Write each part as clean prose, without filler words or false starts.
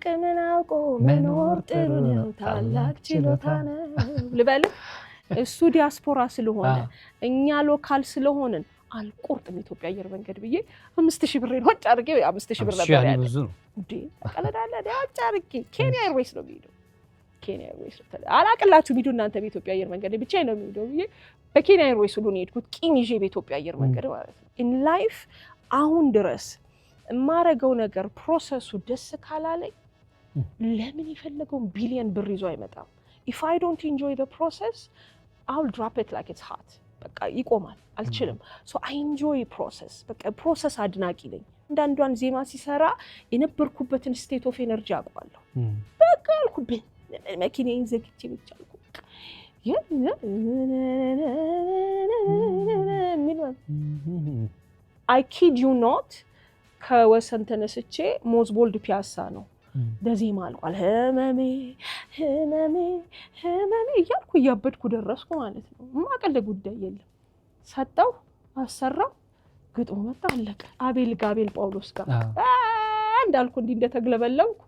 አቅምን አውቆ መኖር ጥሩ ነው ታላቅ ችሎታ ነው ልበል እሱ ዲያስፖራ ስለሆነ እኛ ሎካል ስለሆነን አልቆርጥም ኢትዮጵያ አየር መንገድ ብዬ 5000 ብር ነው አጫርጌ 5000 ብር ነበር ያለ እንዴ ቀለዳለ አጫርጌ ኬንያ ኤርዌይስ ነው የሚሄደው ኬንያ ኤርዌይስ አላቅላችሁ ቢዱ እናንተ በኢትዮጵያ አየር መንገድ ብቻ ነው የሚሄደው ብዬ በኬንያ ኤርዌይስ ሁሉ ነው የሄድኩት ቂም ይዤ በኢትዮጵያ አየር መንገድ ማለት ነው in life አሁን ድረስ ማረገው ነገር ፕሮሰሱ ደስ ካላለኝ ለምን ይፈልገው ቢሊየን ብር ይዞ አይመጣም if I don't enjoy the process I'll drop it like it's hot በቃ ይቆማል አልችልም so I enjoy process በቃ process አድናቂ ነኝ እንዳንዷን ዜማ ሲሰራ የነበርኩበትን state of energy አቋለሁ በቃ አልኩብኝ መኪናዬን ዘግቼ ብቻ አልኩ I kid you not ከወሰን ተነስቼ ሞዝቦልድ ፒያሳ ነው ደዜማ አልቋል ህመሜ እያልኩ እያበድኩ ደረስኩ ማለት ነው ማቀለ ጉዳይ የለም ሰጣው አሰራው ግጥሙ መጣ አለቀ አቤል ጋቤል ጳውሎስ ጋር እንዳልኩ እንዲ እንደተግለበለብኩ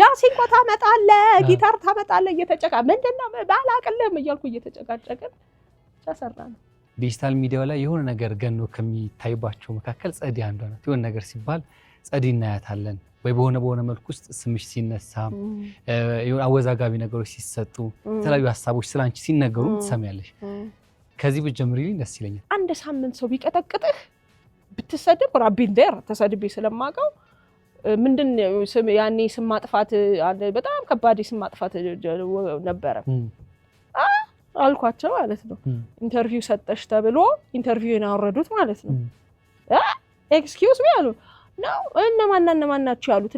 ዳሲን ቆታ መጣለ ጊታር ታመጣለ እየተጨቃ ምንድነው ባላቀለም እያልኩ እየተጨቃጨቀን ተሰራን ዲጂታል ሚዲያው ላይ የሆነ ነገር ገኖ ከሚታይባቸው መካከል ጸዲ አንዷ ናት የሆነ ነገር ሲባል ጸዲ እናያታለን ወይ በሆነ መልኩ ውስጥ ስምሽ ሲነሳ አወዛጋቢ ነገሮች ሲሰጡ የተለያዩ ሐሳቦች ስላንቺ ሲነገሩ ትሰሚያለሽ ከዚህ በጀምሪልኝ ደስ ይለኛል አንድ ሳምንት ሰው ቢቀጠቅጥህ ብትሰደብ ራቢን ደር ተሰድቤ ስለማቀው ምንድነው ያኔ ስም ማጥፋት በጣም ከባድ ስም ማጥፋት ነበር አልኳቸው ማለት ነው ኢንተርቪው ሰጠሽ ተብሎ ኢንተርቪውን አወረዱት ማለት ነው ኤክስኪውዝ ሚ አሉ ነው እነማን ናቸው ያሉት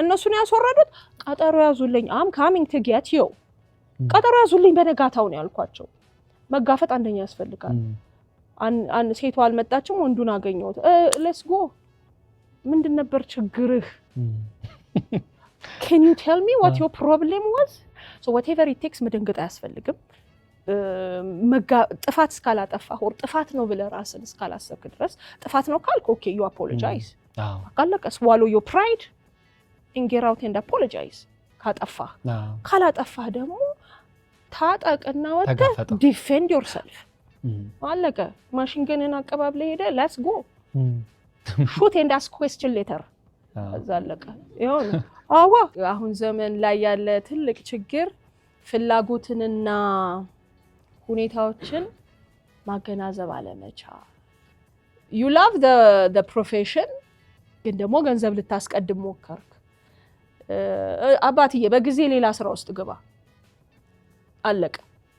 እነሱን ያስወረዱት ቀጠሮ ያዙልኝ አም ካሚንግ ቱ ጌት ዩ ቀጠሮ ያዙልኝ በነጋታው ነው ያልኳቸው መጋፈጥ አንደኛ ያስፈልጋል ሴቷ አልመጣችም ወንዱን አገኘሁት ሌትስ ጎ ምንድን ነበር ችግርህ can you tell me what your problem was so whatever it takes መደንገጥ አያስፈልግም ጥፋት እስካላጠፋህ ወር ጥፋት ነው ብለ ራስን እስካላሰብክ ድረስ ጥፋት ነው ካልክ ኦኬ you apologize አቃለቀ swallow your pride and get out and apologize ካጠፋህ ካላጠፋህ ደግሞ ታጠቅና ወጣ defend yourself አለቀ ማሽን ገነን አቀባብለ ሄደ let's go shoot and ask question later አዛለቀ ይሁን አሁን ዘመን ላይ ያለ ትልቅ ችግር ፍላጎትንና ሁኔታዎችን ማገናዘብ አለመቻል you love the profession ግን ደግሞ ገንዘብ ልታስቀድም ሞከርክ አባትዬ በጊዜ ሌላ ስራ ውስጥ ግባ አለቀ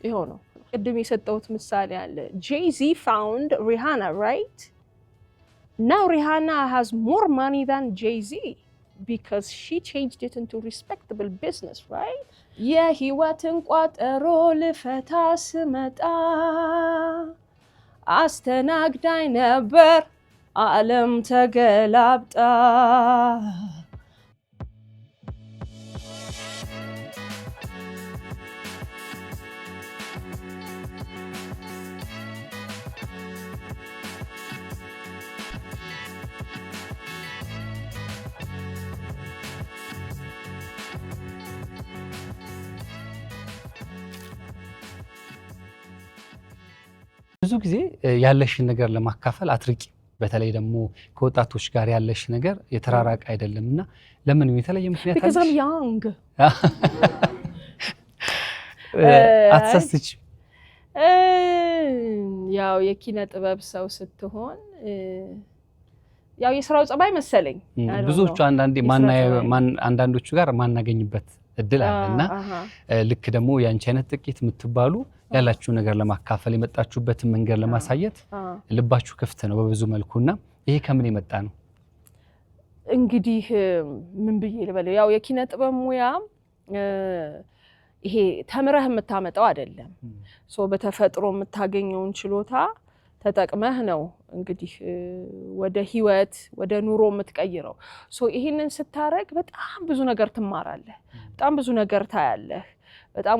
ይሄው ነው ቅድም የሰጠሁት ምሳሌ አለ Jay-Z found Rihanna right now Rihanna has more money than Jay-Z because she changed it into respectable business right የህይወትን ቋጠሮ ልፈታ ስመጣ አስተናግዳኝ ነበር ዓለም ተገላብጣ ብዙ ጊዜ ያለሽን ነገር ለማካፈል አትርቂ በተለይ ደግሞ ከወጣቶች ጋር ያለሽ ነገር የተራራቀ አይደለምና ለምን የተለየ ምክንያት አለ? because I'm young አትሰስች ያው የኪነ ጥበብ ሰው ስትሆን ያው የሥራው ጸባይ መሰለኝ ብዙዎቹ አንዳንዶቹ ጋር ማናገኝበት እድል አለና ልክ ደግሞ ያንቺ አይነት ጥቂት የምትባሉ ያላችሁ ነገር ለማካፈል የመጣችሁበት መንገድ ለማሳየት ልባችሁ ክፍት ነው በብዙ መልኩና ይሄ ከምን የመጣ ነው? እንግዲህ ምን ብዬ ልበለው ያው የኪነ ጥበብ ሙያ ይሄ ተምረህ የምታመጣው አይደለም በተፈጥሮ የምታገኘውን ችሎታ ተጠቅመህ ነው እንግዲህ ወደ ህይወት ወደ ኑሮ የምትቀይረው ይሄንን ስታረግ በጣም ብዙ ነገር ትማራለህ በጣም ብዙ ነገር ታያለህ በጣም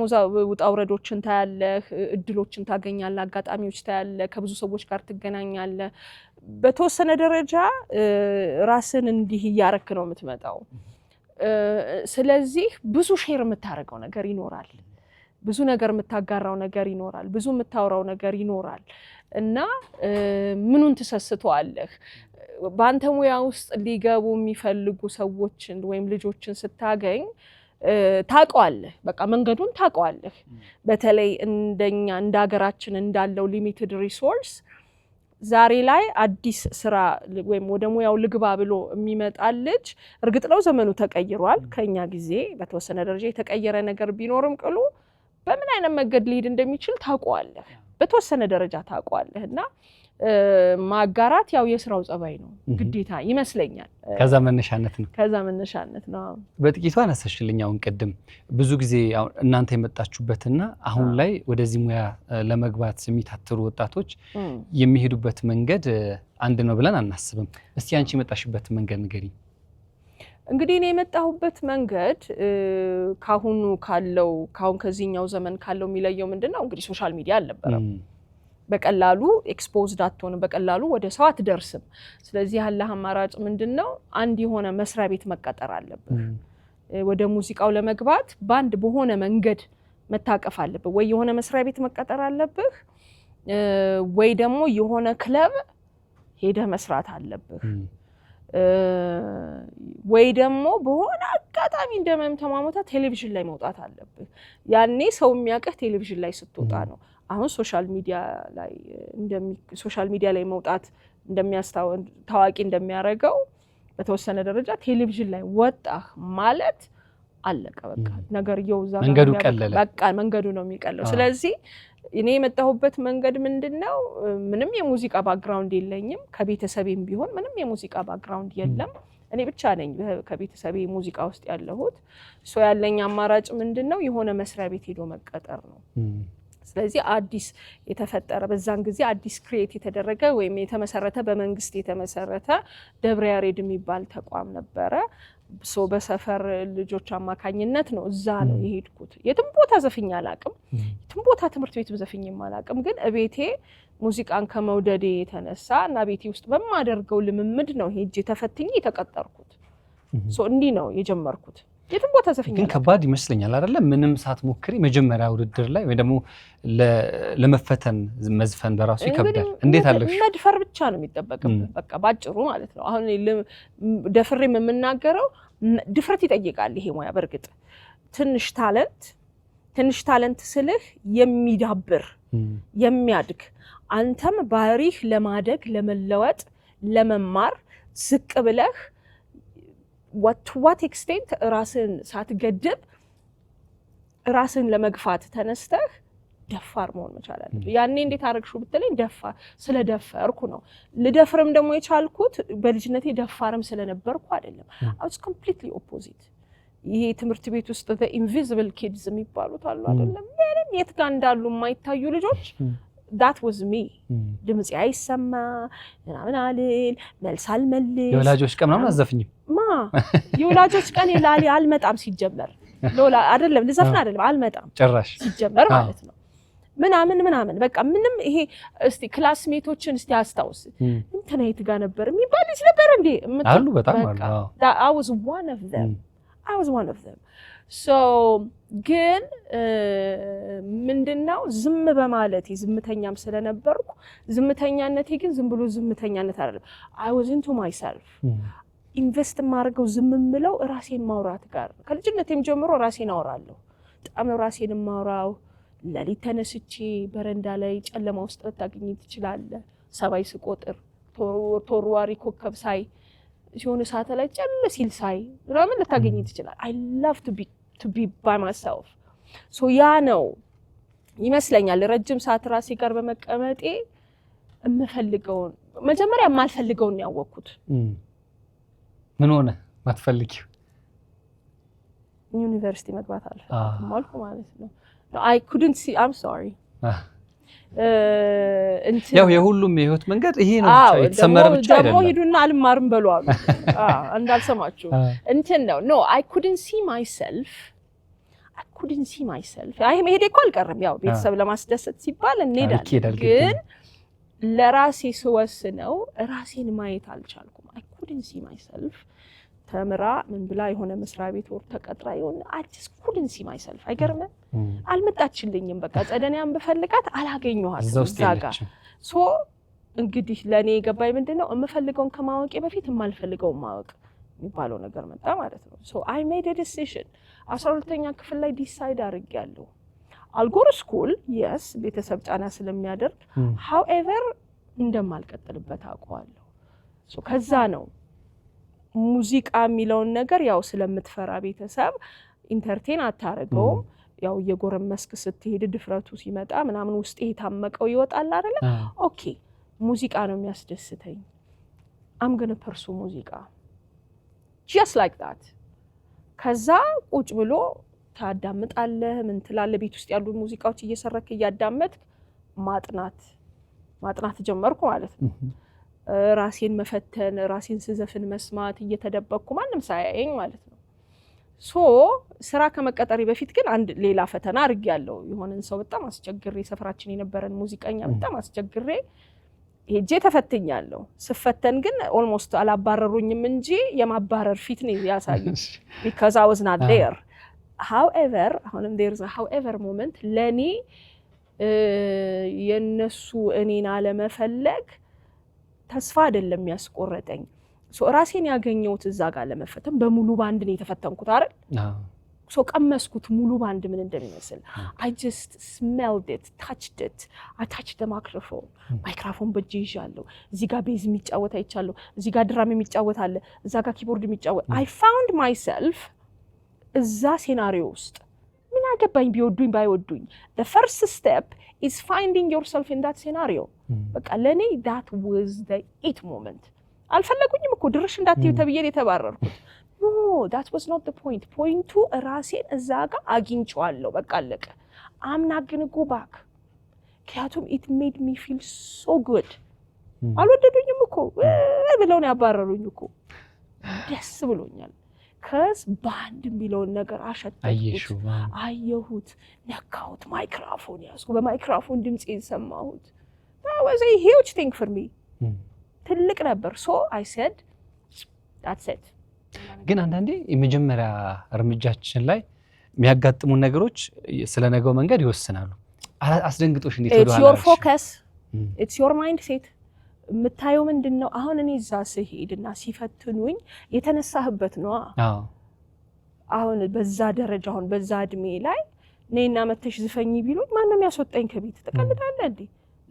ውጣውረዶችን ታያለህ እድሎችን ታገኛለህ አጋጣሚዎች ታያለህ ከብዙ ሰዎች ጋር ትገናኛለህ በተወሰነ ደረጃ ራስን እንዲህ ያረክ ነው የምትመጣው ስለዚህ ብዙ ሼር የምታረጋው ነገር ይኖራል ብዙ ነገር የምታጋራው ነገር ይኖራል ብዙ የምታወራው ነገር ይኖራል እና ምኑን ተሰስተዋለህ ባንተ ሙያ ውስጥ ሊገቡ የሚፈልጉ ሰዎችን ወይም ልጆችን ስታገኝ ታውቀዋለህ በቃ መንገዱን ታውቀዋለህ በተለይ እንደኛ እንዳገራችን እንዳለው ሊሚትድ ሪሶርስ ዛሬ ላይ አዲስ ስራ ወይም ወደ ሙያው ልግባ ብሎ የሚመጣልጅ እርግጥ ነው ዘመኑ ተቀይሯል ከኛ ጊዜ በተወሰነ ደረጃ የተቀየረ ነገር ቢኖርም ቅሉ በምን አይነት መንገድ ሊሄድ እንደሚችል ታውቀዋለህ በተወሰነ ደረጃ ታውቀዋለህና ማጋራት ያው የስራው ጸባይ ነው ግዴታ ይመስለኛል ከዛ መነሻነት ነው በጥቂቱ አነሳሽልኝ አሁን ቀደም ብዙ ጊዜ እናንተ የመጣችሁበትና አሁን ላይ ወደዚህ ሙያ ለመግባት የሚታተሩ ወጣቶች የሚሄዱበት መንገድ አንድ ነው ብለን አናስብም እስቲ አንቺ የመጣሽበት መንገድ ንገሪኝ እንግዲህ እኔ የመጣሁበት መንገድ ካሁን ከዚህኛው ዘመን ካለው የሚለየው ምንድነው እንግዲህ ሶሻል ሚዲያ አልነበረም በቀላሉ ኤክስፖዝድ አትሆንም በቀላሉ ወደ ሰው አትደርስም ስለዚህ ያለ አማራጭ ምንድነው አንድ የሆነ መስሪያ ቤት መቀጠር አለብህ ወደ ሙዚቃው ለመግባት ባንድ በሆነ መንገድ መታቀፍ አለብህ ወይ የሆነ መስሪያ ቤት መቀጠር አለብህ ወይ ደግሞ የሆነ ክለብ ሄደህ መስራት አለብህ ወይ ደግሞ በሆነ አጋጣሚ እንደመምተማሞታ ቴሌቪዥን ላይ መውጣት አለብህ ያኔ ሰው የሚያቀህ ቴሌቪዥን ላይ ስትወጣ ነው አሁን ሶሻል ሚዲያ ላይ መውጣት ታዋቂ እንደሚያረጋው በተወሰነ ደረጃ ቴሌቪዥን ላይ ወጣህ ማለት አለቀ በቃ ነገር ይውዛ በቃ መንገዱ ነው የሚቀለው ስለዚህ እኔ የመጣሁበት መንገድ ምንድነው ምንም የሙዚቃ ባክግራውንድ የለኝም ከቤተሰቤም ቢሆን ምንም የሙዚቃ ባክግራውንድ የለም እኔ ብቻ ነኝ ከቤተሰቤ ሙዚቃ ውስጥ ያለሁት ያለኝ አማራጭ ምንድነው የሆነ መስሪያ ቤት ሄዶ መቀጠር ነው ስለዚህ አዲስ የተፈጠረ በዛን ጊዜ አዲስ ክሬት የተደረገ ወይም የተመሰረተ በመንግስት የተመሰረተ ደብረ ያሬድ የሚባል ተቋም ነበረ በሰፈር ልጆች አማካኝነት ነው እዛ ነው የሄድኩት የትም ቦታ ዘፍኛ አላቅም የትም ቦታ ትምህርት ቤት ዘፍኝም አላቅም ግን እቤቴ ሙዚቃን ከመውደዴ የተነሳና ቤቴ ውስጥ በማደርገው ልምምድ ነው ሄጄ ተፈትኜ የተቀጠርኩት እንዲህ ነው የጀመርኩት የትም ቦታ ዘፍኛ ግን ከባድ ይመስለኛል አይደለ ምንም ሳትሞክሪ መጀመሪያ ውድድር ላይ ወይ ደግሞ ለመፈተን መዝፈን በራሱ ይከብዳል እንዴት አለሽ መድፈር ብቻ ነው የሚጠበቅብህ በቃ ባጭሩ ማለት ነው አሁን ደፍሬም የምናገረው ድፍረት ይጠይቃል ይሄ ሙያ በርግጥ ትንሽ ታለንት ስልህ የሚዳብር የሚያድግ አንተም ባህሪህ ለማደግ ለመለወጥ ለመማር ዝቅ ብለህ what extent ራስን ሳትገድብ ራስን ለመግፋት ተነስተህ ደፋር መሆን መቻል አለብህ ያኔ እንዴት አረግሹ ብትለኝ ስለደፈርኩ ነው ልደፍርም ደግሞ የቻልኩት በልጅነቴ ደፋርም ስለነበርኩ አይደለም I was completely opposite ይሄ ትምህርት ቤት ውስጥ the invisible kids የሚባሉት አሉ አይደለም ምንም የት ጋር እንዳሉ የማይታዩ ልጆች that was me ድምጽ አይሰማ ምናምን አልል መልስ አልመልስ የወላጆች ቀን ምናምን አዘፍኝ የወላጆች ቀን ይላል አልመጣም ሲጀመር ሎላ አይደለም ልዘፍን አይደለም አልመጣም ጭራሽ ሲጀመር ማለት ነው ምናምን በቃ ምንም ይሄ እስቲ ክላስሜቶችን እስቲ አስታውስ እንትና የት ጋር ነበር የሚባል ልጅ ነበር እንዴ አሉ በጣም አሉ I was one of them so ግን ምንድነው ዝም በማለት ዝምተኛም ስለነበርኩ ዝምተኛነቴ ግን ዝም ብሎ ዝምተኛነት አይደለም I was into myself ኢንቨስት ማድረገው ዝም ምለው ራሴን ማውራት ጋር ከልጅነቴም ጀምሮ ራሴን አወራለሁ በጣም ራሴን ማውራው ለሊት ተነስቼ በረንዳ ላይ ጨለማ ውስጥ ልታገኝ ትችላለህ ሰባይ ስቆጥር ተወርዋሪ ኮከብ ሳይ ሲሆን ሳተላይት ጨለ ሲል ሳይ ምናምን ልታገኝ ትችላለህ I love to be by myself so ያ ነው ይመስለኛል ረጅም ሰዓት ራሴ ጋር በመቀመጤ የምፈልገው መጀመሪያ ማልፈልገው ነው ያወቅኩት ምን ሆነ ማትፈልጊው ዩኒቨርሲቲ መግባት አልፈልግም ማልኩ ማለት ነው I couldn't see I'm sorry ያው የሁሉም የህይወት መንገድ ይሄ ነው ብቻ የተሰመረ ብቻ አይደለም ደግሞ ሄዱና አልማርም በሏል እንዳልሰማችሁ እንትን ነው no I couldn't see myself አይ መሄዴ እኮ አልቀርም ያው ቤተሰብ ለማስደሰት ሲባል እንሄዳለን ግን ለራሴ ስወስነው ራሴን ማየት አልቻልኩም I couldn't see myself ተምራ ምን ብላ የሆነ መስሪያ ቤት ወር ተቀጥራ ይሁን I just couldn't see myself አይገርምም አልመጣችልኝም በቃ ጸደኒያን በፈልጋት አላገኘኋትም ዛጋ ሶ እንግዲህ ለኔ ገባይ ምንድነው የምፈልገውን ከማወቄ በፊት የማልፈልገው ማወቅ የሚባለው ነገር መጣ ማለት ነው so I made a decision 12ኛ ክፍል ላይ ዲሳይድ አድርጌያለሁ I'll go to school yes ቤተሰብ ጫና ስለሚያደርግ however እንደማልቀጥልበት አውቀዋለሁ so ከዛ ነው ሙዚቃ የሚለውን ነገር ያው ስለምትፈራ ቤተሰብ ኢንተርቴን አታረገው ያው የጎረመስክ ስትሄድ ድፍረቱ ሲመጣ ምናምን ውስጥ የታመቀው ይወጣል አይደለ ኦኬ ሙዚቃ ነው የሚያስደስተኝ I'm going to pursue ሙዚቃ just like that ከዛ ቁጭ ብሎ ታዳምጣለህ ምን ትላለህ ቤት ውስጥ ያሉ ሙዚቃዎች እየሰረክ ያዳመጥክ ማጥናት ጀመርኩ ማለት ነው ራሴን መፈተን ራሴን ስዘፍን መስማት እየተደበቅኩ ማንንም ሳያየኝ ማለት ነው ሶ ስራ ከመቀጠሪ በፊት ግን አንድ ሌላ ፈተና አርጋለሁ የሆነን ሰው በጣም አስቸግሬ ሰፈራችን የነበረን ሙዚቀኛ በጣም አስቸግሬ ሄጄ ተፈትኛለሁ ስፈተን ግን ኦልሞስት አላባረሩኝም እንጂ የማባረር ፊት ነው ያሳዩኝ because I was not there however አሁንም there's a however moment ለኔ የነሱ እኔን አለመፈለግ ተስፋ አይደለም ያስቆረጠኝ ሶ ራሴን ያገኘሁት እዛ ጋር ለመፈተን በሙሉ ባንድ ነው የተፈተንኩት አይደል ሶ ቀመስኩት ሙሉ ባንድ ምን እንደሚመስል I just smelled it touched it I touched the microphone በእጄ ይዣለሁ እዚህ ጋር ቤዝ የሚጫወት አይቻለሁ እዚህ ጋር ድራም የሚጫወት አለ እዛ ጋር ኪቦርድ የሚጫወት I found myself እዛ ሴናሪዮ ውስጥ ምን አገባኝ ቢወዱኝ ባይወዱኝ the first step is finding yourself in that scenario በቃ ለኔ that was the it moment አልፈለጉኝም እኮ ድርሽ እንዳትዩ ተብዬ የተባረርኩት no that was not the point ራሴን እዛ ጋር አግኝቻለሁ በቃ አለቀ I'm not going to go back ምክንያቱም it made me feel so good አልወደዱኝም እኮ ብለው ነው ያባረሩኝ እኮ ደስ ብሎኛል ከስ ባንድ የሚለውን ነገር አሸተትኩት አየሁት ነካሁት ማይክሮፎን ያዝኩ በማይክሮፎን ድምጽ ሰማሁት that was a huge thing for me ትልቅ ነበር so I said that's it ግን አንዳንዴ የመጀመሪያ እርምጃችን ላይ የሚያጋጥሙ ነገሮች ስለነገው መንገድ ይወስናሉ አስደንግጦሽ እንዴት ወደ it's your focus it's your mindset ምታየው ምንድነው አሁን እኔ እዛ ሲሄድና ሲፈትኑኝ የተነሳህበት ነው አሁን በዛ ደረጃ አሁን በዛ እድሜ ላይ ነይና መተሽ ዝፈኝ ቢሉኝ ማንንም ያስወጣኝ ከቤት ተቀልዳለህ እንዴ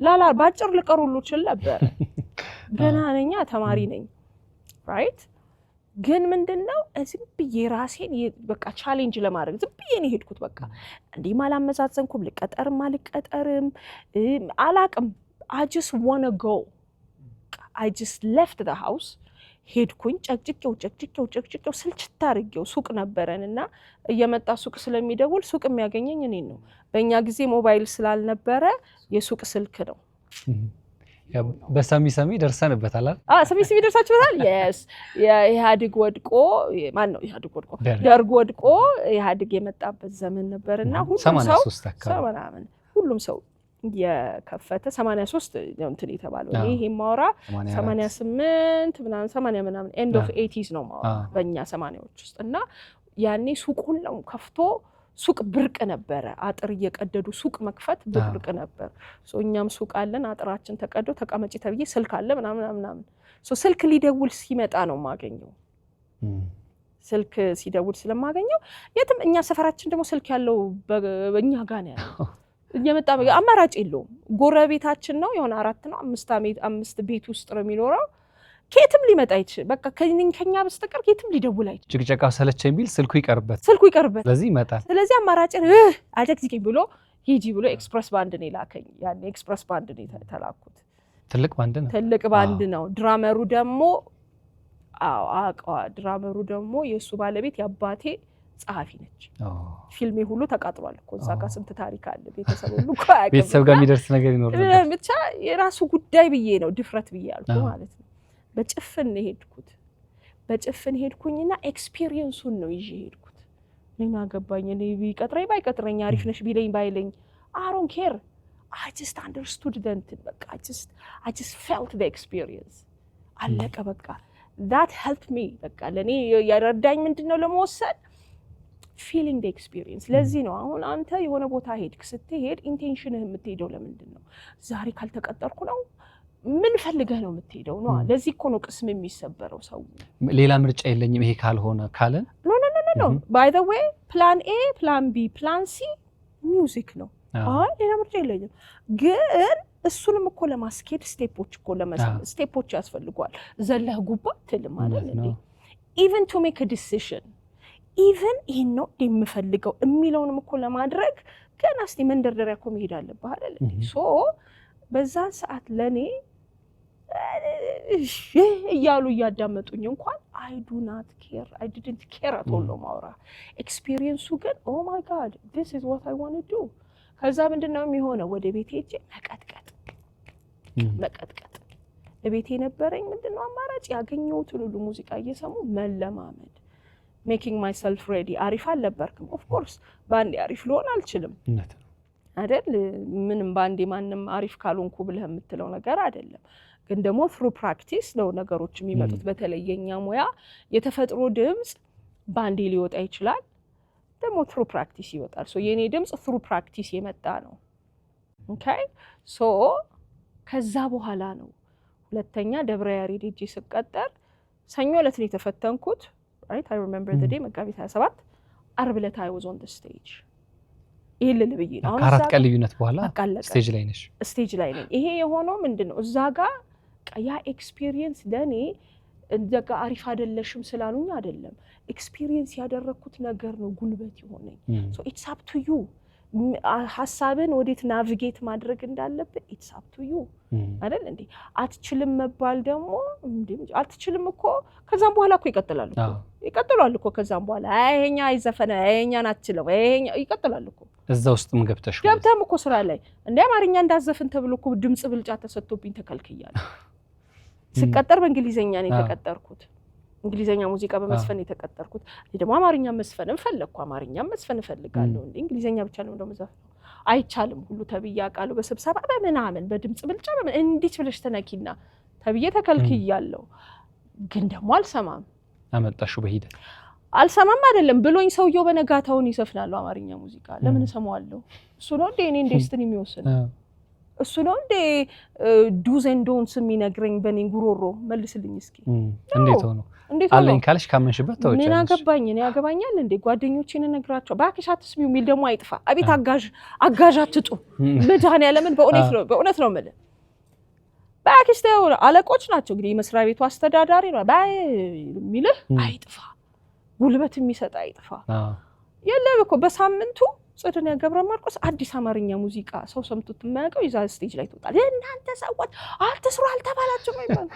ላላ ባጭር ልቀሩሉ ይችላል ነበር ገና ነኛ ተማሪ ነኝ right ግን ምንድነው እዝም ብዬ ራሴን በቃ ቻሌንጅ ለማድረግ ዝም ብዬ ነው ሄድኩት በቃ እንዴ ማላመዛዘንኩም ልቀጠርም አልቀጠርም አላቅም I just want to go I just left the house ሄድኩኝ ጨቅጭቄው ስልችት አርጌው ሱቅ ነበረንና እየመጣ ሱቅ ስለሚደውል ሱቅ የሚያገኘኝ እኔ ነው በእኛ ጊዜ ሞባይል ስላልነበረ የሱቅ ስልክ ነው በሰሚ ደርሰንበታል ሰሚ ደርሳችሁታል yes የኢህአዴግ ወድቆ ማን ነው ኢህአዴግ ወድቆ ደርግ ወድቆ ኢህአዴግ የመጣበት ዘመን ነበርና ሁሉም ሰው የከፈተ 83 ነው እንትን የተባለው ይሄ ማውራ 88 ምናምን 80 ምናምን end of 80s ነው ማውራ በእኛ 80ዎች ውስጥና ያኔ ሱቅ ሁሉም ከፍቶ ሱቅ ብርቅ ነበር አጥር እየቀደዱ ሱቅ መክፈት ብርቅ ነበር ሶ እኛም ሱቅ አለን አጥራችን ተቀዶ ተቀመጪ ተብዬ ስልክ አለ ምናምን ሶ ስልክ ሊደውል ሲመጣ ነው ማገኘው ስልክ ሲደውል ስለማገኘው የትም እኛ ሰፈራችን ደግሞ ስልክ ያለው በእኛ ጋር ነው ያለው እየመጣ አማራጭ የለውም ጎረቤታችን ነው የሆነ 4 ነው 5 ቤት ውስጥ ነው የሚኖረው ከየትም ሊመጣ ይችላል በቃ ከኛ በስተቀር ከየትም ሊደውል አይችልም ጭቅጨቃው ሰለቸኝ ቢል ስልኩ ይቀርበት ስለዚህ ይመጣል ስለዚህ አማራጭ አደግዝኝ ብሎ ሂጂ ብሎ ኤክስፕረስ ባንድ ነው ላከኝ ያኔ ኤክስፕረስ ባንድ ነው ተላኩት ትልቅ ባንድ ነው ድራመሩ ደግሞ ድራመሩ ደግሞ የሱ ባለቤት ያባቴ ጸሐፊ ነች ፊልሜ ሁሉ ተቃጥሏል እኮ እዛ ጋር ስንት ታሪክ አለ ቤተሰብ ሁሉ ቆያቀ ቤተሰብ ጋር የሚደርስ ነገር ይኖርናል ብቻ የራሱ ጉዳይ ብዬ ነው ድፍረት ብዬ አልኩ ማለት ነው በጭፍን ሄድኩኝና ኤክስፒሪየንሱን ነው ይዤ ሄድኩት ምን አገባኝ እኔ ቢቀጥረኝ ባይቀጥረኝ አሪፍ ነሽ ቢለኝ ባይለኝ I don't care I just understood that በቃ I just felt the experience አለቀ በቃ that helped me በቃ ለኔ ያረዳኝ ምንድነው ለመወሰን feeling the experience ለዚህ ነው አሁን አንተ የሆነ ቦታ ሄድክ ስትሄድ ኢንቴንሽንህ የምትሄደው ለምንድነው ዛሬ ካልተቀጠርኩ ነው ምን ፈልገህ ነው የምትሄደው ነው ለዚህ እኮ ነው ቅስም የሚሰበረው ሰው ሌላ ምርጫ የለኝም ይሄ ካልሆነ ካለን no by the way plan A plan B plan C music ነው ሌላ ምርጫ የለኝም ግን እሱንም እኮ ለማስኬድ ስቴፖች እኮ ስቴፖች ያስፈልጓል ዘለህ ጉባ ትልም ማለት ነው even to make a decision even ይሄን ነው የምፈልገው የሚለውንም እኮ ለማድረግ ገና እስቲ መንደርደሪያ እኮ መሄድ አለብህ አይደል ሶ በዛ ሰዓት ለኔ እያሉ እያዳመጡኝ እንኳን I do not care I didn't care at all ማውራ ኤክስፒሪየንሱ ግን oh my god this is what I want to do ከዛ ምንድነው የሚሆነው ወደ ቤቴ ሄጄ መቀጥቀጥ ለቤቴ ነበረኝ ምንድነው አማራጭ ያገኘሁትን ሁሉ ሙዚቃ እየሰሙ መለማመድ making myself ready አሪፍ አልነበርኩም of course ባንዴ አሪፍ ልሆን አልችልም አይደል ምንም ባንዴ ማንንም አሪፍ ካልሆንኩ ብለህ የምትለው ነገር አይደለም ግን ደግሞ through practice ነው ነገሮች የሚመጡት በተለየኛ ሙያ የተፈጥሮ ድምጽ ባንዴ ሊወጣ ይችላል ደግሞ through practice ይወጣል so የኔ ድምጽ through practice የመጣ ነው okay so ከዛ በኋላ ነው ሁለተኛ ደብረ ያሬድ ሄጄ ስቀጠር ሰኞ ዕለት ነው የተፈተንኩት right I remember the day መጋቢት 27 አርብ ዕለት I was on the stage ይሄልል ብዬ ነው አራት ቀን ልዩነት በኋላ ስቴጅ ላይ ነሽ ስቴጅ ላይ ነኝ ይሄ የሆነው ምንድነው እዛ ጋር ያ ኤክስፒሪየንስ ለኔ እንደጋ አሪፍ አይደለሽም ስላሉኝ አይደለም ኤክስፒሪየንስ ያደረኩት ነገር ነው ጉልበት ይሆነኝ so it's up to you ሐሳብን ወዴት ናቪጌት ማድረግ እንዳለበት it's up to you አይደል እንዴ አትችልም መባል ደግሞ እንዴ አትችልም እኮ ከዛም በኋላ እኮ ይቀጥላል እኮ ከዛም በኋላ አይኛ አይዘፈነ አይኛ ናትችለው አይኛ ይቀጥላል እኮ እዛ ውስጥም ገብተም እኮ ስራ ላይ እንዴ አማርኛ እንዳዘፍን ተብሎ እኮ ድምጽ ብልጫ ተሰጥቶብኝ ተከልክያለሁ ስቀጠር በእንግሊዘኛ ነው የተቀጠርኩት እንግሊዘኛ ሙዚቃ በመስፈን የተቀጠርኩት ደግሞ አማርኛ መስፈን ፈለኩ አማርኛ መስፈን ፈልጋለሁ እንዴ እንግሊዘኛ ብቻ ነው እንደመዘፍ አይቻልም ሁሉ ተብያ ቃሉ በስብሰባ በመናመን በድምጽ ብልጫ እንዴት ብለሽ ተነኪና ተብዬ ተከልክያለሁ ግን ደግሞ አልሰማም አመጣሹ በሂደት አልሰማም አይደለም ብሎኝ ሰውየው በነጋታውን ይሰፍናል አማርኛ ሙዚቃ ለምን ሰማዋለሁ እሱ ነው እንዴ እኔ ደስትን የሚወስነው እሱ ነው እንዴ ዱዝ ኤንድ ዶንትስ የሚነግረኝ በኔ ጉሮሮ መልስልኝ እስኪ እንዴት ሆኖ አለኝ ካልሽ ካመንሽበት ተወጪ ምን አገባኝ እኔ ያገባኛል እንዴ ጓደኞቼን ነግራቸው ባክሽ አትስሚው የሚል ደግሞ አይጥፋ አቤት አጋዥ አትጡ መዳን ያለምን በእውነት ነው ማለት ባክሽ ተው አለቆች ናቸው እንግዲህ መስሪያ ቤቱ አስተዳዳሪ ነው ባይ የሚልህ አይጥፋ ጉልበት የሚሰጥ አይጥፋ የለም እኮ በሳምንቱ ጽድነ ገብረ ማርቆስ አዲስ አማርኛ ሙዚቃ ሰው ሰምቶት የማያውቀው ይዛ ስቴጅ ላይ ተወጣ እናንተ ሰዎች አትስሩ አልተባላችሁ ነው ይባል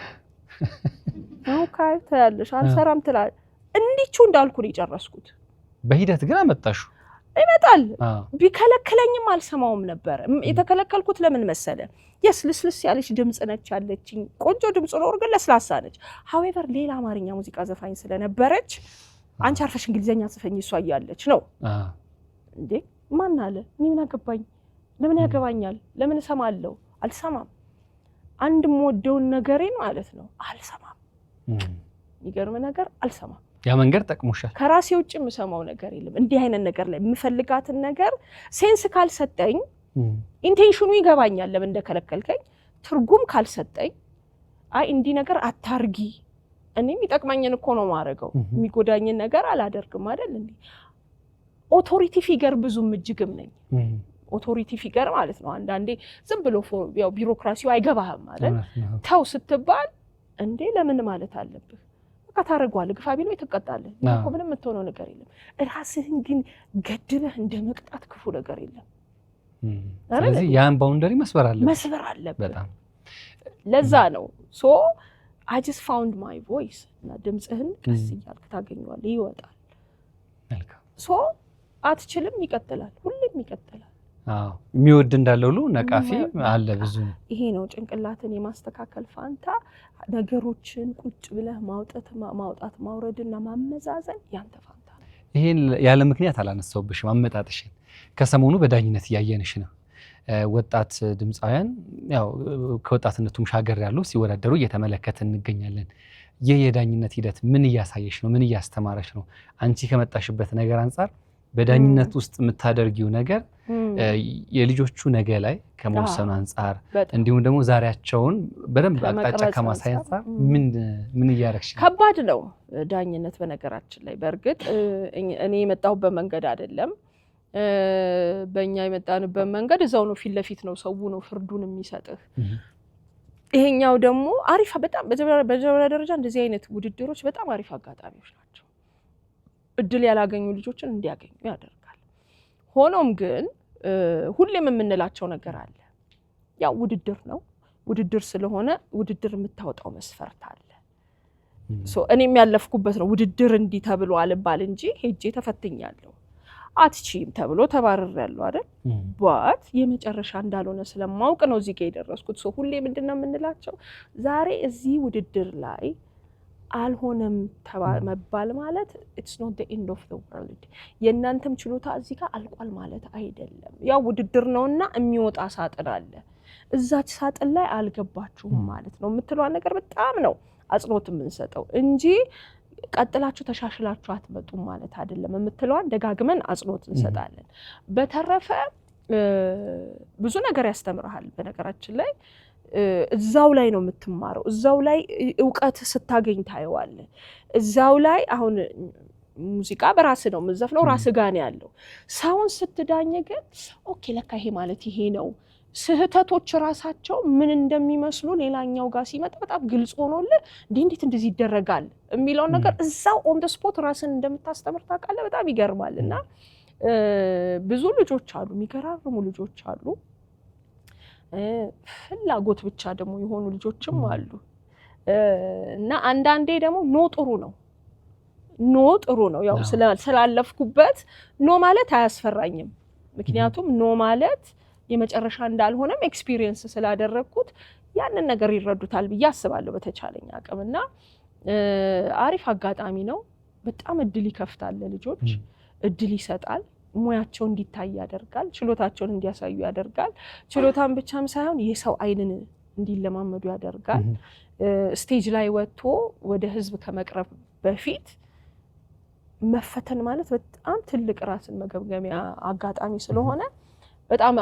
ነው ካይታለሽ አልሰራም ትላል እንዲቹ እንዳልኩ ነው የጨረስኩት በሂደት ግን አመጣሹ ይመጣል ቢከለከለኝም አልሰማውም ነበር የተከለከልኩት ለምን መሰለ የስልስልስ ያለች ድምጽ ነች ያለችኝ ቆንጆ ድምጽ ነው ግን ለስላሳ ነች however ሌላ አማርኛ ሙዚቃ ዘፋኝ ስለነበረች አንቺ አርፈሽ እንግሊዘኛ ጽፈኝ እሷ ያያለች ነው እንዴ ማን አለ ምን አገባኝ ለምን ያገባኛል ለምን ሰማለው አልሰማም አንድ ሞደውን ነገሬን ማለት ነው አልሰማም ይገርም ነገር አልሰማም ያ መንገር ጠቅሞሻል ከራሴ ውጭ የምሰማው ነገር የለም እንዲህ አይነት ነገር ላይ የምፈልጋትን ነገር ሴንስ ካልሰጠኝ ኢንቴንሽኑ ይገባኛል ለምን እንደከለከልከኝ ትርጉም ካልሰጠኝ አይ እንዲ ነገር አታርጊ እኔም ይጠቅማኝን እኮ ነው ማረገው የሚጎዳኝን ነገር አላደርግም አይደል እንዴ ኦቶሪቲ ፊገር ብዙም እጅግም ነኝ ኦቶሪቲ ፊገር ማለት ነው አንዳንዴ ዝም ብሎ ያው ቢሮክራሲው አይገባህም አይደል ታው ስትባል እንዴ ለምን ማለት አለብህ በቃ ታረጋለህ ግፋ ቢለው ይተቀጣለህ እኮ ምንም የምትሆነው ነገር የለም ራስህን ግን ገድበህ እንደመቅጣት ክፉ ነገር የለም ስለዚህ ያን ባውንደሪ መስበር አለበት በጣም ለዛ ነው ሶ I just found my voice እና ድምጽህን ቀስ እያልክ ታገኘዋለህ ይወጣል መልካም ሶ አትችልም ይቀጥላል ሁሌም ይቀጥላል የሚወድ እንዳለው ሁሉ ነቃፊ አለ ብዙ ይሄ ነው ጭንቅላትን የማስተካከል ፋንታ ነገሮችን ቁጭ ብለህ ማውጣት ማውረድና ማመዛዘን ያንተ ፋንታ ይሄን ያለ ምክንያት አላነሳውብሽም አመጣጥሽን ከሰሞኑ በዳኝነት ያየንሽ ነው ወጣት ድምጻውያን ያው ከወጣትነቱም ሻገር ያሉ ሲወዳደሩ እየተመለከተ እንገኛለን የዳኝነት ሂደት ምን እያሳየሽ ነው? ምን እያስተማረሽ ነው? አንቺ ከመጣሽበት ነገር አንፃር በዳኝነት ውስጥ የምታደርጊው ነገር የልጆቹ ነገ ላይ ከመወሰኑ አንፃር እንዲሁም ደግሞ ዛሬያቸውን በደንብ አቅጣጫ ከማሳየት አንፃር ምን እያደረግሽ ነው? ከባድ ነው ዳኝነት በነገራችን ላይ። በእርግጥ እኔ የመጣሁበት መንገድ አይደለም። በእኛ የመጣንበት መንገድ እዛው ነው፣ ፊት ለፊት ነው፣ ሰው ነው ፍርዱን የሚሰጥህ። ይሄኛው ደግሞ አሪፍ በጣም በመጀመሪያ ደረጃ እንደዚህ አይነት ውድድሮች በጣም አሪፍ አጋጣሚዎች ናቸው። እድል ያላገኙ ልጆችን እንዲያገኙ ያደርጋል። ሆኖም ግን ሁሌም የምንላቸው ነገር አለ። ያው ውድድር ነው። ውድድር ስለሆነ ውድድር የምታወጣው መስፈርት አለ። እኔም ያለፍኩበት ነው። ውድድር እንዲህ ተብሎ አልባል እንጂ ሄጄ ተፈትኛለሁ። አትችይም ተብሎ ተባረራለሁ አይደል? ባት የመጨረሻ እንዳልሆነ ስለማውቅ ነው እዚህ ጋር የደረስኩት። ሁሌ ምንድነው የምንላቸው? ዛሬ እዚህ ውድድር ላይ አልሆነም መባል ማለት it's not the end of the world። የእናንተም ችሎታ እዚህ ጋር አልቋል ማለት አይደለም። ያው ውድድር ነውና የሚወጣ ሳጥን አለ። እዛች ሳጥን ላይ አልገባችሁም ማለት ነው የምትለው ነገር በጣም ነው አጽንኦት የምንሰጠው እንጂ ቀጥላችሁ ተሻሽላችሁ አትመጡም ማለት አይደለም የምትለዋን ደጋግመን አጽንኦት እንሰጣለን። በተረፈ ብዙ ነገር ያስተምርሃል። በነገራችን ላይ እዛው ላይ ነው የምትማረው። እዛው ላይ ዕውቀት ስታገኝ ታየዋለህ። እዛው ላይ አሁን ሙዚቃ በራስ ነው የምትዘፍነው፣ ራስ ጋር ነው ያለው። ሰውን ስትዳኝ ግን ኦኬ ለካ ይሄ ማለት ይሄ ነው። ስህተቶች ራሳቸው ምን እንደሚመስሉ ሌላኛው ጋር ሲመጣ በጣም ግልጽ ሆኖልህ እንዴት እንደዚህ ይደረጋል የሚለው ነገር እዛው ኦን ዘ ስፖት ራስን እንደምታስተምር ታውቃለህ። በጣም ይገርማል። እና ብዙ ልጆች አሉ፣ የሚገራርሙ ልጆች አሉ። ፍላጎት ብቻ ደግሞ የሆኑ ልጆችም አሉ። እና አንዳንዴ ደግሞ ኖ ጥሩ ነው ያው ስላለፍኩበት ኖ ማለት አያስፈራኝም። ምክንያቱም ኖ ማለት የመጨረሻ እንዳልሆነም ኤክስፒሪየንስ ስላደረግኩት ያንን ነገር ይረዱታል ብዬ አስባለሁ በተቻለኝ አቅምና አሪፍ አጋጣሚ ነው። በጣም እድል ይከፍታል ለልጆች፣ እድል ይሰጣል፣ ሙያቸው እንዲታይ ያደርጋል፣ ችሎታቸውን እንዲያሳዩ ያደርጋል። ችሎታን ብቻም ሳይሆን የሰው አይንን እንዲለማመዱ ያደርጋል። ስቴጅ ላይ ወጥቶ ወደ ህዝብ ከመቅረብ በፊት መፈተን ማለት በጣም ትልቅ ራስን መገምገሚያ አጋጣሚ ስለሆነ በጣም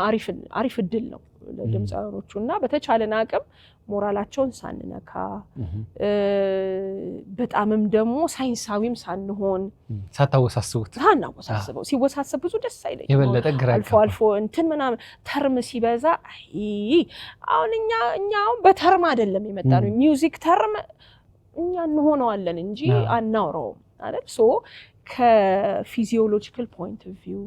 አሪፍ እድል ነው ለድምፃውያኖቹ እና በተቻለን አቅም ሞራላቸውን ሳንነካ በጣምም ደግሞ ሳይንሳዊም ሳንሆን ሳናወሳስበው ሲወሳሰብ ብዙ ደስ አይለኝ የበለጠ አልፎ እንትን ምናምን ተርም ሲበዛ አሁን እኛ በተርም አይደለም የመጣነው ሚውዚክ ተርም እኛ እንሆነዋለን እንጂ አናውረውም አይደል? ከፊዚዮሎጂካል ፖይንት ኦፍ ቪው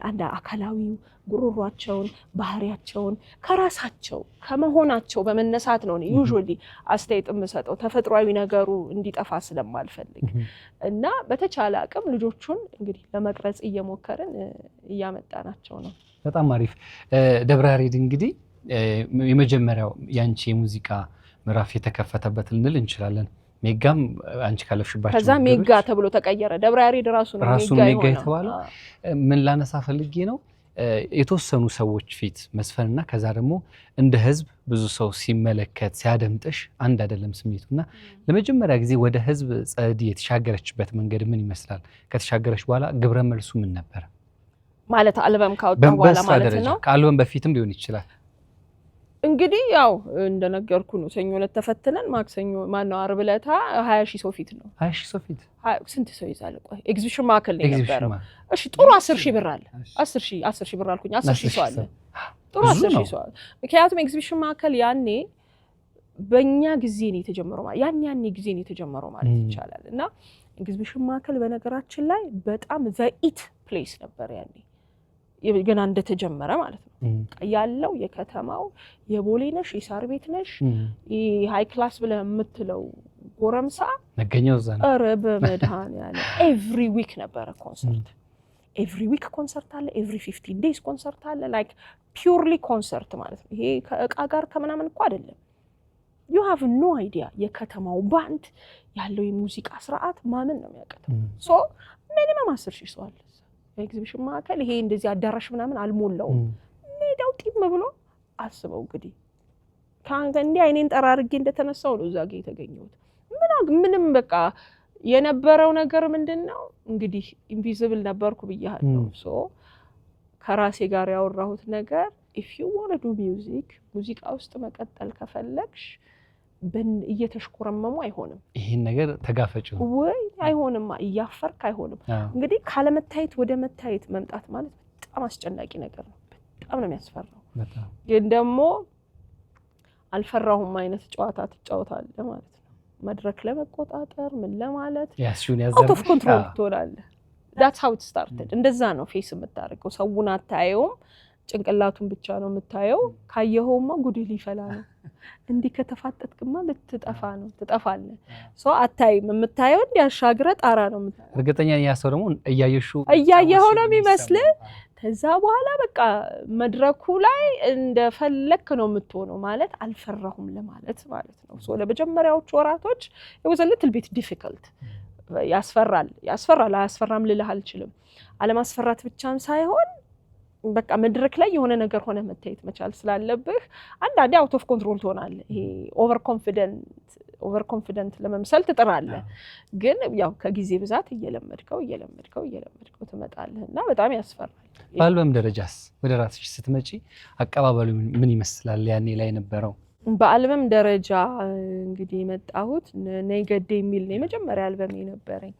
አንድ አካላዊው ጉሮሯቸውን ባህሪያቸውን ከራሳቸው ከመሆናቸው በመነሳት ነው ዩዥዋሊ አስተያየት የምሰጠው ተፈጥሯዊ ነገሩ እንዲጠፋ ስለማልፈልግ እና በተቻለ አቅም ልጆቹን እንግዲህ ለመቅረጽ እየሞከርን እያመጣናቸው ነው። በጣም አሪፍ። ደብረ ያሬድ እንግዲህ የመጀመሪያው ያንቺ የሙዚቃ ምዕራፍ የተከፈተበት ልንል እንችላለን። ሜጋም አንቺ ካለፍሽባቸው ከዛ ሜጋ ተብሎ ተቀየረ። ደብረ ያሬድ ራሱ ነው ሜጋ የተባለው። ምን ላነሳ ፈልጌ ነው የተወሰኑ ሰዎች ፊት መስፈንና ከዛ ደግሞ እንደ ህዝብ ብዙ ሰው ሲመለከት ሲያደምጥሽ አንድ አይደለም ስሜቱና ለመጀመሪያ ጊዜ ወደ ህዝብ ጸዲ የተሻገረችበት መንገድ ምን ይመስላል? ከተሻገረች በኋላ ግብረ መልሱ ምን ነበር? ማለት አልበም ካወጣ በኋላ ማለት ነው። ከአልበም በፊትም ሊሆን ይችላል። እንግዲህ ያው እንደነገርኩ ነው። ሰኞ ዕለት ተፈትነን ማክሰኞ ማነው ዓርብ ዕለት 20,000 ሰው ፊት ነው። 20,000 ሰው ፊት ስንት ሰው ይዛል? ቆይ ኤግዚቢሽን ማዕከል ነው የነበረው። እሺ ጥሩ 10,000 ብር አለ። 10,000 ብር አልኩኝ። 10,000 ሰው አለ። ጥሩ 10,000 ሰው አለ። ምክንያቱም ኤግዚቢሽን ማዕከል ያኔ በእኛ ጊዜ ነው የተጀመረው ማለት ያኔ ጊዜ ነው የተጀመረው ማለት ይቻላል። እና ኤግዚቢሽን ማዕከል በነገራችን ላይ በጣም ዘኢት ፕሌስ ነበር ያኔ ገና እንደተጀመረ ማለት ነው። ያለው የከተማው የቦሌ ነሽ የሳር ቤት ነሽ ሃይ ክላስ ብለህ የምትለው ጎረምሳ መገኘው ዘና ኧረ በመድኃኒዓለም ኤቭሪ ዊክ ነበረ ኮንሰርት። ኤቭሪ ዊክ ኮንሰርት አለ። ኤቭሪ 15 ዴይስ ኮንሰርት አለ። ላይክ ፒውርሊ ኮንሰርት ማለት ነው። ይሄ ከእቃ ጋር ከምናምን እኮ አይደለም። you have no idea የከተማው ባንድ ያለው የሙዚቃ ስርዓት ማመን ነው የሚያቀተው። ሚኒመም 10,000 ሰው አለ ኤግዚቢሽን ማዕከል። ይሄ እንደዚህ አዳራሽ ምናምን አልሞላውም። ሜዳው ጢም ብሎ አስበው እንግዲህ እንዲህ አይኔን ጠራርጌ እንደተነሳው ነው እዛ ጋር የተገኘሁት። ምንም በቃ የነበረው ነገር ምንድነው እንግዲህ ኢንቪዚብል ነበርኩ ብያለሁ ሶ ከራሴ ጋር ያወራሁት ነገር if you want to do music ሙዚቃ ውስጥ መቀጠል ከፈለግሽ እየተሽኮረመሙ አይሆንም ይሄን ነገር ተጋፈጩ ወይ አይሆንም እያፈርክ አይሆንም እንግዲህ ካለመታየት ወደ መታየት መምጣት ማለት በጣም አስጨናቂ ነገር ነው በጣም ነው የሚያስፈራው ግን ደግሞ አልፈራሁም አይነት ጨዋታ ትጫወታለህ ማለት ነው መድረክ ለመቆጣጠር ምን ለማለት ያስዩን ያዘን out of control ትሆናለህ that's how it started እንደዛ ነው ፌስ የምታደርገው ሰውን አታየውም ጭንቅላቱን ብቻ ነው የምታየው ካየኸውማ ጉድ ሊፈላ ነው እንዲህ ከተፋጠጥክማ ልትጠፋ ነው ትጠፋለህ ሶ አታይም የምታየው እንዲያሻግረ ጣራ ነው የምታየው እርግጠኛ ነኝ ያ ሰው ደግሞ እያየኸው ነው የሚመስልህ ከዛ በኋላ በቃ መድረኩ ላይ እንደፈለክ ነው የምትሆነው ማለት አልፈራሁም ለማለት ማለት ነው ሶ ለመጀመሪያዎቹ ወራቶች it was a little bit difficult ያስፈራል አያስፈራም ልልህ አልችልም አለማስፈራት ብቻም ሳይሆን በቃ መድረክ ላይ የሆነ ነገር ሆነ መታየት መቻል ስላለብህ አንዳንዴ አውት ኦፍ ኮንትሮል ትሆናለህ ይሄ ኦቨር ኮንፊደንት ለመምሰል ትጥራለህ ግን ያው ከጊዜ ብዛት እየለመድከው ትመጣለህና በጣም ያስፈራል በአልበም ደረጃስ ወደ ራስሽ ስትመጪ አቀባበሉ ምን ይመስላል ያኔ ላይ ነበረው በአልበም ደረጃ እንግዲህ የመጣሁት ነይ ገዴ የሚል ነው የመጀመሪያ አልበም የነበረኝ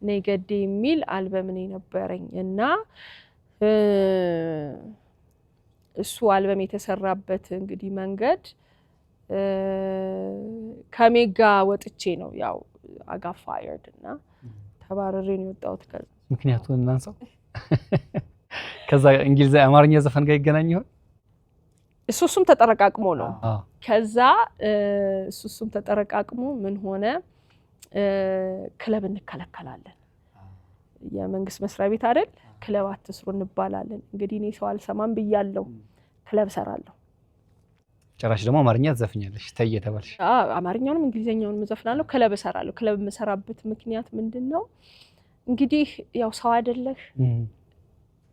ነይ ገዴ የሚል አልበም ነው የነበረኝ እና እሱ አልበም የተሰራበት እንግዲህ መንገድ ከሜጋ ወጥቼ ነው ያው I got fired እና ተባረሬ ነው የወጣሁት ምክንያቱም እናንሳው ከዛ እንግሊዝ አማርኛ ዘፈን ጋር ይገናኝ ይሆን እሱም ተጠረቃቅሞ ነው ከዛ እሱም ተጠረቃቅሞ ምን ሆነ ክለብ እንከለከላለን የመንግስት መስሪያ ቤት አይደል ክለብ አትስሩ እንባላለን እንግዲህ እኔ ሰው አልሰማም ብያለሁ ክለብ ሰራለሁ ጭራሽ ደግሞ አማርኛ ዘፈኛለሽ ተየተባልሽ አማርኛውንም እንግሊዘኛውንም ዘፈናለሁ ክለብ ሰራለሁ ክለብ መሰራበት ምክንያት ምንድነው እንግዲህ ያው ሰው አይደለሽ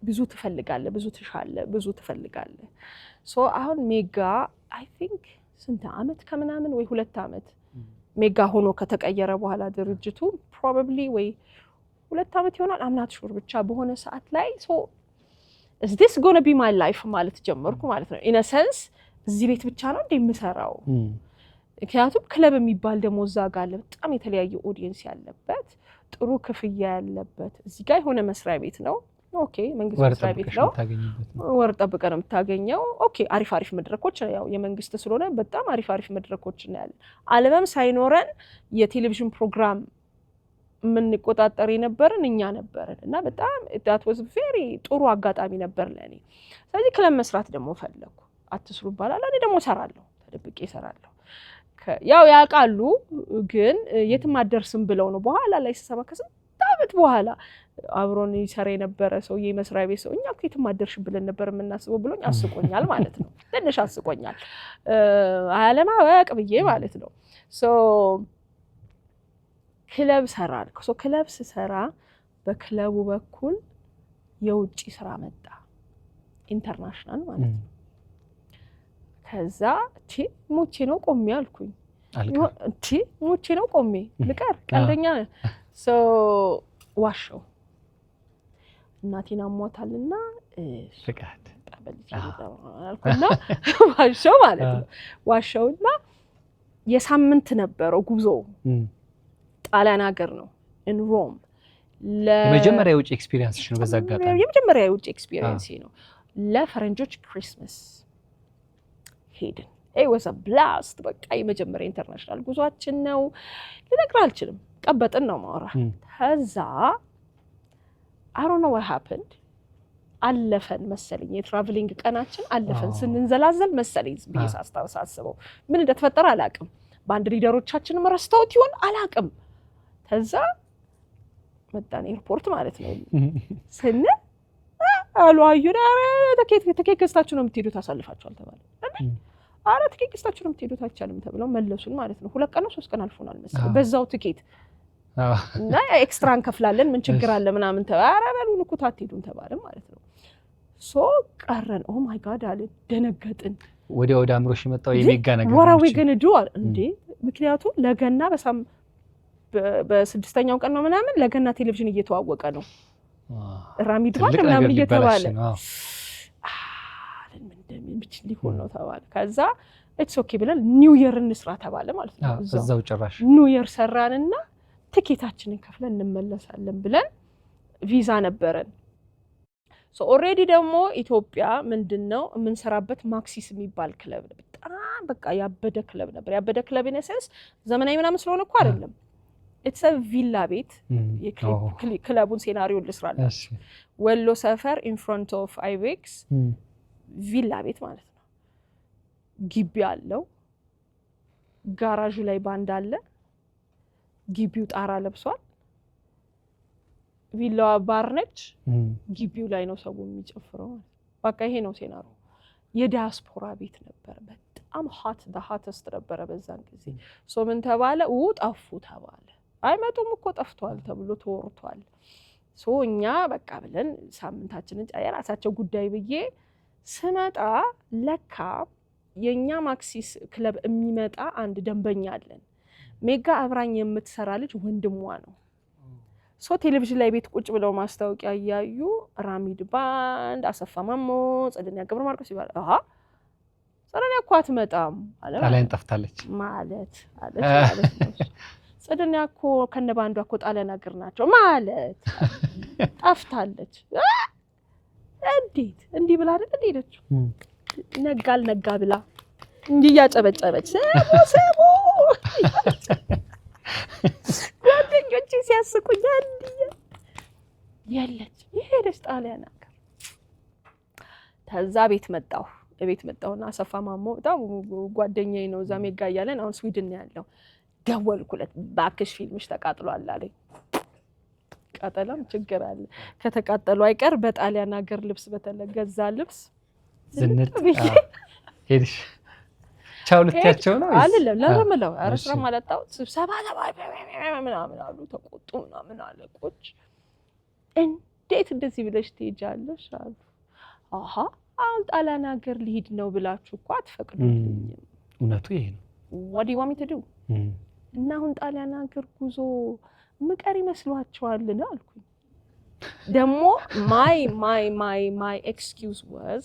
ብዙ ትፈልጋለህ ብዙ ትሻለህ ብዙ ትፈልጋለህ ሶ አሁን ሜጋ አይ ቲንክ ስንት አመት ከምናምን ወይ 2 አመት ሜጋ ሆኖ ከተቀየረ በኋላ ድርጅቱ probably ወይ 2 አመት ይሆናል I'm not sure ብቻ በሆነ ሰዓት ላይ so is this going to be my life ማለት ጀመርኩ ማለት ነው in a sense እዚህ ቤት ብቻ ነው እንደምሰራው ምክንያቱም ክለብ የሚባል ደግሞ እዛ ጋር በጣም የተለያየ ኦዲየንስ ያለበት ጥሩ ክፍያ ያለበት እዚህ ጋር የሆነ መስሪያ ቤት ነው ኦኬ መንግስት መስሪያ ቤት ነው ወር ጠብቀህ ነው የምታገኘው ኦኬ አሪፍ መድረኮች ያው የመንግስት ስለሆነ በጣም አሪፍ መድረኮች ነው ያለ አልበም ሳይኖረን የቴሌቪዥን ፕሮግራም ምን ቆጣጣሪ ነበርን እኛ ነበርን እና በጣም that was very ጥሩ አጋጣሚ ነበር ለኔ ስለዚህ ክለብ መስራት ደግሞ ፈለኩ አትስሩ ባላላ እኔ ደግሞ ሰራለሁ ተደብቄ ሰራለሁ ያው ያቃሉ ግን የትም አደርስም ብለው ነው በኋላ ላይ ሰባ ከስንት አመት በኋላ አብሮን ይሰራ የነበረ ሰው የመስሪያ ቤት ሰው እኛ እኮ የትም አደርሽ ብለን ነበር የምናስበው ብሎኝ አስቆኛል ማለት ነው ትንሽ አስቆኛል አለማወቅ ብዬ ማለት ነው ሶ ክለብ ሰራል ሶ ክለብ ሰራ በክለቡ በኩል የውጪ ስራ መጣ ኢንተርናሽናል ማለት ነው ከዛ ሙቼ ነው ቆሜ አልኩኝ ሙቼ ነው ቆሜ ልቀር ቀልደኛ ሶ ዋሻው እናቴን አሟታልና ፍቃድ አልኩና ዋሻው ማለት ነው ዋሻውና የሳምንት ነበረው ጉዞ ጣሊያን ሀገር ነው in Rome የመጀመሪያ የውጭ ኤክስፒሪየንስሽ ነው በዛ አጋጣሚ የመጀመሪያ የውጭ ኤክስፒሪየንስ ነው ለፈረንጆች ክሪስማስ ሄድን it was a blast በቃ የመጀመሪያ ኢንተርናሽናል ጉዟችን ነው ልነግርህ አልችልም ቀበጥን ነው ማውራ ከዛ I don't know what happened አለፈን መሰለኝ የትራቨሊንግ ቀናችን አለፈን ስንንዘላዘል መሰለኝ ብዬ ሳስታውሳስበው ምን እንደተፈጠረ አላቅም ባንድ ሊደሮቻችንም ረስተውት ይሆን አላቅም ከዛ መጣን ኤርፖርት ማለት ነው ስነ አሉ አዩና ተኬት ገዝታችሁ ነው የምትሄዱት አሳልፋችኋል ተባለ አረ ትኬት ገዝታችሁ ነው የምትሄዱት አይቻልም ተብለው መለሱን ማለት ነው 2 ቀን 3 ቀን አልፎናል መሰለኝ በዛው ትኬት እና ኤክስትራን ከፍላለን ምን ችግር አለ ምናምን ተባረ በሉን እኮ ታትሄዱን ተባለ ማለት ነው ሶ ቀረን ኦ ማይ ጋድ አለ ደነገጥን ወደ አምሮሽ የመጣው የሜጋ ነገር ወራዊ ገነዱ እንዴ ምክንያቱም ለገና በስድስተኛው ቀን ነው ምናምን ለገና ቴሌቪዥን እየተዋወቀ ነው ራሚድ ባል ምናምን እየተባለ ምን ብቻ ሊሆን ነው ተባለ ከዛ ኢትስ ኦኬ ብለን ኒው ኢየር እንስራ ተባለ ማለት ነው እዛው ጭራሽ ኒው ኢየር ሰራንና ትኬታችንን ከፍለን እንመለሳለን ብለን ቪዛ ነበረን ሶ ኦሬዲ ደግሞ ኢትዮጵያ ምንድነው የምንሰራበት ማክሲስ የሚባል ክለብ ነው በጣም በቃ ያበደ ክለብ ነበር ያበደ ክለብ ኢነሰንስ ዘመናዊ ምናምን ስለሆነ እኮ አይደለም ኢትስ አ ቪላ ቤት የክለቡን ሴናሪዮ ልስራለች ወሎ ሰፈር ኢን ፍሮንት ኦፍ አይቤክስ ቪላ ቤት ማለት ነው ግቢ አለው ጋራዡ ላይ ባንድ አለ ግቢው ጣራ ለብሷል ቪላዋ ባር ነች ግቢው ላይ ነው ሰው የሚጨፍረው በቃ ይሄ ነው ሴናሪዮ የዲያስፖራ ቤት ነበር በጣም ሆተስት ነበር በዛን ጊዜ ሶ ምን ተባለ ጠፉ ተባለ አይመጡም እኮ ጠፍቷል ተብሎ ተወርቷል ሶ እኛ በቃ ብለን ሳምንታችንን የራሳቸው ጉዳይ ብዬ ስመጣ ለካ የኛ ማክሲስ ክለብ የሚመጣ አንድ ደንበኛ አለን ሜጋ አብራኝ የምትሰራ ልጅ ወንድሟ ነው ሶ ቴሌቪዥን ላይ ቤት ቁጭ ብለው ማስታወቂያ ያዩ ራሚድ ባንድ አሰፋ ማሞ ጸደኛ ገብረ ማርቆስ ይባል ጸደኛ እኮ አትመጣም አለ ጣሊያን ጠፍታለች ማለት ነው ጸደኛ እኮ ከነባንዷ እኮ ጣሊያን አገር ናቸው ማለት ጠፍታለች እንዴት እንዲህ ብላ አይደል ሄደች ነጋል ነጋ ብላ እንዲህ ያጨበጨበች ሰቦ ጓደኞቼ ሲያስቁኝ እንዲህ ያለች ይሄደች ጣሊያን አገር ተዛ ቤት መጣሁና አሰፋ ማሞ በጣም ጓደኛዬ ነው እዛ ሜጋ ያለን አሁን ስዊድን ነው ያለው ደወልኩለት ባክሽ ፊልምሽ ተቃጥሏል አለኝ ቃጠለም ችግር አለ ከተቃጠሉ አይቀር በጣሊያን ሀገር ልብስ በተለገዛ ልብስ ዝንጥ ሄድሽ ቻው ልትያቸው ነው አይደለም ለረመለው አረስራ ማለታው ስብሰባ ምናምን አሉ ተቆጡ ምናምን አለቆች እንዴት እንደዚህ ብለሽ ትሄጃለሽ አሉ አሁን ጣሊያን ሀገር ልሂድ ነው ብላችሁ እኮ አትፈቅዱልኝም እውነቱ ይሄ ነው what do you want me to do እና አሁን ጣሊያን ሀገር ጉዞ ምቀር ይመስሏቸዋል ነው አልኩኝ ደግሞ my excuse was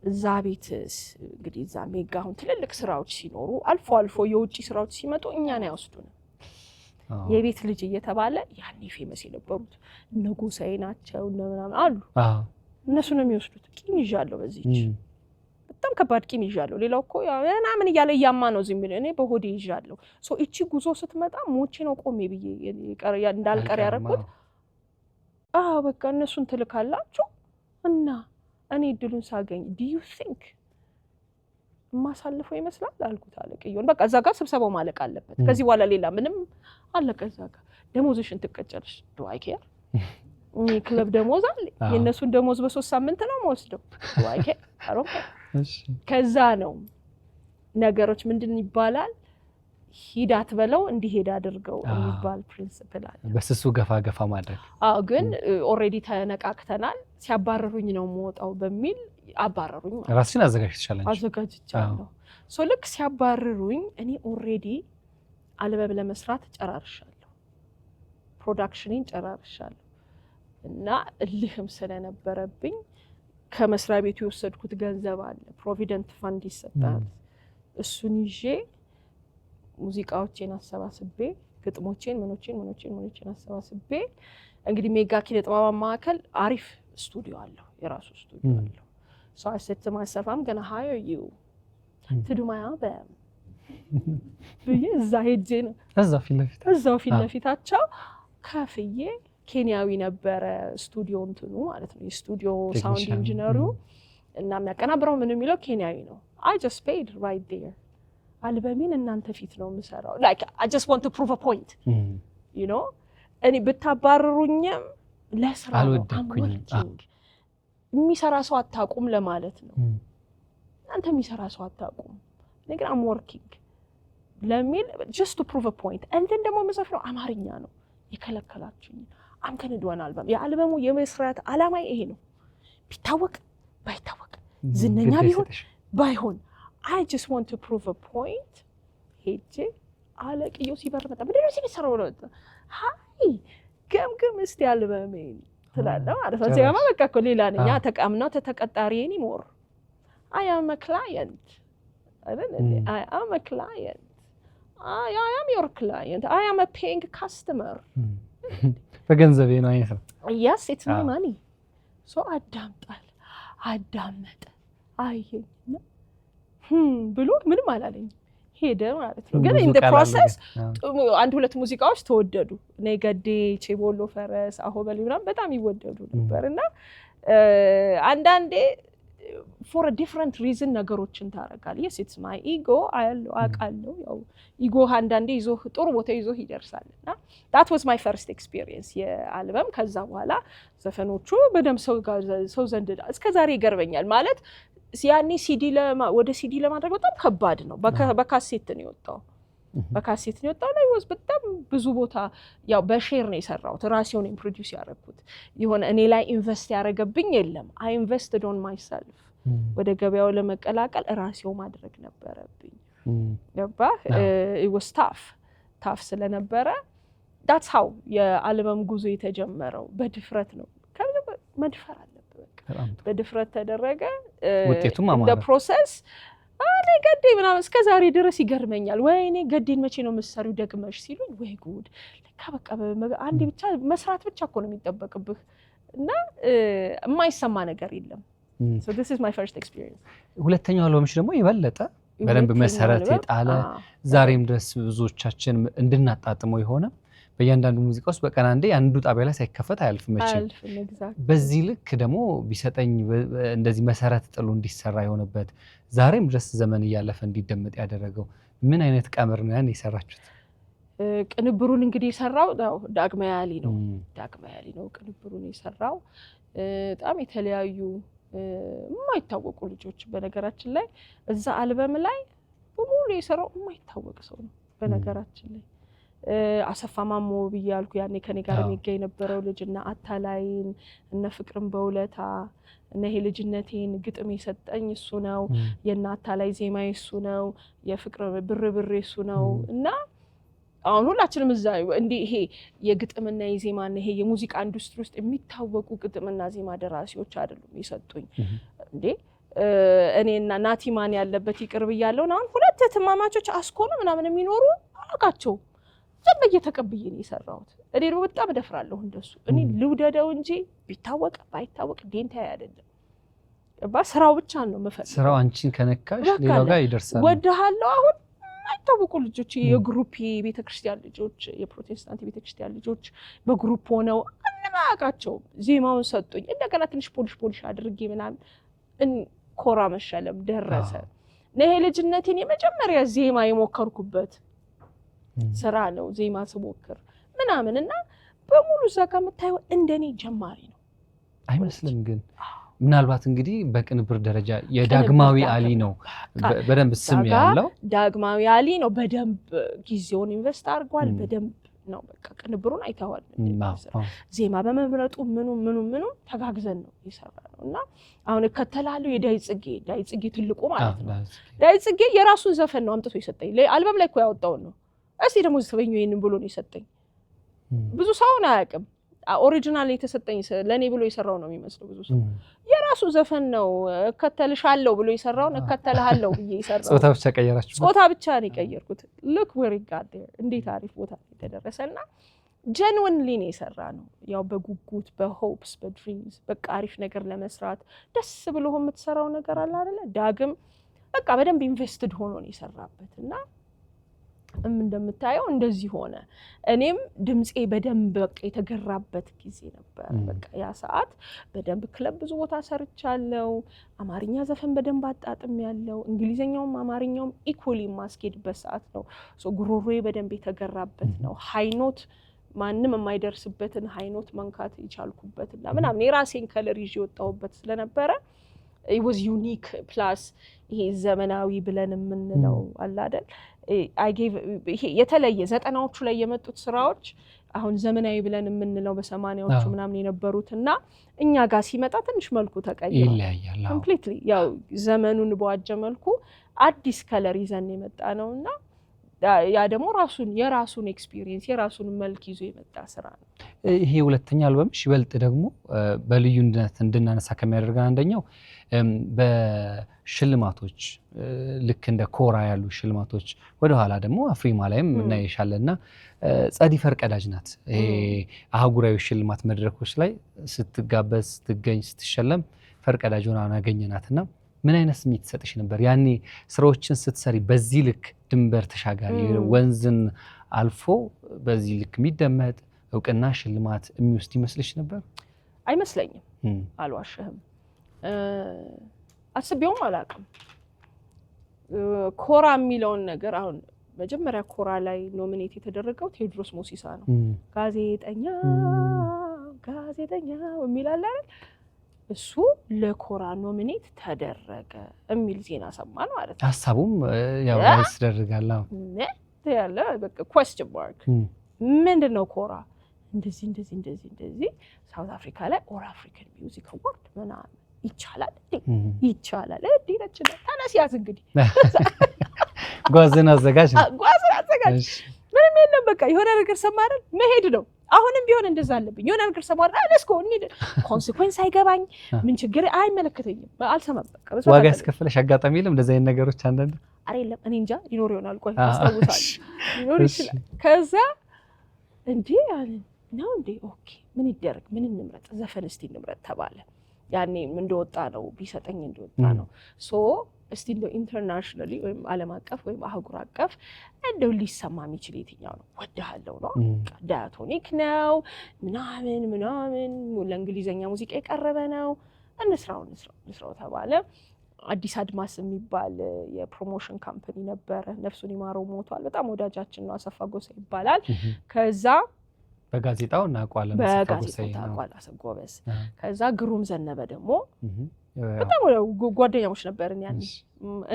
እዛ ቤትስ እንግዲህ እዛ ሜጋ አሁን ትልልቅ ስራዎች ሲኖሩ አልፎ የውጪ ስራዎች ሲመጡ እኛን አይወስዱንም የቤት ልጅ እየተባለ ያኔ ፌመስ የነበሩት ንጉሳይ ናቸው ምናምን አሉ እነሱ ነው የሚወስዱት ቂም ይዣለሁ በዚህች በጣም ከባድ ቂም ይዣለሁ ሌላው እኮ ምናምን እያለ ያማ ነው ዝም ብለ እኔ በሆዴ ይዣለሁ ሶ እቺ ጉዞ ስትመጣ ሞቼ ነው ቆሜ ብዬ እንዳልቀር ያረኩት በቃ እነሱን ትልካላችሁ እና እኔ ድሉን ሳገኝ do you think ማሳልፈው ይመስላል አልኩት አለቀየውን በቃ እዛ ጋር ስብሰባው ማለቅ አለበት ከዚህ በኋላ ሌላ ምንም አለቀ እዛ ጋር ደሞዝሽን ትቀጨልሽ do I care ክለብ ደሞዝ አለ የነሱን ደሞዝ በ3 ሳምንት ነው የምወስደው do I care እሺ ከዛ ነው ነገሮች ምንድን ይባላል ሂዳት በለው እንዲሄድ አድርገው የሚባል ፕሪንሲፕል አለ በስሱ ገፋ ማድረግ ግን ኦሬዲ ተነቃቅተናል ሲያባረሩኝ ነው የምወጣው በሚል አባረሩኝ ራስሽን አዘጋጅቻለሁ ሶ ልክ ሲያባረሩኝ እኔ ኦሬዲ አልበም ለመስራት ጨራርሻለሁ ፕሮዳክሽንን ጨራርሻለሁ እና እልህም ስለነበረብኝ ከመስሪያ ቤቱ የወሰድኩት ገንዘብ አለ ፕሮቪደንት ፈንድ ይሰጣል እሱን ይዤ ሙዚቃዎችን አሰባስቤ ግጥሞችን ምኖችን አሰባስቤ እንግዲህ ሜጋ ኪነ ጥበብ ማዕከል አሪፍ ስቱዲዮ አለው የራሱ ስቱዲዮ አለው so I said to myself I'm going to hire you to do my album እዛ ሄጄ ነው እዛው ፊት ለፊታቸው ከፍዬ ኬንያዊ ነበረ ስቱዲዮ እንትኑ ማለት ነው የስቱዲዮ ሳውንድ ኢንጂነሩ እና የሚያቀናብረው ምን የሚለው ኬንያዊ ነው I just paid right there አልበሜን እናንተ ፊት ነው የምሰራው like I just want to prove a point you know እኔ ብታባረሩኝም ለስራ ነው የሚሰራ ሰው አታቁም ለማለት ነው እናንተ የሚሰራ ሰው አታቁም ነገር I'm working ለሚል just to prove a point and then ደግሞ መዘፍነው አማርኛ ነው የከለከላችሁኝ I'm going to do an album የአልበሙ የመስራት ዓላማ ይሄ ነው ቢታወቅ ባይታወቅ ዝነኛ ቢሆን ባይሆን I just want to prove a point ሄጄ አለቅየው ሲበር መጣ ምንድነው ሲሰራው ነው ሃይ ገምገም እስቲ አልበሜን ትላለህ ማለት ነው ሲያማ በቃ እኮ ሌላ ነኝ ተቃምናው ተተቀጣሪ anymore I am a client I am a client I am your client I am a paying customer በገንዘቤ ነው አይተው yes it's my money so አዳመጠ አየኝና ብሎ ምንም አላለኝ ሄደ ማለት ነው ግን in the process አንድ ሁለት ሙዚቃዎች ተወደዱ ነገዴ ቼቦሎ ፈረስ አሆበል ምናምን በጣም ይወደዱ ነበርና አንዳንዴ for a different reason ነገሮችን ታረጋል yes it's my ego አቃለው ያው ኢጎ አንዳንዴ ይዞ ጥሩ ቦታ ይዞ ይደርሳልና that was my first experience የአልበም ከዛ በኋላ ዘፈኖቹ በደም ሰው ዘንድ እስከዛሬ ይገርበኛል ማለት ሲያኒ ሲዲ ወደ ሲዲ ለማድረግ በጣም ከባድ ነው በካሴት ነው የወጣው ላይ was በጣም ብዙ ቦታ ያው በሼር ነው የሰራሁት ራሴው ነው ፕሮዲዩስ ያደረኩት የሆነ እኔ ላይ ኢንቨስት ያደረገብኝ የለም I invested on myself ወደ ገበያው ለመቀላቀል ራሴው ማድረግ ነበረብኝ ገባ it was tough ስለነበረ that's how የአልበም ጉዞ የተጀመረው በድፍረት ነው መድፈር አለበት በድፍረት ተደረገ ውጤቱም አማረ the process አኔ ገዴ ምናምን እስከዛሬ ድረስ ይገርመኛል ወይኔ ገዴን መቼ ነው መስሪው ደግመሽ ሲሉኝ ወይ ጉድ ለካ በቃ አንዴ ብቻ መስራት ብቻ እኮ ነው የሚጠበቅብህ እና የማይሰማ ነገር የለም so this is my first experience ሁለተኛው አልበምሽ ደግሞ ይበለጠ በደንብ መሰረት የጣለ ዛሬም ድረስ ብዙዎቻችን እንድናጣጥመው የሆነ በእያንዳንዱ ሙዚቃ ውስጥ በቀን አንዴ አንዱ ጣቢያ ላይ ሳይከፈት አያልፍም በዚህ ልክ ደግሞ ቢሰጠኝ እንደዚህ መሰረት ጥሎ እንዲሰራ የሆነበት ዛሬም ድረስ ዘመን እያለፈ እንዲደመጥ ያደረገው ምን አይነት ቀመር ነው ያን የሰራችሁት ቅንብሩን እንግዲህ የሰራው ዳግማያሊ ነው ቅንብሩን የሰራው በጣም የተለያዩ የማይታወቁ ልጆች በነገራችን ላይ እዛ አልበም ላይ በሙሉ የሰራው የማይታወቅ ሰው ነው በነገራችን ላይ አሰፋ ማሞ ብያልኩ ያኔ ከኔ ጋር የሚገኝ ነበረው ልጅና አታላይን እነ ፍቅርን በውለታ እነ ልጅነቴን ግጥም የሰጠኝ እሱ ነው የናታላይ ዜማ እሱ ነው የፍቅር ብር እሱ ነው እና አሁን ሁላችንም እዛ እንዴ ይሄ የግጥምና የዜማና ይሄ የሙዚቃ ኢንዱስትሪ ውስጥ የሚታወቁ ግጥምና ዜማ ደራሲዎች አይደሉም የሰጡኝ እንዴ እኔና ናቲማን ያለበት ይቅርብ ያለው አሁን ሁለት ተማማቾች አስኮኑ ምናምን የሚኖሩ አቃቸው ዘበየ ተቀብዬ ነው የሰራሁት እኔ ነው በጣም ደፍራለሁ እንደሱ እኔ ልውደደው እንጂ ቢታወቅ ባይታወቅ ዴንታ አይደለም በስራው ብቻ ነው መፈለግ ስራው አንቺን ከነካሽ ሌላው ጋር ይደርሳል ወደሃለው አሁን አይታወቁ ልጆች የግሩፕ የቤተክርስቲያን ልጆች የፕሮቴስታንት ቤተክርስቲያን ልጆች በግሩፕ ሆነው አንማቃቸው ዜማውን ሰጡኝ እንደገና ትንሽ ፖሊሽ አድርጌ ምናምን ኮራ መሸለም ደረሰ ለሄ ልጅነቴን የመጀመሪያ ዜማ የሞከርኩበት ስራ ነው ዜማ ስሞክር ምናምንና በሙሉ ዘካ መታየው እንደኔ ጀማሪ ነው አይመስልም ግን ምናልባት እንግዲህ በቅንብር ደረጃ የዳግማዊ አሊ ነው በደንብ ስም ያለው ዳግማዊ አሊ ነው በደንብ ጊዜውን ኢንቨስት አድርጓል በደንብ ነው በቃ ቅንብሩን አይታዋል ዜማ በመብረጡ ምኑ ተጋግዘን ነው ይሰራነውና አሁን ከተላለው የዳይ ጽጌ ትልቁ ማለት ነው ዳይ ጽጌ የራሱን ዘፈን ነው አምጥቶ ይሰጠኝ አልበም ላይ እኮ ያወጣው ነው እስቲ ደግሞ ዘፈኙ ይሄንን ብሎ ነው ይሰጠኝ ብዙ ሰው ነው አያውቅም ኦሪጂናል የተሰጠኝ ለኔ ብሎ ይሰራው ነው የሚመስለው ብዙ ሰው የራሱ ዘፈን ነው ከተልሻለው ብሎ ይሰራው ነው ከተልሃለው ብዬ ይሰራው ጾታ ብቻ ቀየራችሁ ጾታ ብቻ ነው የቀየርኩት look where it got there እንዴት አሪፍ ቦታ ተደረሰና genuinely ነው የሰራ ነው ያው በጉጉት በሆፕስ በድሪምስ በቃ አሪፍ ነገር ለመስራት ደስ ብሎ የምትሰራው ነገር አለ አይደለ ዳግም በቃ በደንብ ኢንቨስትድ ሆኖ ነው የሰራበትና እንደምታየው እንደዚህ ሆነ እኔም ድምጼ በደንብ በቃ የተገራበት ጊዜ ነበር በቃ ያ ሰዓት በደንብ ክለብ ብዙ ቦታ ሰርቻለሁ አማርኛ ዘፈን በደንብ አጣጥም ያለው እንግሊዘኛውም አማርኛውም ኢኩሊ ማስኬድበት ሰዓት ነው ሶ ጉሮሮዬ በደንብ የተገራበት ነው ሃይኖት ማንንም የማይደርስበትን ሃይኖት መንካት ይቻልኩበትና ምናምን የራሴን ከለር ይዤ ወጣሁበት ስለነበረ it was unique plus ይሄ ዘመናዊ ብለን የምንለው አለ አይደል I gave የተለየ ዘጠናዎቹ ላይ የመጡት ስራዎች አሁን ዘመናዊ ብለን የምንለው በ80ዎቹ ምናምን የነበሩትና እኛ ጋር ሲመጣ ትንሽ መልኩ ተቀይሯል ይለያያል completely ያው ዘመኑን በዋጀ መልኩ አዲስ ከለር ይዘን የመጣ ነውና ያ ደግሞ የራሱን ኤክስፒሪየንስ የራሱን መልክ ይዞ የመጣ ስራ ነው። ይሄ ሁለተኛ አልበምሽ ይበልጥ ደግሞ በልዩነት እንድናነሳ ከሚያደርገን አንደኛው በሽልማቶች ልክ እንደ ኮራ ያሉ ሽልማቶች ወደኋላ ደግሞ አፍሪማ ላይም እናይሻለና ጸዲ ፈርቀዳጅ ናት። ይሄ አህጉራዊ ሽልማት መድረኮች ላይ ስትጋበዝ ስትገኝ ስትሸለም ፈርቀዳጅ ሆና አገኘናትና ምን አይነት ስሜት ተሰጥሽ ነበር ያኔ ስራዎችን ስትሰሪ? በዚህ ልክ ድንበር ተሻጋሪ ወንዝን አልፎ በዚህ ልክ የሚደመጥ እውቅና ሽልማት የሚወስድ ይመስልሽ ነበር? አይመስለኝም፣ አልዋሽህም። አስቤውም አላውቅም። ኮራ የሚለውን ነገር አሁን መጀመሪያ ኮራ ላይ ኖሚኔት የተደረገው ቴዎድሮስ ሞሲሳ ነው። ጋዜጠኛ የሚላል አይደል? እሱ ለኮራ ኖሚኔት ተደረገ የሚል ዜና ሰማን ማለት ነው። ሀሳቡም ያው ያስደርጋል ያለ በቃ question mark ምንድነው ኮራ እንደዚህ ሳውዝ አፍሪካ ላይ ኦል አፍሪካን ሚውዚክ አዋርድ ምናምን ይቻላል እንዴ ነችና ታናሲያስ እንግዲህ ጓዝን አዘጋጅ ምንም የለም በቃ የሆነ ነገር ሰማርን መሄድ ነው። አሁንም ቢሆን እንደዛ አለብኝ። የሆነ ነገር ሰማርን ለስኮ እንዴ ኮንሲኩዌንስ አይገባኝ ምን ችግር አይመለከተኝም አልሰማም። በቃ ዋጋ ያስከፈለሽ አጋጣሚ የለም እንደዛ አይነት ነገሮች አንዳንድ አይደለም እኔ እንጃ ሊኖር ይሆናል። ቆይ አስተውታለሁ ሊኖር ይችላል። ከዛ እንዴ አለ ነው እንዴ ኦኬ ምን ይደረግ ምን እንምረጥ ዘፈን እስቲ እንምረጥ ተባለ። ያኔ ምን እንደወጣ ነው ቢሰጠኝ እንደወጣ ነው ሶ እስቲ እንደው ኢንተርናሽናሊ ወይም ዓለም አቀፍ ወይም አህጉር አቀፍ እንደው ሊሰማ የሚችል የትኛው ነው? ወድሃለሁ ነው ዳያቶኒክ ነው ምናምን ለእንግሊዘኛ ሙዚቃ የቀረበ ነው እንስራው ተባለ። አዲስ አድማስ የሚባል የፕሮሞሽን ካምፓኒ ነበረ። ነፍሱን ይማረው ሞቷል። በጣም ወዳጃችን ነው። አሰፋ ጎሳ ይባላል። ከዛ በጋዜጣው እናቋለን ጎበዝ። ከዛ ግሩም ዘነበ ደግሞ በጣም ጓደኛሞች ነበርን ያኔ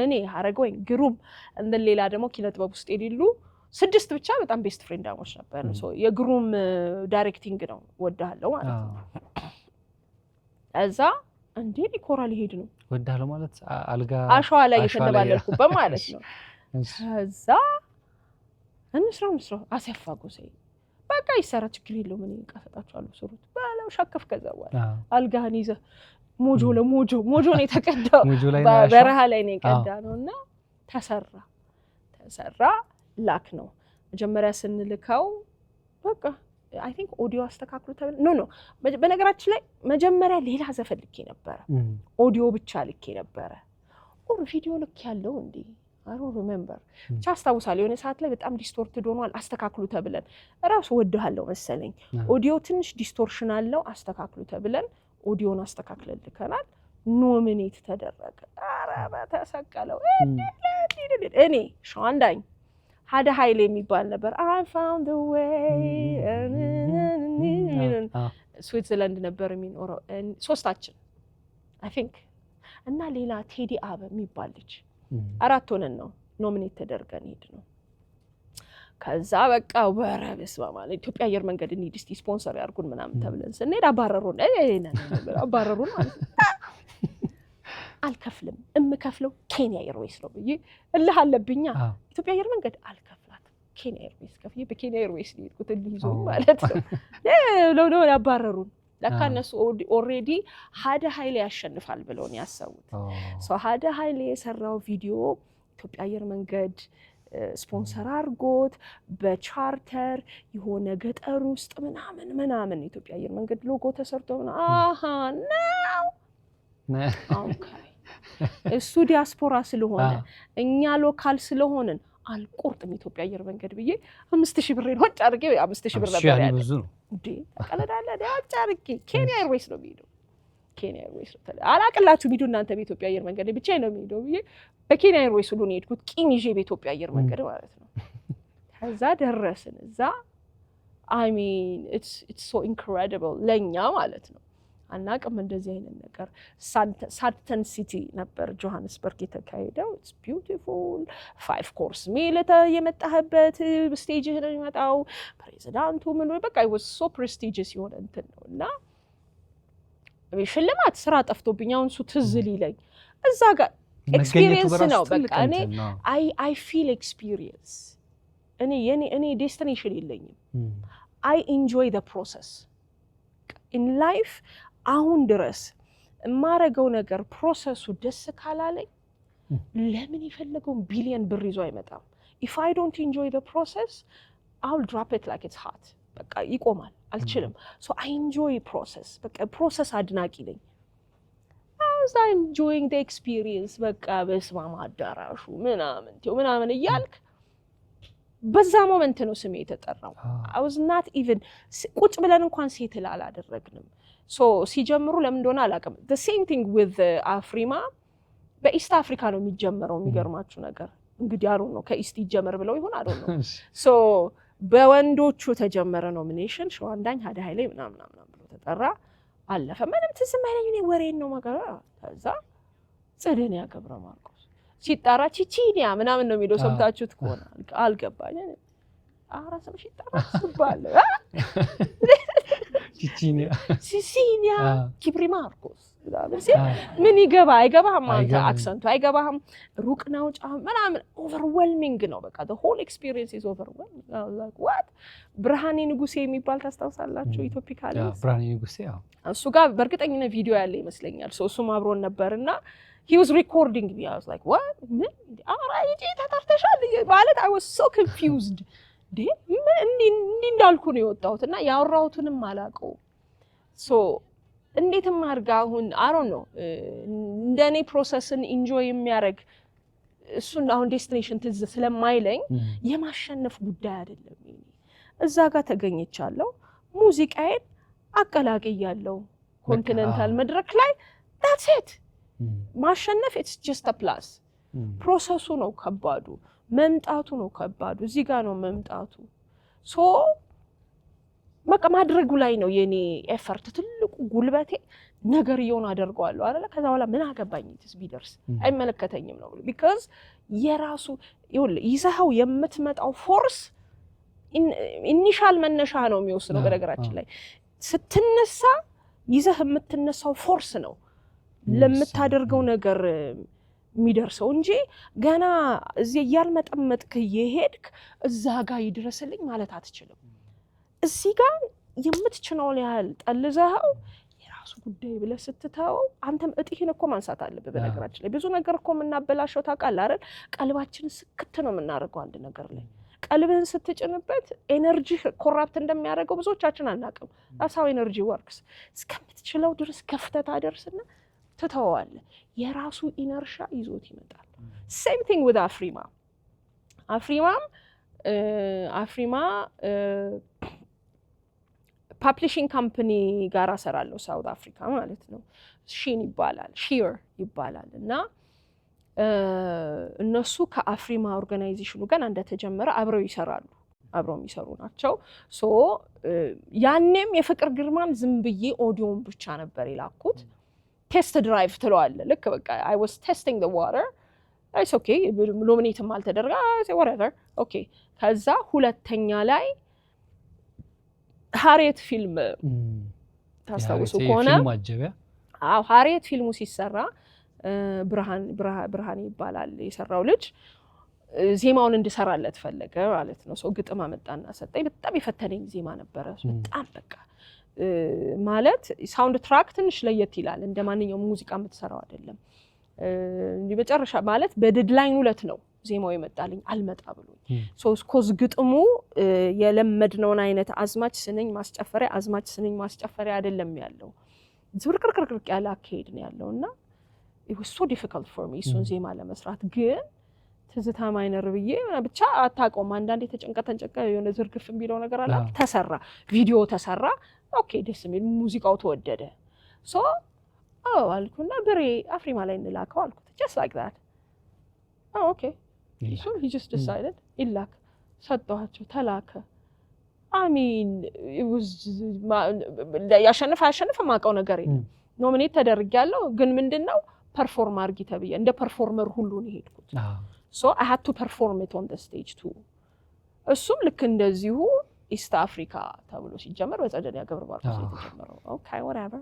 እኔ ሀረገወይን ግሩም እንደ ሌላ ደግሞ ኪነ ጥበብ ውስጥ የሌሉ 6 ብቻ በጣም ቤስት ፍሬንዳሞች ነበር። የግሩም ዳይሬክቲንግ ነው ወድሃለሁ ማለት ነው። እዛ እንዴ ኮራ ሊሄድ ነው ወድሃለሁ ማለት አልጋ አሸዋ ላይ የተደባለልኩበት ማለት ነው። ከዛ እንስራው አሰፋ ጎሳዬ በቃ ይሰራ ችግር የለውም ምን እንቀፈጣቸዋለሁ ስሩት ባለው ሸከፍ። ከዛ በኋላ አልጋህን ይዘህ ሞጆ ነው የተቀዳው በረሃ ላይ ነው የቀዳነውና ተሰራ ላክ ነው። መጀመሪያ ስንልከው በቃ አይ ቲንክ ኦዲዮ አስተካክሉ ተብለ ኖ በነገራችን ላይ መጀመሪያ ሌላ ዘፈን ልኬ ነበር። ኦዲዮ ብቻ ልኬ ነበር። ቪዲዮ ልክ ያለው እንዴ I don't remember ብቻ አስታውሳለሁ። የሆነ ሰዓት ላይ በጣም ዲስቶርትድ ሆኗል አስተካክሉ ተብለን እራሱ ወድሃለሁ መሰለኝ ኦዲዮ ትንሽ ዲስቶርሽን አለው አስተካክሉ ተብለን ኦዲዮን አስተካክለን ልከናል። ኖሚኔት ተደረገ። ኧረ በተሰቀለው እኔ ሻንዳኝ ሀደ ኃይሌ የሚባል ነበር I found the way ስዊትዘርላንድ ነበር የሚኖረው ሶስታችን I think እና ሌላ ቴዲ አበ የሚባል ልጅ 4 ሆነን ነው ኖሚኔት ተደርገን ሄድ ነው። ከዛ በቃ ወረበስ ማለት ኢትዮጵያ አየር መንገድ እንሂድ እስቲ ስፖንሰር ያርጉን ምናምን ተብለን ስንሄድ አባረሩን ማለት አልከፍልም እምከፍለው ኬንያ ኤርዌይስ ነው ብዬ እልህ አለብኛ። ኢትዮጵያ አየር መንገድ አልከፍላትም ኬንያ ኤርዌይስ ከፍዬ በኬንያ ኤርዌይስ ሊሄድኩት ልይዞ ማለት ነው ነው አባረሩን። ለካ እነሱ ኦልሬዲ ሀደ ኃይሌ ያሸንፋል ብለው ነው ያሰቡት። ሶ ሀደ ኃይሌ የሰራው ቪዲዮ ኢትዮጵያ አየር መንገድ ስፖንሰር አርጎት በቻርተር የሆነ ገጠር ውስጥ ምናምን ኢትዮጵያ አየር መንገድ ሎጎ ተሰርቶ ነው ኦኬ እሱ ዲያስፖራ ስለሆነ እኛ ሎካል ስለሆነን አልቆርጥም ኢትዮጵያ አየር መንገድ ብዬ 5000 ብር ነው አጫርጌ 5000 ብር ነበር ያለ እንዴ ተቀለዳለ አጫርጌ ኬንያ ኤርዌይስ ነው የሚሄደው ኬንያ ኤርዌይስ ነው አላቅላችሁ ቢዱ እናንተ በኢትዮጵያ አየር መንገድ ብቻ ነው የሚሄደው ብዬ በኬንያ ኤርዌይስ ሁሉ ነው የሄድኩት ቂም ይዤ በኢትዮጵያ አየር መንገድ ማለት ነው። ከዛ ደረስን እዛ I mean it's so incredible ለኛ ማለት ነው። አናቅም እንደዚህ አይነት ነገር ሳተን ሲቲ ነበር ጆሃንስበርግ የተካሄደው it's beautiful 5 course meal የመጣህበት ስቴጅ ነው የሚመጣው ፕሬዝዳንቱ ምን በቃ it was so prestigious የሆነ እንትን ነውና ሽልማት ስራ ጠፍቶብኝ አሁን እሱ ትዝ ሊለኝ እዛ ጋር ኤክስፒሪየንስ ነው በቃ እኔ I feel experience እኔ ዴስቲኔሽን የለኝም I enjoy the process in life አሁን ድረስ ማረገው ነገር ፕሮሰሱ ደስ ካላለኝ ለምን ይፈልገው ቢሊየን ብር ይዞ አይመጣም if I don't enjoy the process I'll drop it like it's hot በቃ ይቆማል አልችልም so I enjoy process በቃ ፕሮሰስ አድናቂ ነኝ I was enjoying the experience በቃ በስማማ አዳራሹ ምናምን እያልክ በዛ ሞመንት ነው ስሜ የተጠራው I was not even ቁጭ ብለን እንኳን ሴትል አላደረግንም so ሲጀምሩ ለምን እንደሆነ አላውቅም the same thing with አፍሪማ በኢስት አፍሪካ ነው የሚጀምረው የሚገርማችሁ ነገር እንግዲህ አሩ ነው ከኢስት ይጀምር ብለው ይሆን አሩ ነው so በወንዶቹ ተጀመረ ኖሚኔሽን ሸዋንዳኝ ሀደ ኃይሌ ምናምን ብሎ ተጠራ አለፈ ምንም ተሰማኝ እኔ ወሬን ነው ማገራ ከዛ ጽደንያ ገብረ ማርቆስ ሲጣራ ቺቺኒያ ምናምን ነው የሚለው ሰምታችሁት ከሆነ አልገባኝ አራሰምሽ ይጣራ ስባለ ቺቺኒያ ኪብሪ ማርቆስ ምን ይገባ አይገባም አንተ አክሰንቱ አይገባም ሩቅ ነው ምናምን ኦቨርዌልሚንግ ነው በቃ the whole experience is overwhelming like what ብርሃኔ ንጉሴ የሚባል ታስታውሳላችሁ ኢትዮፒካ ላይ ብርሃኔ ንጉሴ እሱ ጋር በርግጠኝነት ቪዲዮ ያለ ይመስለኛል እሱም አብሮን ነበርና he was recording me I was like what አራይጂ ተጣርተሻል ማለት I was so confused እንዴ እንዳልኩ ነው የወጣሁትና ያወራሁትንም አላቀው so እንዴትም አርጋ አሁን I don't know እንደኔ ፕሮሰስን ኢንጆይ የሚያረግ እሱን አሁን ዴስቲኔሽን ትዝ ስለማይለኝ የማሸነፍ ጉዳይ አይደለም እዛ ጋር ተገኝቻለሁ ሙዚቃዬን አቀላቅያለሁ ኮንቲኔንታል መድረክ ላይ that's it ማሸነፍ it's just a plus ፕሮሰሱ ነው ከባዱ መምጣቱ ነው ከባዱ እዚህ ጋር ነው መምጣቱ so በቃ ማድረጉ ላይ ነው የኔ ኤፈርት ትልቁ ጉልበቴ ነገር ይሆን አደርጋለሁ አይደለ ከዛ በኋላ ምን አገባኝ ትስ ቢደርስ አይመለከተኝም ነው because የራሱ ይዘው የምትመጣው ፎርስ ኢኒሻል መነሻ ነው የሚወስነው በነገራችን ላይ ስትነሳ ይዘህ የምትነሳው ፎርስ ነው ለምታደርገው ነገር የሚደርሰው እንጂ ገና እዚህ ያልመጠመጥክ ይሄድክ እዛ ጋር ይድረስልኝ ማለት አትችልም እዚህ ጋር የምትችነው ያህል ጠልዘው የራሱ ጉዳይ ብለ ስትታው አንተም እጥህን እኮ ማንሳት አለበት በነገራችን ላይ ብዙ ነገር እኮ ምናበላሽው ታውቃለህ አይደል ቀልባችን ስክት ነው የምናደርገው አንድ ነገር ላይ ቀልብህን ስትጭንበት ኤነርጂ ኮራፕት እንደሚያደርገው ብዙዎቻችን አናውቅም that's how energy works እስከምትችለው ድረስ ከፍተታ አደርስና ተተዋዋለህ የራሱ ኢነርሻ ይዞት ይመጣል same thing with አፍሪማ ፐብሊሺንግ ካምፓኒ ጋር አሰራለሁ ሳውት አፍሪካ ማለት ነው ሺር ይባላል እና እነሱ ከአፍሪማ ኦርጋናይዜሽኑ ጋር እንደተጀመረ አብረው የሚሰሩ ናቸው ሶ ያኔም የፍቅር ግርማን ዝም ብዬ ኦዲዮን ብቻ ነበር የላኩት ቴስት ድራይቭ ትለዋለ ልክ በቃ I was testing the water it's okay ኖሚኔትም አልተደረገ whatever okay ከዛ ሁለተኛ ላይ ሃሪየት ፊልም ታስታውሱ ከሆነ ሃሪየት ፊልሙ ሲሰራ ብርሃን ይባላል የሰራው ልጅ ዜማውን እንድሰራለት ፈለገ ማለት ነው ሰው ግጥም አመጣና ሰጠኝ በጣም የፈተነኝ ዜማ ነበር በጣም በቃ ማለት ሳውንድ ትራክ ትንሽ ለየት ይላል እንደማንኛውም ሙዚቃ የምትሰራው አይደለም በመጨረሻ ማለት በዴድላይን ሁለት ነው ዜማው ይመጣልኝ አልመጣ ብሎኝ ኮዝ ግጥሙ የለመድነውን አይነት አዝማች ስንኝ ማስጨፈሪያ አይደለም ያለው ዝብርቅርቅርቅ ያለ አካሄድ ነው ያለውና it was so difficult for me እሱን ዜማ ለመስራት ግን ትዝታ ማይነር ብዬ ብቻ አታውቀውም አንዳንዴ ተጨንቀ የሆነ ዝርግፍ የሚለው ነገር አለ ተሰራ ቪዲዮ ተሰራ ኦኬ ደስ የሚል ሙዚቃው ተወደደ ሶ አልኩና ብሬ አፍሪማ ላይ እንላከው አልኩት just like that okay so he just decided ይላክ ሰጠኋቸው ተላከ I mean it was ያሸነፈ ማቀው ነገር የለም ኖሚኔት ተደርጊያለሁ ግን ምንድነው ፐርፎርም አርጊ ተብዬ እንደ ፐርፎርመር ሁሉ ነው ሄድኩት so I had to perform it on the stage too እሱም ልክ እንደዚሁ ኢስት አፍሪካ ተብሎ ሲጀመር በጸደንያ ገብረ ማርቆስ የተጀመረው okay whatever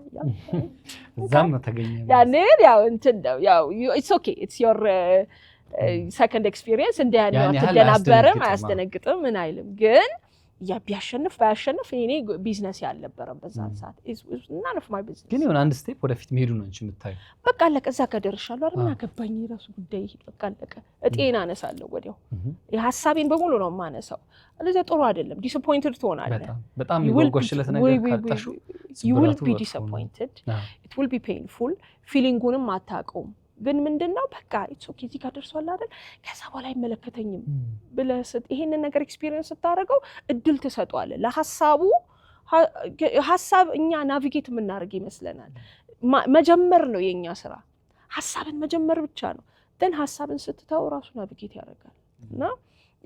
እዛም ተገኘ ያኔ ያው እንትን ያው it's okay it's your ሰከንድ ኤክስፒሪየንስ እንደያለው አትደናበርም አያስደነግጥም ምን አይልም ግን ያ ቢያሸንፍ ባያሸንፍ እኔ ቢዝነስ ያልነበረም በዛን ሰዓት none of my business ግን ይሁን አንድ ስቴፕ ወደፊት መሄዱ ነው እንጂ የምታዩ በቃ አለቀ እዛ ጋር ደርሻለሁ አይደል አገባኝ ራሱ ጉዳይ በቃ አለቀ እጤና አነሳለሁ ወዲያው የሐሳቤን በሙሉ ነው ማነሳው ስለዚህ ጥሩ አይደለም ዲስአፖይንትድ ትሆናለህ በጣም ይወርጎሽለት ነገር ካጣሹ you will be disappointed it will be painful feelingውንም አታውቀውም ግን ምንድነው በቃ ኢትስ ኦኬ እዚህ ጋር ደርሷል አይደል ከዛ በኋላ አይመለከተኝም ብለህ ይሄን ነገር ኤክስፒሪየንስ ስታደርገው እድል ተሰጧል ለሐሳቡ ሐሳብ እኛ ናቪጌት የምናደርግ ይመስለናል መጀመር ነው የኛ ስራ ሐሳብን መጀመር ብቻ ነው then ሐሳብን ስትተው ራሱ ናቪጌት ያደርጋል እና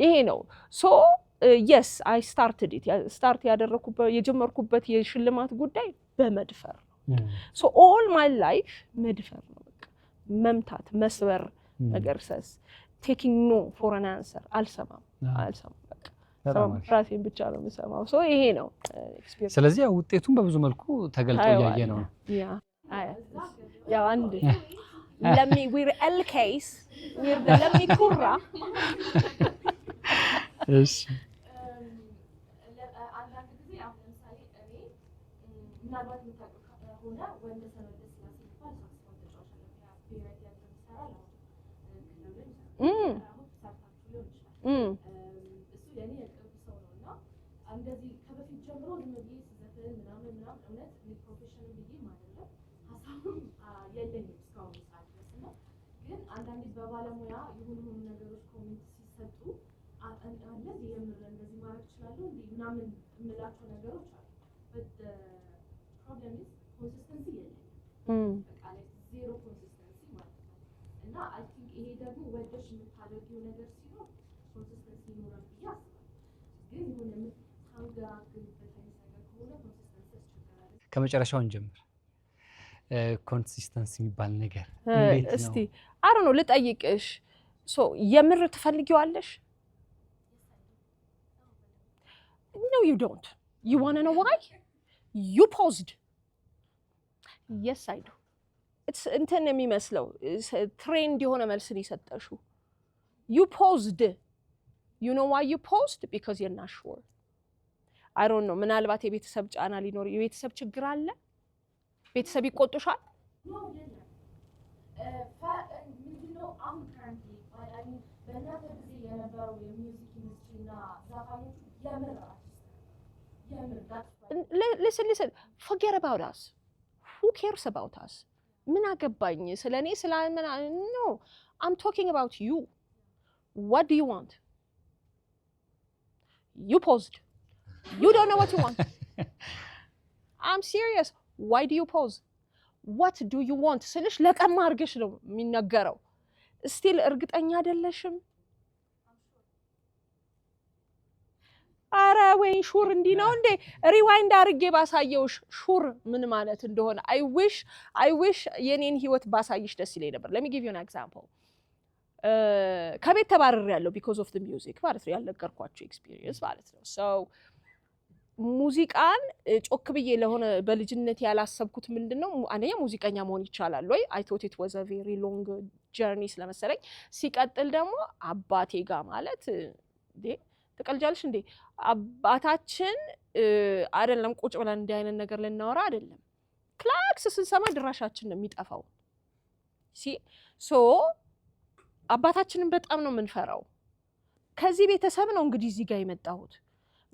ይሄ ነው so yes I started it start ያደረኩበት የጀመርኩበት የሽልማት ጉዳይ በመድፈር so all my life መድፈር ነው መምታት መስበር ነገር ሰስ taking no for an answer አልሰማም በቃ ራሴን ብቻ ነው የምሰማው ሶ ይሄ ነው ኤክስፒሪየንስ ስለዚህ ውጤቱን በብዙ መልኩ ተገልጦ ያየ ነው ያ አንድ ለሚ we're el case we're the ለሚ ኩራ እሺ አንዳንድ ጊዜ አሁን ለምሳሌ እኔ ምናልባት የምታውቀው ሆነ ወንድ ሰነድ ስለሲባል እሱ የኔ የቅርብ ሰው ነውና እንደዚህ ከበፊት ጀምሮ ዝምብዬ ሲዘፈን ምናምን እውነት ፕሮፌሽናል ብዬ አይደለም ሀሳብም የለኝም እስካሁን ሰዓት ድረስ እና ግን አንዳንዴ በባለሙያ የሆኑ ነገሮች ኮሜንት ሲሰጡ አንዳንዴ የምር እንደዚህ ማድረግ እችላለሁ እንዴ ምናምን የምላቸው ነገሮች አሉ but the problem is consistency የለኝም በቃ ላይ ዜሮ consistency ማለት ነው እና I think ይሄ ደግሞ ወደሽ የምታደርጊው ነገር ሲሆን consistency ይኖራል ብዬ አስባለሁ ግን የሆነ የምታንገራግርበት አይነት ነገር ከሆነ consistency ያስቸግራል ከመጨረሻውን ጀምር ኮንሲስተንሲ የሚባል ነገር እንዴት ነው እስቲ I don't know ልጠይቅሽ so የምር ትፈልጊዋለሽ No you don't you want to know why you paused Yes I do it's እንትን የሚመስለው ትሬንድ የሆነ መልስን ይሰጣሹ you paused you know why you paused because you're not sure I don't know ምናልባት የቤተሰብ ጫና ሊኖር የቤተሰብ ችግር አለ ቤተሰብ ይቆጡሻል No ምንድነው አሁን currently I mean በእናንተ ጊዜ የነበረው የሚውዚክ ኢንዱስትሪና ዛፋኞቹ Listen forget about us who cares about us ምን አገባኝ ስለኔ ስለምን no I'm talking about you what do you want you paused you don't know what you want I'm serious why do you pause what do you want ስለሽ ለቀማ አርገሽ ነው የሚነገረው still እርግጠኛ አይደለሽም አራ ወይ ሹር እንዲ ነው እንዴ ሪዋይንድ አርጌ ባሳየውሽ ሹር ምን ማለት እንደሆነ I wish የኔን ህይወት ባሳይሽ ደስ ይለኝ ነበር let me give you an example ከቤት ተባረር ያለው because of the music ማለት ነው ያልነገርኳችሁ ኤክስፒሪየንስ ማለት ነው so ሙዚቃን ጮክ ብዬ ለሆነ በልጅነት ያላሰብኩት ምንድነው አንደኛ ሙዚቀኛ መሆን ይቻላል ወይ I thought it was a very long journey ስለመሰለኝ ሲቀጥል ደግሞ አባቴ ጋር ማለት እንዴ ተቀልጃለሽ እንዴ አባታችን አይደለም ቁጭ ብለን እንዲህ አይነት ነገር ልናወራ አይደለም ክላክስ ስንሰማ ድራሻችን ነው የሚጠፋው so አባታችንን በጣም ነው የምንፈራው ከዚህ ቤተሰብ ነው እንግዲህ እዚህ ጋር የመጣሁት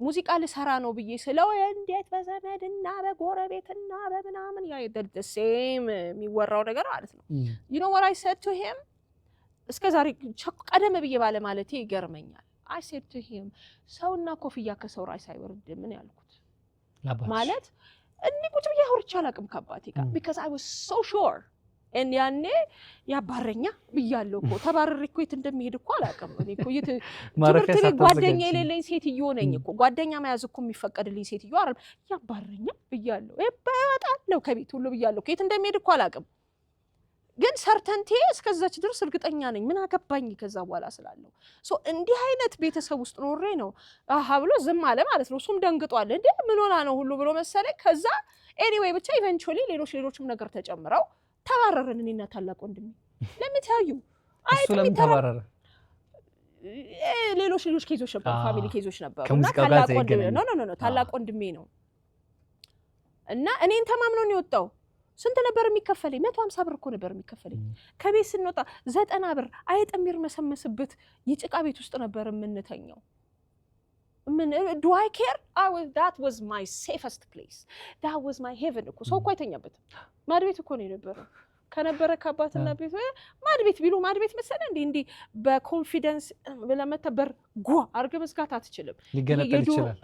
ሙዚቃ ልሰራ ነው ብዬ ስለው እንዴት በዘመድና በጎረቤትና በመናምን ያ the same የሚወራው ነገር ማለት ነው you know what I said to him እስከዛሬ ቀደም ብዬ ባለ ማለቴ ይገርመኛል I said to him ሰውና ኮፍያ ከሰው ራስ አይወርድም ምን ያልኩት ማለት እንዴ ቁጭ ብዬ አውርቼ አላቅም ከአባቴ ጋር because I was so sure and ያኔ ያባረኛ ብያለሁ እኮ ተባረሬ እኮ የት እንደሚሄድ እኮ አላቅም እኔ እኮ ትምህርት ቤት ጓደኛ የሌለኝ ሴትዮ ነኝ እኮ ጓደኛ መያዝ እኮ የሚፈቀድልኝ ሴትዮ አይደል ያባረኛ ብያለሁ እባጣለሁ ከቤት ሁሉ ብያለሁ የት እንደሚሄድ እኮ አላቅም ግን ሰርተንቴ እስከዛች ድረስ እርግጠኛ ነኝ ምን አገባኝ ከዛ በኋላ ስላለው ሶ እንዲህ አይነት ቤተሰብ ውስጥ ኖሬ ነው አሃ ብሎ ዝም አለ ማለት ነው እሱም ደንግጧል እንዴ ምን ሆና ነው ሁሉ ብሎ መሰለኝ ከዛ ኤኒዌይ ብቻ ኢቨንቹሊ ሌሎችም ነገር ተጨምረው ተባረርን እኔና ታላቅ ወንድሜ let me tell you እሱ ለምን ተባረረ? ሌሎች ኬዞች ነበሩ፣ ፋሚሊ ኬዞች ነበሩ እና ታላቅ ወንድሜ ነው እና እኔን ተማምኖ ነው የወጣው። ስንት ነበር የሚከፈለኝ? 150 ብር እኮ ነበር የሚከፈለኝ። ከቤት ስንወጣ 90 ብር አይጥም ይርመሰመስበት የጭቃ ቤት ውስጥ ነበር የምንተኛው። do I care? That was my safest place. That was my heaven እኮ ሰው እኮ አይተኛበትም። ማድ ቤት እኮ ነው የነበረው። ከነበረ ከአባትና ቤት ማድ ቤት ቢሉ ማድ ቤት መሰለ እንዴ በኮንፊደንስ ለመተበር ጓ አርገ መስጋት አትችልም። ሊገነጠል ይችላል።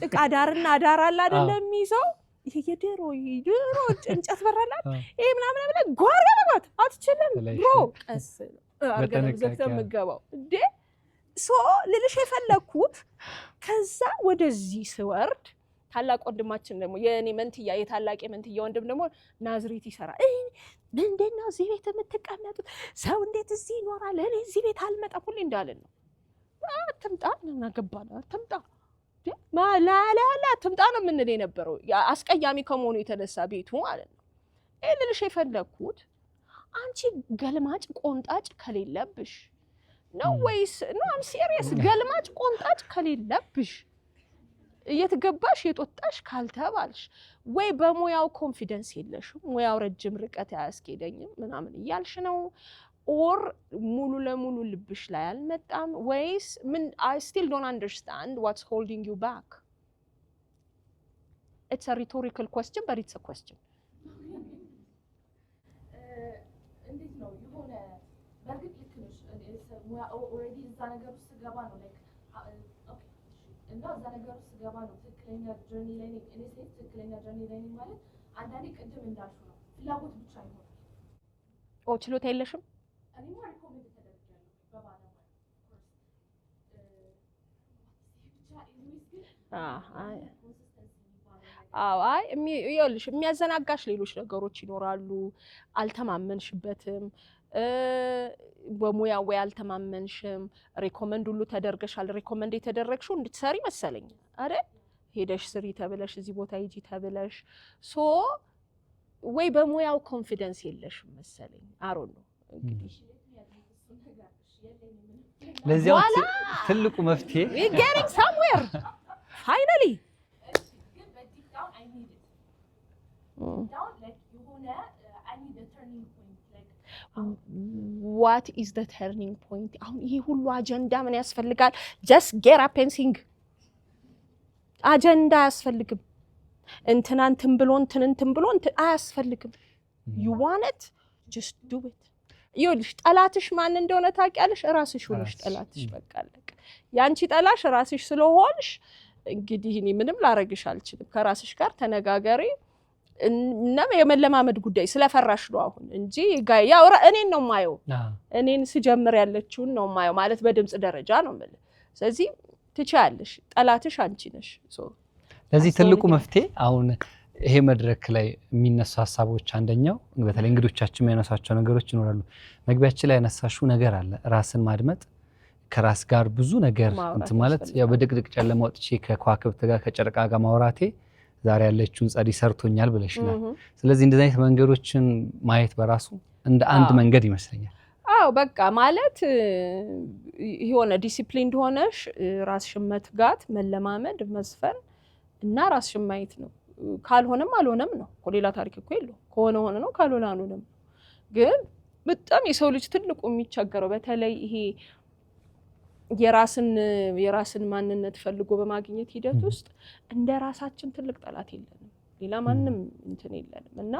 ጭቃ ዳርና ዳር አለ አይደለም የሚይዘው ይሄ የድሮ እንጨት በራላት ይሄ ምናምን ብለ ጓ አርገባት አትችልም። ብሮ ቀስ አርገ ዘግተህ መገባው እንዴ ሶ ልልሽ የፈለኩት ከዛ ወደዚህ ስወርድ ታላቅ ወንድማችን ደግሞ የኔ መንትያ የታላቅ መንትያ ወንድም ደግሞ ናዝሬት ይሰራ ምንድነው እዚህ ቤት የምትቀመጡት ሰው እንዴት እዚህ ይኖራል እኔ እዚህ ቤት አልመጣም ሁሌ እንዳለን ነው አትምጣ እና ገባና አትምጣ ማላላላ አትምጣ ነው ምን ላይ ነበረው አስቀያሚ ከመሆኑ የተነሳ ቤቱ ማለት ነው ልልሽ የፈለኩት አንቺ ገልማጭ ቆንጣጭ ከሌለብሽ ነው ወይስ ነው አም ሲሪየስ ገልማጭ ቆንጣጭ ከሌለብሽ እየተገባሽ የጦጣሽ ካልተባልሽ ወይ በሙያው ኮንፊደንስ የለሽም ሙያው ረጅም ርቀት ያስኬደኝም ምናምን ይያልሽ ነው ኦር ሙሉ ለሙሉ ልብሽ ላይ አልመጣም ወይስ ምን I still don't understand what's holding you back. It's a rhetorical question but it's a question. እንዴት ነው የሆነ በርግጥ ልክ ነሽ ሙያ ኦሬዲ እዛ ነገር ውስጥ ገባ ነው ላይክ እና እዛ ነገር ውስጥ ገባ ነው ትክክለኛ ጆርኒ ላይ ነኝ እኔ ሴት ትክክለኛ ጆርኒ ላይ ነኝ ማለት አንዳንዴ ቅድም እንዳልኩ ነው ፍላጎት ብቻ አይሆንም ችሎታ የለሽም እኔ ማለት ኮሜንት ተደርጋለሁ በባለሙያ አይ ይኸውልሽ የሚያዘናጋሽ ሌሎች ነገሮች ይኖራሉ አልተማመንሽበትም በሙያው ወይ አልተማመንሽም ሪኮመንድ ሁሉ ተደርገሻል ሪኮመንድ የተደረግሽው እንድትሰሪ መሰለኝ አይደል ሄደሽ ስሪ ተብለሽ እዚህ ቦታ ሂጂ ተብለሽ ሶ ወይ በሙያው ኮንፊደንስ የለሽም መሰለኝ አሮን ነው እንግዲህ ለዚያው ትልቁ መፍትሄ we getting somewhere finally I need a turning point like what is the turning point አሁን ይሄ ሁሉ አጀንዳ ምን ያስፈልጋል just get up and sing አጀንዳ ያስፈልግም እንትናንተም ብሎ እንትንንተም ብሎ አያስፈልግም you want it just do it ይኸውልሽ ጠላትሽ ማን እንደሆነ ታውቂያለሽ ራስሽ ሆነሽ ጠላትሽ በቃ አለቀ ያንቺ ጠላሽ ራስሽ ስለሆንሽ እንግዲህ እኔ ምንም ላረግሽ አልችልም ከራስሽ ጋር ተነጋገሪ እና የመለማመድ ጉዳይ ስለፈራሽ ነው አሁን እንጂ ያው እኔን ነው ማየው እኔን ስጀምር ያለችውን ነው ማየው ማለት በድምጽ ደረጃ ነው ማለት ስለዚህ ትቻለሽ ጠላትሽ አንቺ ነሽ ለዚህ ትልቁ መፍትሄ አሁን ይሄ መድረክ ላይ የሚነሱ ሐሳቦች አንደኛው በተለይ እንግዶቻችን የሚያነሳቸው ነገሮች ይኖራሉ መግቢያችን ላይ ያነሳሽው ነገር አለ ራስን ማድመጥ ከራስ ጋር ብዙ ነገር እንት ማለት ያው በድቅድቅ ጨለማ ወጥቼ ከኳክብት ጋር ከጨረቃ ጋር ማውራቴ ዛሬ ያለችውን ጸዲ ሰርቶኛል ብለሽናል ስለዚህ እንደዚህ አይነት መንገዶችን ማየት በራሱ እንደ አንድ መንገድ ይመስለኛል አዎ በቃ ማለት የሆነ ዲሲፕሊን ሆነሽ ራስሽን መትጋት መለማመድ መስፈን እና ራስሽን ማየት ነው ካልሆነም አልሆነም ነው ሌላ ታሪክ እኮ የለው ከሆነ ሆነ ነው ካልሆነ አልሆነም ግን በጣም የሰው ልጅ ትልቁ የሚቸገረው በተለይ ይሄ የራስን ማንነት ፈልጎ በማግኘት ሂደት ውስጥ እንደ ራሳችን ትልቅ ጠላት የለንም ሌላ ማንንም እንትን የለንም እና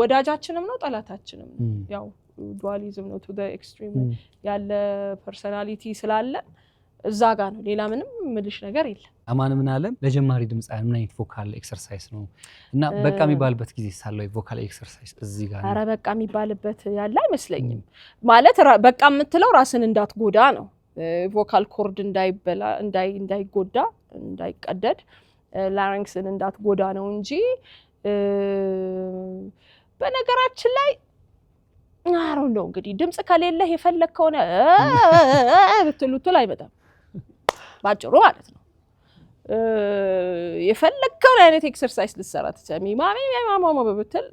ወዳጃችንም ነው ጠላታችንም ነው ያው ዱዋሊዝም ነው to the extreme ያለ ፐርሰናሊቲ ስላለ እዛ ጋር ነው ሌላ ምንም ምልሽ ነገር የለም አማን ምን አለም ለጀማሪ ድምጻን ምን አይነት ቮካል ኤክሰርሳይዝ ነው እና በቃ የሚባልበት ጊዜ ሳለው ቮካል ኤክሰርሳይዝ እዚህ ጋር አረ በቃ የሚባልበት ያለ አይመስለኝም ማለት በቃ የምትለው ራስን እንዳትጎዳ ነው ቮካል ኮርድ እንዳይጎዳ እንዳይቀደድ ላሪንክስን እንዳትጎዳ ነው እንጂ በነገራችን ላይ አሮን ነው እንግዲህ ድምጽ ከሌለ የፈለከው ነው ብትሉት አይመጣም ባጭሩ ማለት ነው የፈለከውን አይነት ኤክሰርሳይዝ ልትሰራ ትችላለህ። ማማ በብትል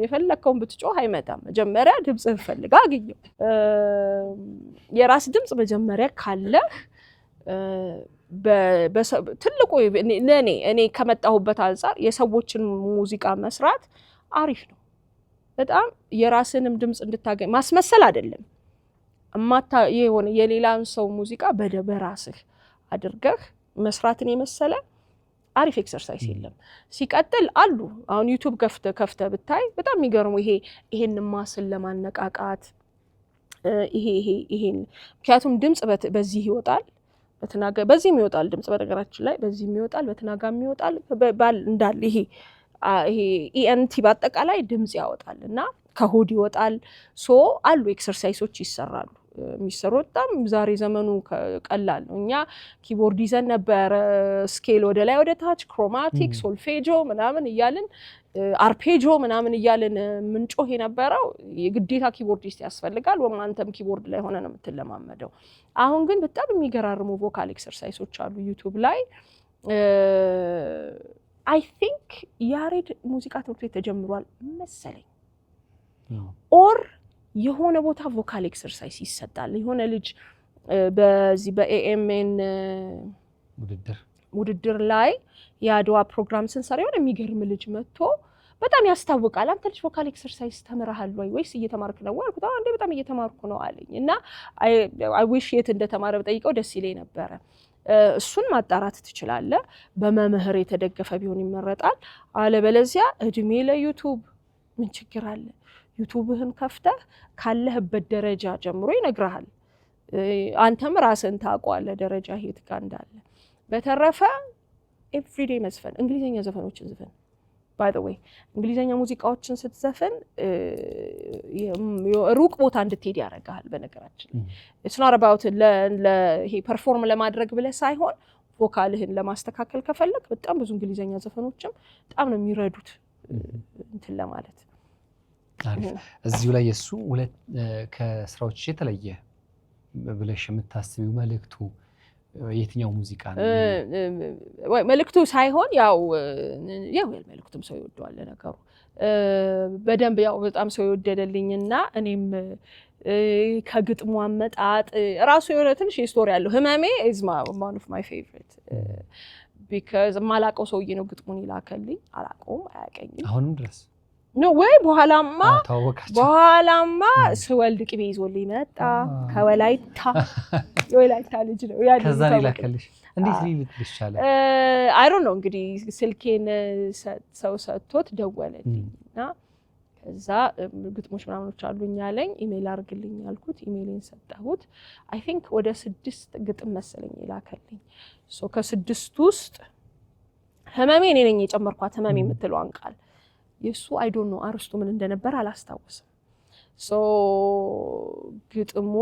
የፈለከውን ብትጮህ አይመጣም። መጀመሪያ ድምጽህን ፈልጋ አግኘው። የራስ ድምጽ መጀመሪያ ካለ ትልቁ እኔ ከመጣሁበት አንፃር የሰዎችን ሙዚቃ መስራት አሪፍ ነው በጣም። የራስንም ድምጽ እንድታገኝ ማስመሰል አይደለም የሆነ የሌላን ሰው ሙዚቃ በራስህ አድርገህ መስራትን የመሰለ አሪፍ ኤክሰርሳይዝ የለም። ሲቀጥል አሉ አሁን ዩቲዩብ ከፍተ ብታይ በጣም የሚገርሙ ይሄን ማስል ለማነቃቃት ይሄን ምክንያቱም ድምጽ በዚህ ይወጣል በተናጋ በዚህም ይወጣል ድምጽ በነገራችን ላይ በዚህም ይወጣል በተናጋም ይወጣል እንዳለ ይሄ ኢኤንቲ በአጠቃላይ ድምጽ ያወጣል እና ከሆድ ይወጣል። አሉ ኤክሰርሳይሶች ይሰራሉ የሚሰሩ በጣም ዛሬ ዘመኑ ቀላል ነው። እኛ ኪቦርድ ይዘን ነበር ስኬል ወደ ላይ ወደ ታች ክሮማቲክ ሶልፌጆ ምናምን እያልን አርፔጆ ምናምን እያልን ምንጮህ የነበረው የግዴታ ኪቦርዲስት ያስፈልጋል ወይም አንተም ኪቦርድ ላይ ሆነ ነው የምትለማመደው። አሁን ግን በጣም የሚገራርሙ ቮካል ኤክሰርሳይሶች አሉ ዩቲዩብ ላይ። አይ ቲንክ ያሬድ ሙዚቃ ትምህርት ቤት ተጀምሯል መሰለኝ ኦር የሆነ ቦታ ቮካል ኤክሰርሳይዝ ይሰጣል። የሆነ ልጅ በዚህ በኤኤምኤን ውድድር ላይ የአድዋ ፕሮግራም ስንሰራ የሆነ የሚገርም ልጅ መጥቶ በጣም ያስታውቃል። አንተ ልጅ ቮካል ኤክሰርሳይዝ ተምረሃል ወይስ እየተማርክ ነው አልኩት። አንዴ በጣም እየተማርኩ ነው አለኝ እና አይ ዊሽ የት እንደተማረ በጠይቀው ደስ ይለኝ ነበረ። እሱን ማጣራት ትችላለህ። በመምህር የተደገፈ ቢሆን ይመረጣል። አለበለዚያ እድሜ ለዩቲዩብ ምን ችግር አለ? ዩቲዩብህን ከፍተህ ካለህበት ደረጃ ጀምሮ ይነግርሃል። አንተም ራስህን ታውቀዋለህ ደረጃ የት ጋር እንዳለ። በተረፈ ኤቭሪዴይ መዝፈን እንግሊዘኛ ዘፈኖችን ዝፈን። ባይ ዘ ዌይ እንግሊዘኛ ሙዚቃዎችን ስትዘፍን ሩቅ ቦታ እንድትሄድ ያደርጋል። በነገራችን ኢትስ ኖት አባውት ይሄ ፐርፎርም ለማድረግ ብለህ ሳይሆን ቮካልህን ለማስተካከል ከፈለክ በጣም ብዙ እንግሊዘኛ ዘፈኖችም በጣም ነው የሚረዱት እንትን ለማለት። እዚሁ ላይ የሱ ሁለት ከስራዎች የተለየ ብለሽ የምታስቢው መልእክቱ የትኛው ሙዚቃ ነው? ወይ መልእክቱ ሳይሆን ያው መልእክቱም ሰው ይወደዋል ነገሩ በደንብ ያው በጣም ሰው ይወደደልኝና እኔም ከግጥሙ አመጣጥ ራሱ የሆነ ትንሽ ስቶሪ ያለው ህመሜ is one of my favorite because ማላቀው ሰውዬ ነው ግጥሙን ይላከልኝ። አላቀውም አያቀኝም አሁንም ድረስ ነው ወይ በኋላማ ስወልድ ቅቤ ይዞልኝ መጣ ከወላይታ የወላይታ ልጅ ነው ያ ከዛ ይላከልሽ እንዴት ሊልክልሽ ቻለ? አይ ዶንት ኖ እንግዲህ ስልኬን ሰው ሰጥቶት ደወለልኝና ከዛ ግጥሞች ምናምኖች አሉኝ አለኝ። ኢሜል አርግልኝ አልኩት። ኢሜልን ሰጠሁት። አይ ቲንክ ወደ 6 ግጥም መሰለኝ ይላከልኝ። ከ6 ውስጥ ህመሜ እኔ ነኝ የጨመርኳት ህመሜ የምትለዋን ቃል የሱ አይ ዶንት ኖ አርስቱ ምን እንደነበር አላስታውስም። ግጥሙ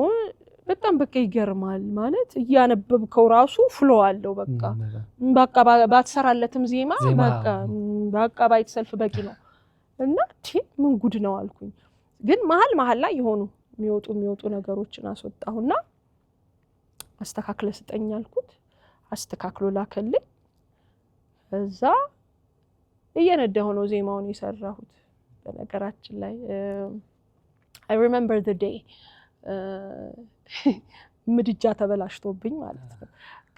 በጣም በቃ ይገርማል ማለት እያነበብከው ራሱ ፍሎ አለው። በቃ ባትሰራለትም ዜማ በቃ ባይተሰልፍ በቂ ነው እና ምን ጉድ ነው አልኩኝ። ግን መሀል ላይ የሆኑ የሚወጡ ነገሮችን አስወጣሁና አስተካክለ ስጠኝ አልኩት። አስተካክሎ ላከልኝ። እዛ እየነዳ ሆኖ ዜማውን የሰራሁት። በነገራችን ላይ I remember the day ምድጃ ተበላሽቶብኝ ማለት ነው።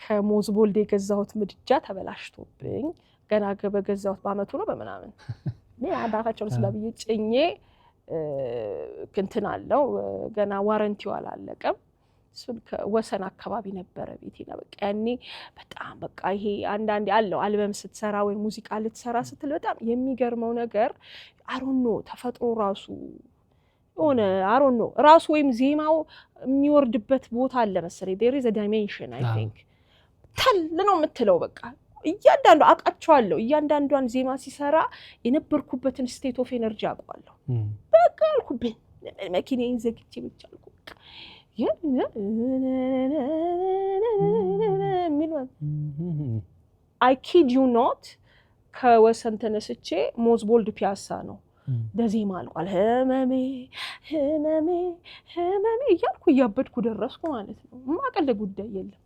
ከሞዝቦልድ የገዛሁት ምድጃ ተበላሽቶብኝ ገና በገዛሁት በአመቱ ነው በመናምን አዳፋቸውን ስለብዬ ጭኜ እንትን አለው ገና ዋረንቲው አላለቀም። እሱን ከወሰን አካባቢ ነበረ ቤቴና በቃ ያኔ በጣም በቃ ይሄ አንዳንዴ አለው አልበም ስትሰራ ወይ ሙዚቃ ልትሰራ ስትል በጣም የሚገርመው ነገር አሮኖ ተፈጥሮ ራሱ ሆነ አሮኖ ራሱ ወይም ዜማው የሚወርድበት ቦታ አለ መሰለኝ። there is a dimension I think ተል ነው የምትለው በቃ እያንዳንዱ አቃቸዋለሁ። እያንዳንዷን ዜማ ሲሰራ የነበርኩበትን ስቴት ኦፍ ኤነርጂ አውቀዋለሁ። በቃ አልኩብኝ መኪናዬን ዘግቼ ብቻ አልኩ I kid you not ከወሰን ተነስቼ ሞዝቦልድ ፒያሳ ነው በዜማ አልቋል። ህመሜ እያልኩ እያበድኩ ደረስኩ ማለት ነው። ማቀለ ጉዳይ የለም።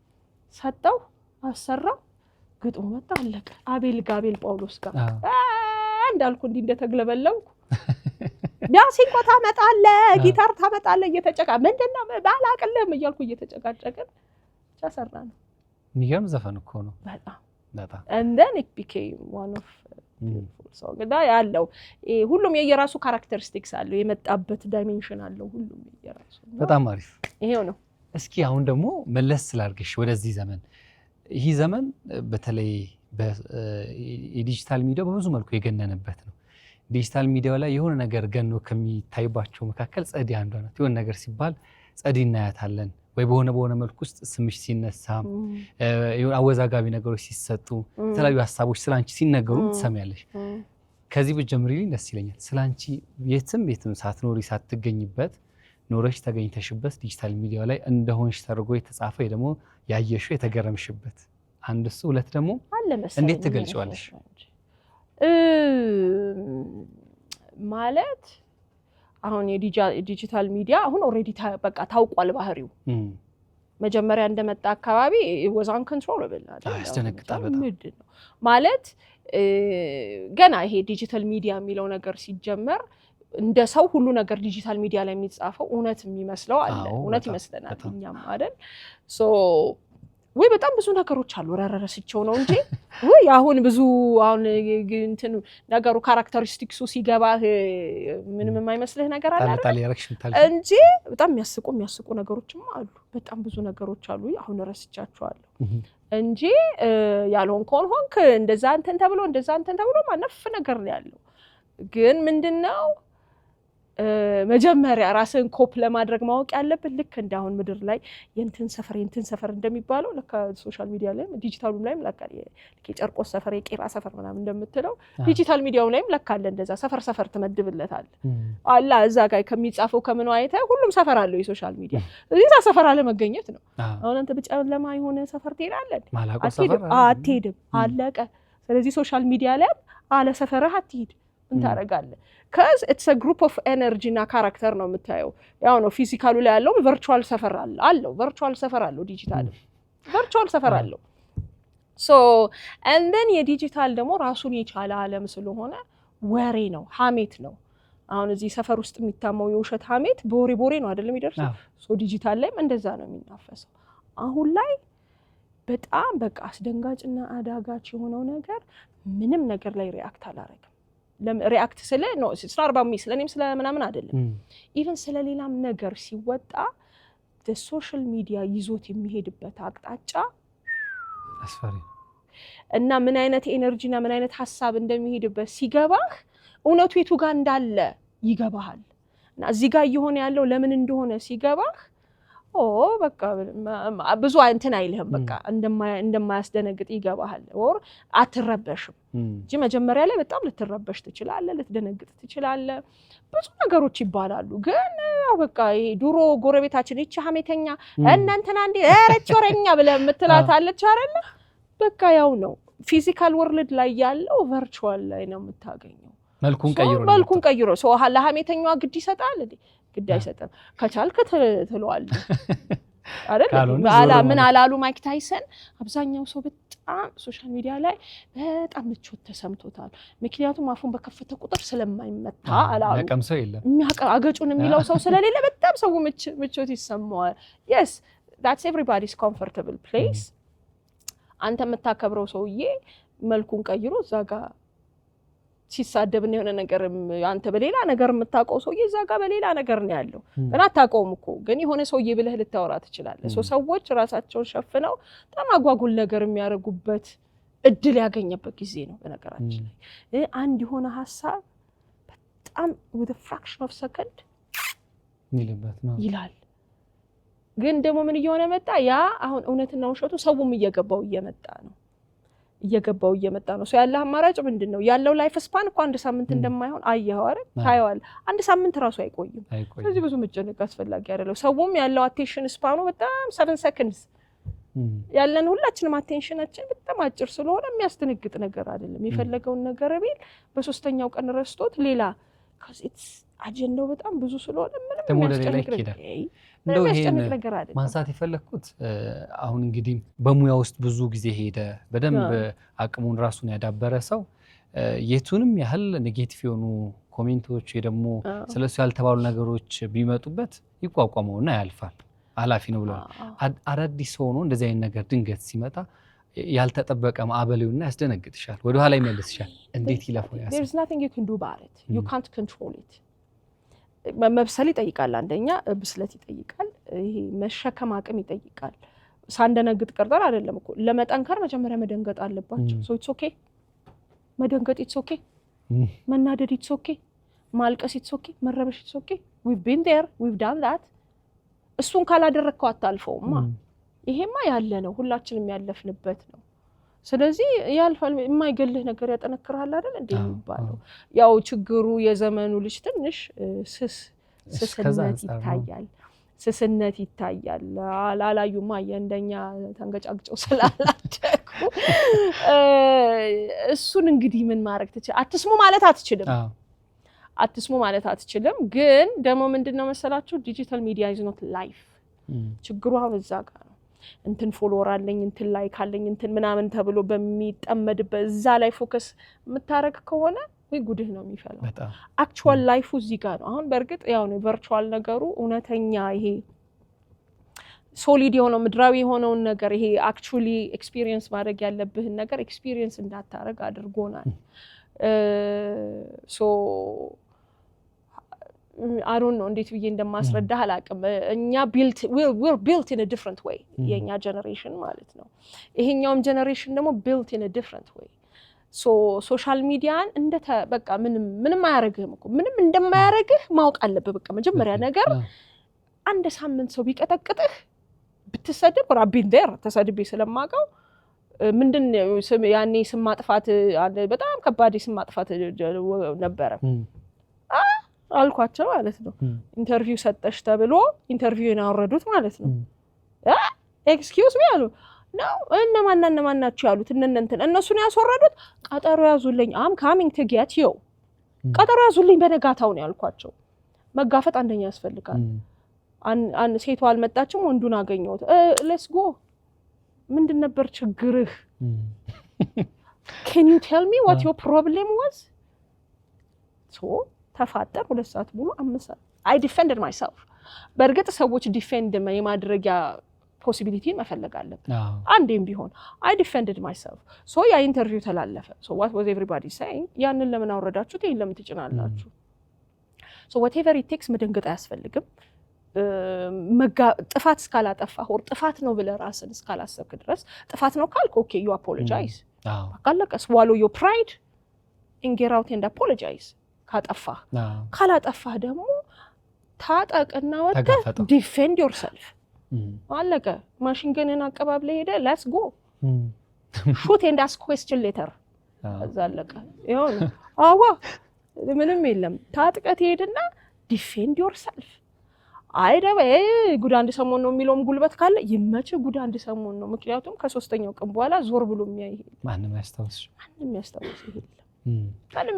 ሰጠው አሰራው ግጥሙ መጣ አለቀ አቤል ጋቤል ጳውሎስ ጋር እንዳልኩ እንዲህ እንደተግለበለብኩ ቢያሲንቆ ታመጣለ ጊታር ታመጣለ እየተጨቃ ምንድነው ባላቅልም እያልኩ እየተጨቃጨቅን ተሰራን የሚገርም ዘፈን እኮ ነው በጣም and then it became one of beautiful song da ያለው ሁሉም የየራሱ ካራክተሪስቲክስ አለው የመጣበት ዳይሜንሽን አለው ሁሉም የየራሱ በጣም አሪፍ ይሄው ነው እስኪ አሁን ደግሞ መለስ ስላርግሽ ወደዚህ ዘመን ይሄ ዘመን በተለይ በዲጂታል ሚዲያ በብዙ መልኩ የገነነበት ነው ዲጂታል ሚዲያው ላይ የሆነ ነገር ገኖ ከሚታይባቸው መካከል ጸዲ አንዷ ናት የሆነ ነገር ሲባል ጸዲ እናያታለን ወይ በሆነ መልኩ ውስጥ ስምሽ ሲነሳ የሆነ አወዛጋቢ ነገሮች ሲሰጡ የተለያዩ ሐሳቦች ስላንቺ ሲነገሩ ትሰሚያለሽ ከዚህ በጀምሪልኝ ደስ ይለኛል ስላንቺ የትም ሳትኖሪ ሳትገኝበት ኖረሽ ተገኝተሽበት ዲጂታል ሚዲያው ላይ እንደሆንሽ ተርጎ የተጻፈ ደግሞ ያየሽው የተገረምሽበት አንድ እሱ ሁለት ደግሞ እንዴት ትገልጪዋለሽ ማለት አሁን የዲጂታል ሚዲያ አሁን ኦሬዲ በቃ ታውቋል ባህሪው መጀመሪያ እንደመጣ አካባቢ ወዛን ኮንትሮል በላዳ ያስደነግጣል በጣም ማለት ገና ይሄ ዲጂታል ሚዲያ የሚለው ነገር ሲጀመር እንደ ሰው ሁሉ ነገር ዲጂታል ሚዲያ ላይ የሚጻፈው እውነት የሚመስለው አለ እውነት ይመስለናል እኛም አይደል ሶ ወይ በጣም ብዙ ነገሮች አሉ ረረረስቸው ነው እንጂ ወይ አሁን ብዙ አሁን እንትን ነገሩ ካራክተሪስቲክሱ ሲገባ ምንም የማይመስልህ ነገር አለ እንጂ በጣም የሚያስቁ ነገሮችም አሉ በጣም ብዙ ነገሮች አሉ አሁን ረስቻቸዋለሁ እንጂ ያልሆን ሆንክ እንደዛ እንትን ተብሎ ማነፍ ነገር ነው ያለው ግን ምንድነው መጀመሪያ ራስን ኮፕ ለማድረግ ማወቅ ያለበት ልክ እንዳሁን ምድር ላይ የንትን ሰፈር እንደሚባለው ለካ ሶሻል ሚዲያ ላይ ዲጂታሉም ላይም ለካ የጨርቆስ ሰፈር የቄራ ሰፈር ምናምን እንደምትለው ዲጂታል ሚዲያው ላይም ለካ አለ እንደዛ ሰፈር ትመድብለታል አላ እዛ ጋር ከሚጻፈው ከምን አይተ ሁሉም ሰፈር አለው የሶሻል ሚዲያ እዛ ሰፈር አለ መገኘት ነው አሁን አንተ በጨለማ የሆነ ሰፈር ትሄዳለህ አትሄድም አለቀ ስለዚህ ሶሻል ሚዲያ ላይ አለ ሰፈርህ አትሄድ እንታረጋለ cuz it's a group of energy እና character ነው የምታየው ያው ነው ፊዚካሉ ላይ ያለው ቨርቹዋል ሰፈር አለው ቨርቹዋል ሰፈር አለው ዲጂታል ቨርቹዋል ሰፈር አለው so and then የዲጂታል ደግሞ ራሱን የቻለ ዓለም ስለሆነ ወሬ ነው ሐሜት ነው አሁን እዚህ ሰፈር ውስጥ የሚታመው የውሸት ሐሜት ቦሬ ነው አይደለም ይደርሳል so ዲጂታል ላይም እንደዛ ነው የሚናፈሰው አሁን ላይ በጣም በቃ አስደንጋጭና አዳጋች የሆነው ነገር ምንም ነገር ላይ ሪአክት አላረገም ሪአክት ስለ ነው ስራርባሚ ስለኔም ስለ ምናምን አይደለም ኢቭን ስለ ሌላም ነገር ሲወጣ the social media ይዞት የሚሄድበት አቅጣጫ አስፈሪ እና ምን አይነት ኤነርጂ እና ምን አይነት ሐሳብ እንደሚሄድበት ሲገባህ እውነቱ የቱ ጋር እንዳለ ይገባሃል እና እዚህ ጋር እየሆነ ያለው ለምን እንደሆነ ሲገባህ በቃ ብዙ እንትን አይልህም በቃ እንደማያስደነግጥ ይገባሃል or አትረበሽም እንጂ መጀመሪያ ላይ በጣም ልትረበሽ ትችላለህ ልትደነግጥ ትችላለህ ብዙ ነገሮች ይባላሉ ግን በቃ ይሄ ድሮ ጎረቤታችን እቺ ሐሜተኛ እናንተና እንዴ አረቾረኛ ብለህ የምትላታለች አይደል በቃ ያው ነው ፊዚካል ወርልድ ላይ ያለው ቨርቹዋል ላይ ነው የምታገኘው መልኩን ቀይሮ ሰው ለሐሜተኛዋ ግድ ይሰጣል እንዴ ግድ አይሰጥም ከቻልክ ትለዋለህ አይደል ምን አላሉ ማይክ ታይሰን አብዛኛው ሰው በጣም ሶሻል ሚዲያ ላይ በጣም ምቾት ተሰምቶታል ምክንያቱም አፉን በከፈተ ቁጥር ስለማይመታ አላሉ ያቀምሰው የለም አገጩን የሚለው ሰው ስለሌለ በጣም ሰው ምቾት ይሰማዋል yes that's everybody's comfortable place አንተ የምታከብረው ሰውዬ መልኩን ቀይሮ እዛ ጋር ሲሳደብን የሆነ ነገር አንተ በሌላ ነገር የምታውቀው ሰውዬ እዛ ጋር በሌላ ነገር ነው ያለው ግን አታውቀውም እኮ ግን የሆነ ሰውዬ ብለህ ልታወራ ትችላለህ ሰዎች ራሳቸውን ሸፍነው ተማጓጉል ነገር የሚያረጉበት እድል ያገኘበት ጊዜ ነው በነገራችን ላይ አንድ የሆነ ሐሳብ በጣም with a fraction of second ይልበት ነው ይላል ግን ደግሞ ምን እየሆነ መጣ ያ አሁን እውነትና ውሸቱ ሰውም እየገባው ነው ሶ ያለው አማራጭ ምንድነው ያለው ላይፍ ስፓን እኮ አንድ ሳምንት እንደማይሆን አየኸው አይደል ታየዋል አንድ ሳምንት ራሱ አይቆይም ስለዚህ ብዙ መጨነቅ አስፈላጊ አይደለም ሰውም ያለው አቴንሽን ስፓኑ በጣም 7 seconds ያለን ሁላችንም አቴንሽናችን በጣም አጭር ስለሆነ የሚያስደነግጥ ነገር አይደለም የፈለገውን ነገር ቢል በሶስተኛው ቀን ረስቶት ሌላ cuz it's አጀንዳው በጣም ብዙ ስለሆነ ምንም ደግሞ ለሌላ ይኬዳል። እንደው ይሄን ማንሳት የፈለኩት አሁን እንግዲህ በሙያ ውስጥ ብዙ ጊዜ ሄደ በደንብ አቅሙን ራሱን ያዳበረ ሰው የቱንም ያህል ኔጌቲቭ የሆኑ ኮሜንቶች ደግሞ ስለሱ ያልተባሉ ነገሮች ቢመጡበት ይቋቋመውና ያልፋል። ኃላፊ ነው ብሎ አዳዲስ ሆኖ እንደዚህ አይነት ነገር ድንገት ሲመጣ ያልተጠበቀ ማዕበሉና ያስደነግጥሻል፣ ወደ ኋላ ይመልስሻል። እንዴት ይለፈው ያሰ There's nothing you can do about it. You can't control it. መብሰል ይጠይቃል፣ አንደኛ ብስለት ይጠይቃል፣ ይሄ መሸከም አቅም ይጠይቃል። ሳንደነግጥ ቀርጠን አይደለም እኮ ለመጠንከር መጀመሪያ መደንገጥ አለባቸው። so it's okay መደንገጥ it's okay መናደድ it's okay ማልቀስ it's okay መረበሽ it's okay. We've been there, we've done that. እሱን ካላደረከው አታልፈውማ። ይሄማ ያለ ነው፣ ሁላችንም ያለፍንበት ነው። ስለዚህ ያልፋል። የማይገልህ ነገር ያጠነክራል አይደል እንዴ የሚባለው። ያው ችግሩ የዘመኑ ልጅ ትንሽ ስስነት ይታያል። አላላዩማ እንደኛ ተንገጫግጨው ስላላደጉ እሱን እንግዲህ ምን ማድረግ ትችል? አትስሙ ማለት አትችልም። ግን ደግሞ ምንድነው መሰላችሁ ዲጂታል ሚዲያ is not life። ችግሩ አሁን እዛ ጋር ነው። እንትን ፎሎወር አለኝ እንትን ላይክ አለኝ እንትን ምናምን ተብሎ በሚጠመድበት እዛ ላይ ፎከስ የምታረግ ከሆነ ወይ ጉድህ ነው የሚፈላው። አክቹዋል ላይፉ እዚህ ጋር ነው። አሁን በእርግጥ ያው ነው ቨርቹዋል ነገሩ እውነተኛ ይሄ ሶሊድ የሆነው ምድራዊ የሆነውን ነገር ይሄ አክቹዋሊ ኤክስፒሪየንስ ማድረግ ያለብህን ነገር ኤክስፒሪየንስ እንዳታረግ አድርጎናል። ሶ I don't know እንዴት ብዬ እንደማስረዳ አላቅም። እኛ we're built in a different way የኛ ጀነሬሽን ማለት ነው። ይሄኛውም ጀነሬሽን ደግሞ built in a different way. so ሶሻል ሚዲያን በቃ ምንም አያረግህም እኮ ምንም እንደማያረግህ ማወቅ አለብህ። በቃ መጀመሪያ ነገር አንድ ሳምንት ሰው ቢቀጠቅጥህ ብትሰድብ ራቢን there ተሰድቤ ስለማቀው ምንድነው ያኔ ስም ማጥፋት በጣም ከባድ ስም ማጥፋት ነበረ አልኳቸው ማለት ነው። ኢንተርቪው ሰጠሽ ተብሎ ኢንተርቪውን አወረዱት ማለት ነው። ኤክስኪውዝ ሚ አሉ ነው እነማን ናቸው ያሉት እነሱን ያስወረዱት። ቀጠሮ ያዙልኝ አም ካሚንግ ቱ ጌት ዩ ቀጠሮ ያዙልኝ በነጋታው ነው ያልኳቸው። መጋፈጥ አንደኛ ያስፈልጋል። ሴቷ አልመጣችም ወንዱን አገኘሁት። ሌትስ ጎ ምንድን ነበር ችግርህ? can you tell me what your problem was? so ተፋጠር 2 ሰዓት ሙሉ 5 ሰዓት I defended myself። በእርግጥ ሰዎች ዲፌንድ የማድረጊያ ፖሲቢሊቲ መፈለግ አለበት አንዴም ቢሆን። I defended myself. so ያ ኢንተርቪው ተላለፈ። so what was everybody saying? ያንን ለምን አወረዳችሁት? ይሄን ለምን ትጭናላችሁ? so whatever it takes መደንገጥ አያስፈልግም። ጥፋት እስካላጠፋ ወር ጥፋት ነው ብለህ ራስን እስካላሰብክ ድረስ ጥፋት ነው ካልክ ኦኬ you apologize። አቃለቀ swallow your pride and get out and apologize። ካላጠፋህ ደግሞ ታጠቅና ወጥተህ defend yourself። አለቀ። ማሽን ገንን አቀባብለ ሄደ let's go shoot and ask question later። አዛለቀ ይሁን አዋ ምንም የለም። ታጥቀት ሄድና defend yourself። አይደበ ጉድ አንድ ሰሞን ነው የሚለውም ጉልበት ካለ ይመች ጉድ አንድ ሰሞን ነው። ምክንያቱም ከ3ኛው ቀን በኋላ ዞር ብሎ የሚያይ ማንም ያስታውስ ማንም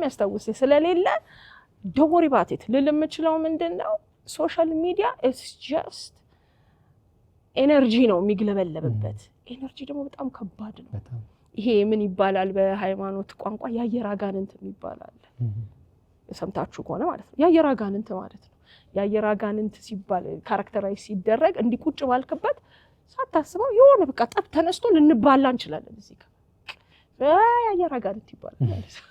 ያስታውስ ስለሌለ don't worry about it። ልልምችለው ምንድነው ሶሻል ሚዲያ is just ኤነርጂ ነው የሚግለበለብበት። ኤነርጂ ደግሞ በጣም ከባድ ነው። ይሄ ምን ይባላል በሃይማኖት ቋንቋ የአየር አጋንንት ይባላል። ሰምታችሁ ከሆነ ማለት ነው የአየር አጋንንት ማለት ነው። የአየር አጋንንት ሲባል ካራክተራይዝ ሲደረግ እንዲቁጭ ባልከበት ሳታስበው የሆነ በቃ ጠብ ተነስቶ ልንባላ እንችላለን። እዚህ ጋር የአየር አጋንንት ይባላል ማለት ነው።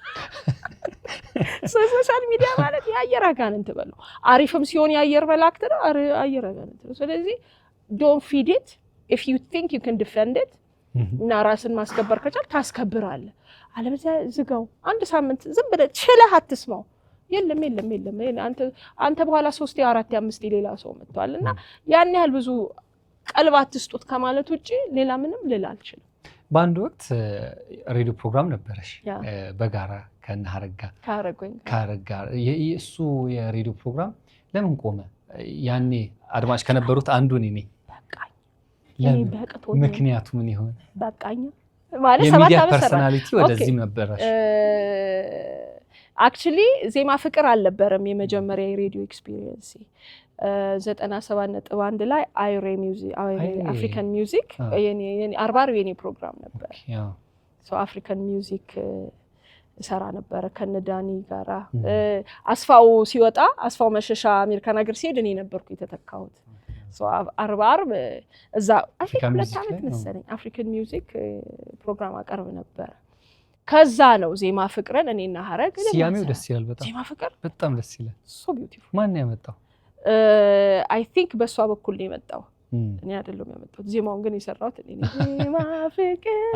ሶሻል ሚዲያ ማለት የአየር አጋንንት በለው። አሪፍም ሲሆን የአየር መላእክት ነው፣ አየር አጋንንት ነው። ስለዚህ don't feed it. if you think you can defend it እና ራስን ማስከበር ከቻል ታስከብራለህ። አለበለዚያ ዝጋው። አንድ ሳምንት ዝም ብለህ ችለህ አትስማው። የለም አንተ በኋላ 3 4 5 ሌላ ሰው መጥቷልና ያን ያህል ብዙ ቀልብ አትስጡት ከማለት ውጪ ሌላ ምንም ልል አልችልም። በአንድ ወቅት ሬዲዮ ፕሮግራም ነበረሽ በጋራ ከነሐረጋ እሱ የሬዲዮ ፕሮግራም ለምን ቆመ? ያኔ አድማጭ ከነበሩት አንዱ ነኝ። ምክንያቱ ምን ይሆን? በቃኝ ማለት 7 የሚዲያ ፐርሰናሊቲ ወደዚህም ነበረሽ። አክቹሊ ዜማ ፍቅር አልነበረም የመጀመሪያ የሬዲዮ ኤክስፒሪየንስ 97.1 ላይ አይሬ ሚውዚክ አፍሪካን ሚውዚክ የኔ 40 የኔ ፕሮግራም ነበር ሶ አፍሪካን ሚውዚክ ሰራ ነበር ከነዳኒ ጋራ አስፋው ሲወጣ አስፋው መሸሻ አሜሪካን ሀገር ሲሄድ እኔ ነበርኩ የተተካሁት ሶ 40 እዛ አፍሪካን ለታመት መሰለኝ አፍሪካን ሚውዚክ ፕሮግራም አቀርብ ነበር ከዛ ነው ዜማ ፍቅርን እኔና ሐረግ ሲያሜው ደስ ይላል ዜማ ፍቅር በጣም ደስ ይላል ሶ ቢዩቲፉል ማን ያመጣው አይ ቲንክ በሷ በኩል ነው የመጣው እኔ አይደለም ያመጣው ዜማውን ግን የሰራሁት እኔ ዜማ ፍቅር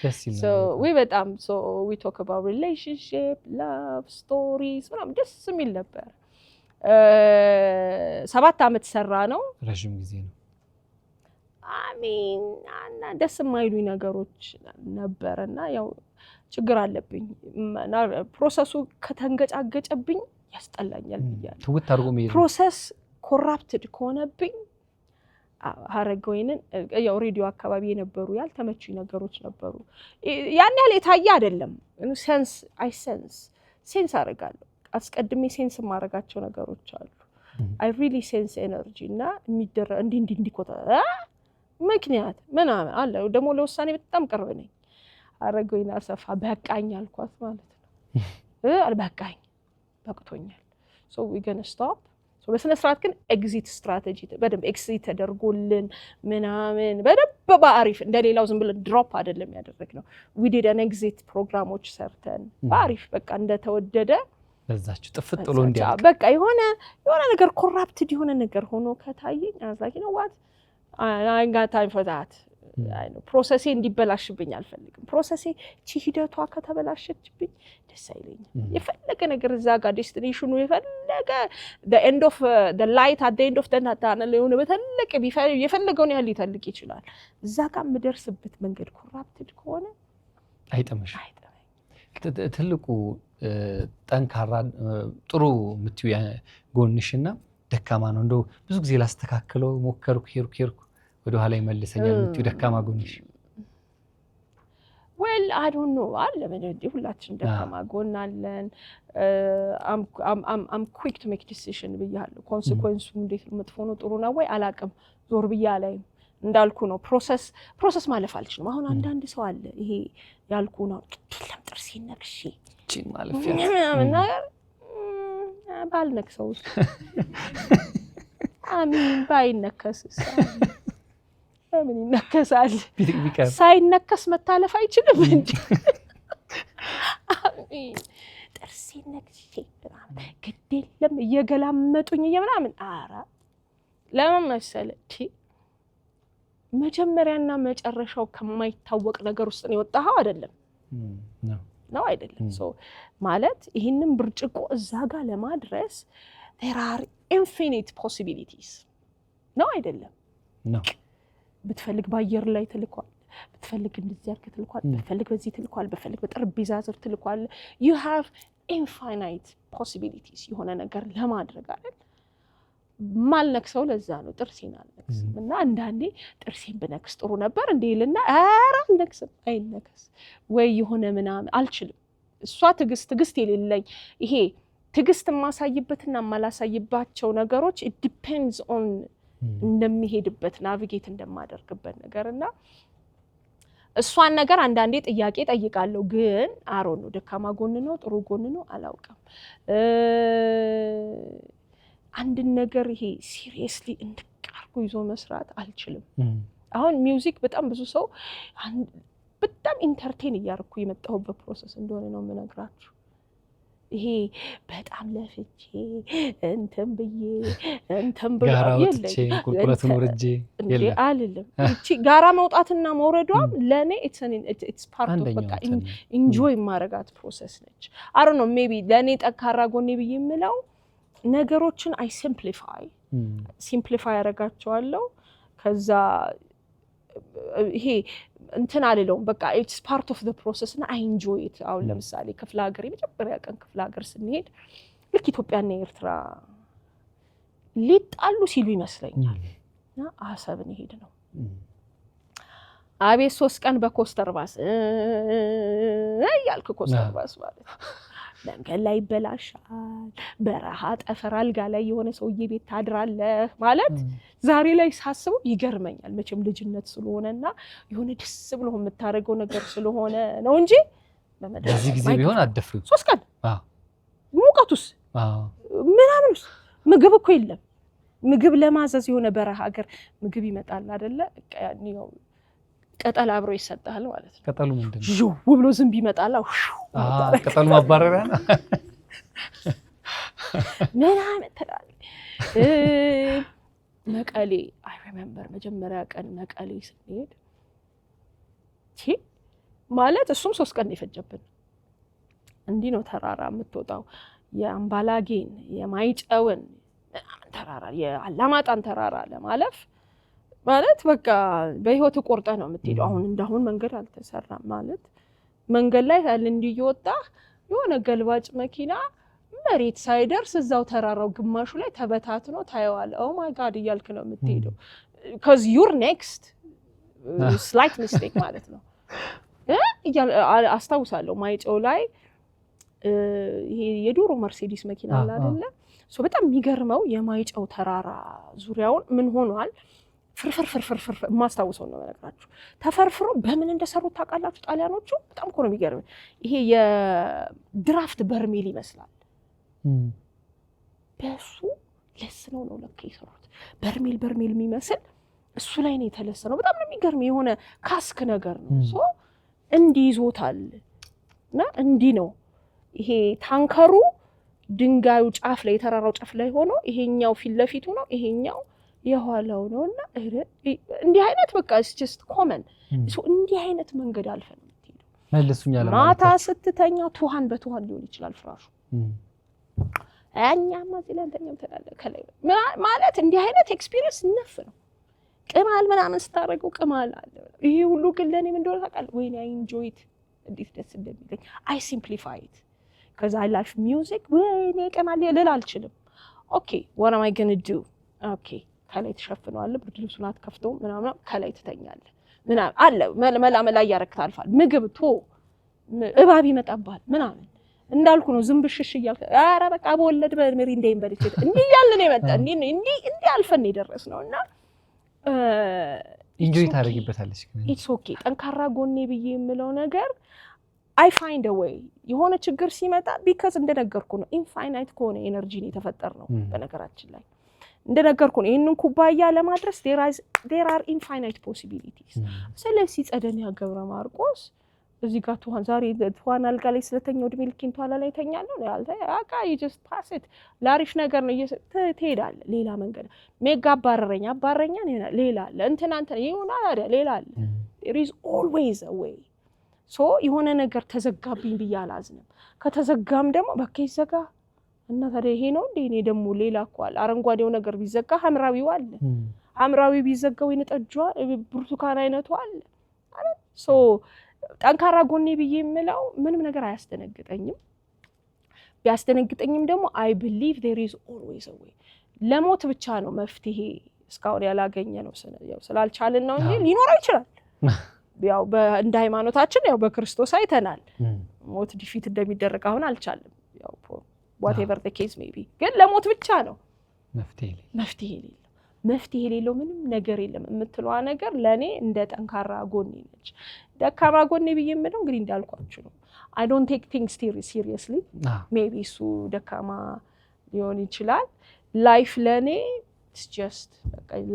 ደስ ይላል so we በጣም so we talk about relationship love stories ምናምን ደስ የሚል ነበር 7 አመት ሰራ ነው ረጅም ጊዜ ነው አሜን እና ደስ የማይሉኝ ነገሮች ነበርና ያው ችግር አለብኝ ፕሮሰሱ ከተንገጫገጨብኝ ያስጠላኛል ብያለሁ ትውት አድርጎ ነው ፕሮሰስ ኮራፕትድ ከሆነብኝ ሐረገወይንን ያው ሬዲዮ አካባቢ የነበሩ ያልተመቹኝ ነገሮች ነበሩ ያን ያለ የታየ አይደለም ሴንስ አደርጋለሁ አስቀድሜ ሴንስ ማረጋቸው ነገሮች አሉ I really sense energy እና የሚደረ እንዲኮታ ምክንያት ምናምን አለ ደሞ ለውሳኔ በጣም ቅርብ ነኝ ሐረገወይን አሰፋ በቃኝ አልኳት ማለት ነው አልበቃኝ በቅቶኛል so we gonna stop so በስነ ስርዓት ግን ኤግዚት ስትራቴጂ በደንብ ኤግዚት ተደርጎልን ምናምን በደንብ በአሪፍ እንደሌላው ዝም ብለን ድሮፕ አይደለም ያደረግነው we did an exit ፕሮግራሞች ሰርተን በአሪፍ በቃ እንደተወደደ በዛችሁ ጥፍጥሎ እንዲያልቅ በቃ የሆነ ነገር ኮራፕትድ የሆነ ነገር ሆኖ ከታየኝ አዛኪ ነው what I got time for that አይ ነው ፕሮሰሴ እንዲበላሽብኝ አልፈልግም ፕሮሰሴ ሂደቷ ከተበላሸችብኝ ደስ አይለኝም የፈለገ ነገር እዛ ጋር ዴስቲኔሽኑ የፈለገ the end of the light at the end of the tunnel የሆነ በተለቀ የፈለገውን ያህል ሊተልቅ ይችላል እዛ ጋር ምደርስበት መንገድ ኮራፕትድ ከሆነ አይጠመሽ ትልቁ ጠንካራ ጥሩ ምትዩ ጎንሽና ደካማ ነው እንደው ብዙ ጊዜ ላስተካክለው ሞከርኩ ሄርኩ ወደ ኋላ ይመልሰኛል ምትዩ ደካማ ጎንሽ well I don't know አለ በደንብ ሁላችን ደካማ ጎን አለን I'm quick to make decision ብያለሁ ኮንሲኩዌንሱ እንዴት መጥፎ ነው ጥሩ ነው ወይ አላቅም ዞር ብያለሁ እንዳልኩ ነው ፕሮሰስ ማለፍ አልችልም አሁን አንዳንድ ሰው አለ ይሄ ያልኩ ነው ለምን ጥርሴ ነክሺ ቺን ማለፍ እና ባልነክሰው አሚን ባይነከስስ ምን ይነከሳል ሳይነከስ መታለፍ አይችልም እንዴ አሚን ጥርሴ ነክሺ ግዴለም እየገላመጡኝ እየምናምን አራ ለምን መሰለህ መጀመሪያና መጨረሻው ከማይታወቅ ነገር ውስጥ ነው የወጣው አይደለም ነው አይደለም ሶ ማለት ይሄንን ብርጭቆ እዛ ጋር ለማድረስ there are infinite possibilities ነው አይደለም ነው ብትፈልግ ባየር ላይ ትልቋል ብትፈልግ እንደዚህ አርከ ትልቋል ብትፈልግ በዚህ ትልቋል ብትፈልግ በጠረጴዛ ዙር ትልቋል you have infinite possibilities የሆነ ነገር ለማድረግ አይደል ማልነክሰው ለዛ ነው ጥርሴን አልነክስም እና አንዳንዴ ጥርሴን በነክስ ጥሩ ነበር እንዴልና አራ ነክስም አይነክስ ወይ የሆነ ምናምን አልችልም እሷ ትግስት የሌለኝ ይሄ ትግስት ማሳይበትና ማላሳይባቸው ነገሮች it depends on እንደሚሄድበት ናቪጌት እንደማደርግበት ነገርና እሷን ነገር አንዳንዴ ጥያቄ ጠይቃለሁ ግን አሮ ነው ደካማ ጎን ነው ጥሩ ጎን ነው አላውቅም አንድ ነገር ይሄ ሲሪየስሊ እንድቃርጉ ይዞ መስራት አልችልም አሁን ሚውዚክ በጣም ብዙ ሰው በጣም ኢንተርቴን ያርኩ የመጣሁበት ፕሮሰስ እንደሆነ ነው የምነግራችሁ ይሄ በጣም ለፍቼ እንተም ብዬ ጋራውትቼ ቁልቁለቱን ወርጄ እንዴ አልልም እቺ ጋራ መውጣትና መውረዷም ለኔ it's part of በቃ ኢንጆይ ማረጋት ፕሮሰስ ነች አይ ዶንት ኖ ሜቢ ለኔ ጠንካራ ጎኔ ብዬ የምለው ነገሮችን አይ ሲምፕሊፋይ አረጋቸዋለሁ ከዛ ይሄ እንትን አልለውም በቃ it's part of the process እና I enjoy it አሁን ለምሳሌ ክፍለ ሀገር የመጀመሪያ ቀን ክፍለ ሀገር ስንሄድ ልክ ኢትዮጵያና ኤርትራ ሊጣሉ ሲሉ ይመስለኛል እና አሰብን ሄድ ነው አቤት 3 ቀን በኮስተር ባስ ያልክ ኮስተር ባስ ማለት መንገድ ላይ ይበላሻል በረሃ ጠፈር አልጋ ላይ የሆነ ሰውዬ ቤት ታድራለህ ማለት ዛሬ ላይ ሳስበው ይገርመኛል መቼም ልጅነት ስለሆነና የሆነ ደስ ብሎ የምታረገው ነገር ስለሆነ ነው እንጂ በዚህ ጊዜ ቢሆን አደፍሩ 3 ቀን ሙቀቱስ ምናምንስ ምግብ እኮ የለም ምግብ ለማዘዝ የሆነ በረሃ ሀገር ምግብ ይመጣል አይደለ ያው ቅጠል አብሮ ይሰጣል ማለት ነው ቅጠሉ ምንድነው ጁ ብሎ ዝም ቢመጣላ ቅጠሉ ማባረሪያ ነው ምናምን ተላል መቀሌ አይ ሪሜምበር መጀመሪያ ቀን መቀሌ ስንሄድ ማለት እሱም 3 ቀን ይፈጀብን እንዲህ ነው ተራራ የምትወጣው የአምባላጌን የማይጨውን ተራራ የአላማጣን ተራራ ለማለፍ ማለት በቃ በህይወት ቆርጠ ነው የምትሄደው አሁን እንደአሁን መንገድ አልተሰራም ማለት መንገድ ላይ እንዲወጣ የሆነ ገልባጭ መኪና መሬት ሳይደርስ እዛው ተራራው ግማሹ ላይ ተበታትኖ ታየዋለ ኦ ማይ ጋድ እያልክ ነው የምትሄደው cuz you're next slight mistake ማለት ነው አስታውሳለሁ ማይጨው ላይ ይሄ የዶሮ መርሴዲስ መኪና አለ አይደለ ሶ በጣም የሚገርመው የማይጨው ተራራ ዙሪያውን ምን ሆኗል ፍርፍር ማስታውሰው ነው ማለት ተፈርፍሮ በምን እንደሰሩት ታውቃላችሁ ጣሊያኖቹ በጣም እኮ ነው የሚገርም ይሄ የድራፍት በርሜል ይመስላል በሱ ለስነው ነው ለካ ይሰሩት በርሜል የሚመስል እሱ ላይ ነው የተለሰነው በጣም ነው የሚገርም የሆነ ካስክ ነገር ነው ሶ እንዲይዞታል እና እንዲ ነው ይሄ ታንከሩ ድንጋዩ ጫፍ ላይ የተራራው ጫፍ ላይ ሆኖ ይሄኛው ፊት ለፊቱ ነው ይሄኛው የኋላው ነውና እንዲህ አይነት በቃ it's just common so እንዲህ አይነት መንገድ አልፈን የምትሄዱ መልሱኛል ማታ ስትተኛ ቱሃን በቱሃን ሊሆን ይችላል ፍራሹ አኛማ ስለንተኛም ተላለ ከላይ ማለት እንዲህ አይነት ኤክስፒሪየንስ ነፍ ነው ቅማል ምናምን ስታረገው ቅማል አለ ይሄ ሁሉ ግን ለኔ ምን እንደሆነ ታውቃለህ ወይ I enjoy it እንዴት ደስ እንደሚለኝ I simplify it because I like music ወይ ቅማል ልል አልችልም okay what am I going to do okay ከላይ ተሸፍኗል ብርድ ልብሱን አትከፍተው ምናምን ከላይ ትተኛለህ ምናምን አለ መላ ያረክታልፋል ምግብ ቶ እባብ ይመጣባል ምናምን እንዳልኩ ነው ዝም ብሽሽ ይያል አረ በቃ በወለድ በርሜሪ እንደይንበልክ እንዲህ ያልን የመጣ እንዲህ አልፈን ይደረስነውና ኢንጆይ ታደርጊበታለሽ ግን it's okay ጠንካራ ጎኔ ብዬ የምለው ነገር I find a way የሆነ ችግር ሲመጣ because እንደነገርኩ ነው ኢንፋይናይት ከሆነ ኤነርጂ ነው የተፈጠረው በነገራችን ላይ እንደነገርኩ ነው ይሄንን ኩባያ ለማድረስ there are infinite possibilities ስለዚህ ጸደኒያ ገብረ ማርቆስ እዚህ ጋር ቱሃን ዛሬ ቱሃን አልጋ ላይ ስለተኛው ድሜ ልኪን ቷላ ላይ ተኛለሁ ነው ያልተ አቃ you just pass it ላሪፍ ነገር ነው ትሄዳለ ሌላ መንገድ ሜጋ አባረረኛ ሌላ አለ እንትና ይሆናል ሌላ አለ there is always a way so የሆነ ነገር ተዘጋብኝ ብያላዝንም ከተዘጋም ደግሞ በቃ ይዘጋ እና ታዲያ ይሄ ነው እንዴ እኔ ደግሞ ሌላ አቋል አረንጓዴው ነገር ቢዘጋ ሐምራዊው አለ ሐምራዊ ቢዘጋው ይነጠጇል ብርቱካን አይነቱ አለ so ጠንካራ ጎኔ ብዬ የምለው ምንም ነገር አያስደነግጠኝም ቢያስደነግጠኝም ደግሞ I believe there is always a way ለሞት ብቻ ነው መፍትሄ እስካሁን ያላገኘ ነው ያው ስላልቻልን ነው እንጂ ሊኖር ይችላል ያው እንደ ሃይማኖታችን ያው በክርስቶስ አይተናል ሞት ዲፊት እንደሚደረግ አሁን አልቻለም ያው whatever the case may be ግን ለሞት ብቻ ነው መፍትሄ የሌለው ምንም ነገር የለም የምትለዋ ነገር ለኔ እንደ ጠንካራ ጎኔ ነች ደካማ ጎኔ ብዬ የምለው እንግዲህ እንዳልኳችሁ ነው I don't take things seriously maybe እሱ ደካማ ሊሆን ይችላል ላይፍ ለኔ it's just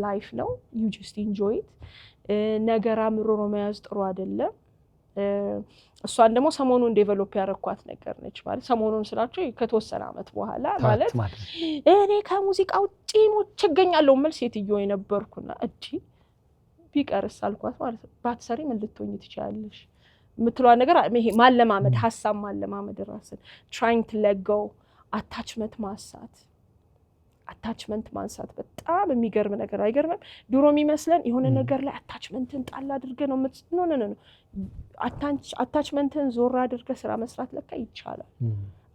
life ነው you just enjoy it ነገር አምሮሮ መያዝ ጥሩ አይደለም እሷን ደግሞ ሰሞኑን ዴቨሎፕ ያረኳት ነገር ነች ማለት ሰሞኑን ስላችሁ ከተወሰነ አመት በኋላ ማለት እኔ ከሙዚቃ ውጪ ሞች ገኛለሁ መልስ የትየው የነበርኩና እጂ ቢቀርስ አልኳት ማለት ባትሰሪ ምን ልትሆኚ ትችያለሽ የምትሏ ነገር ይሄ ማለማመድ ሐሳብ ማለማመድ ራስን trying to let go attachment ማንሳት በጣም የሚገርም ነገር አይገርምም ድሮ የሚመስለን የሆነ ነገር ላይ አታችመንትን ጣል አድርገ ነው ኖ አታችመንትን ዞር አድርገ ስራ መስራት ለካ ይቻላል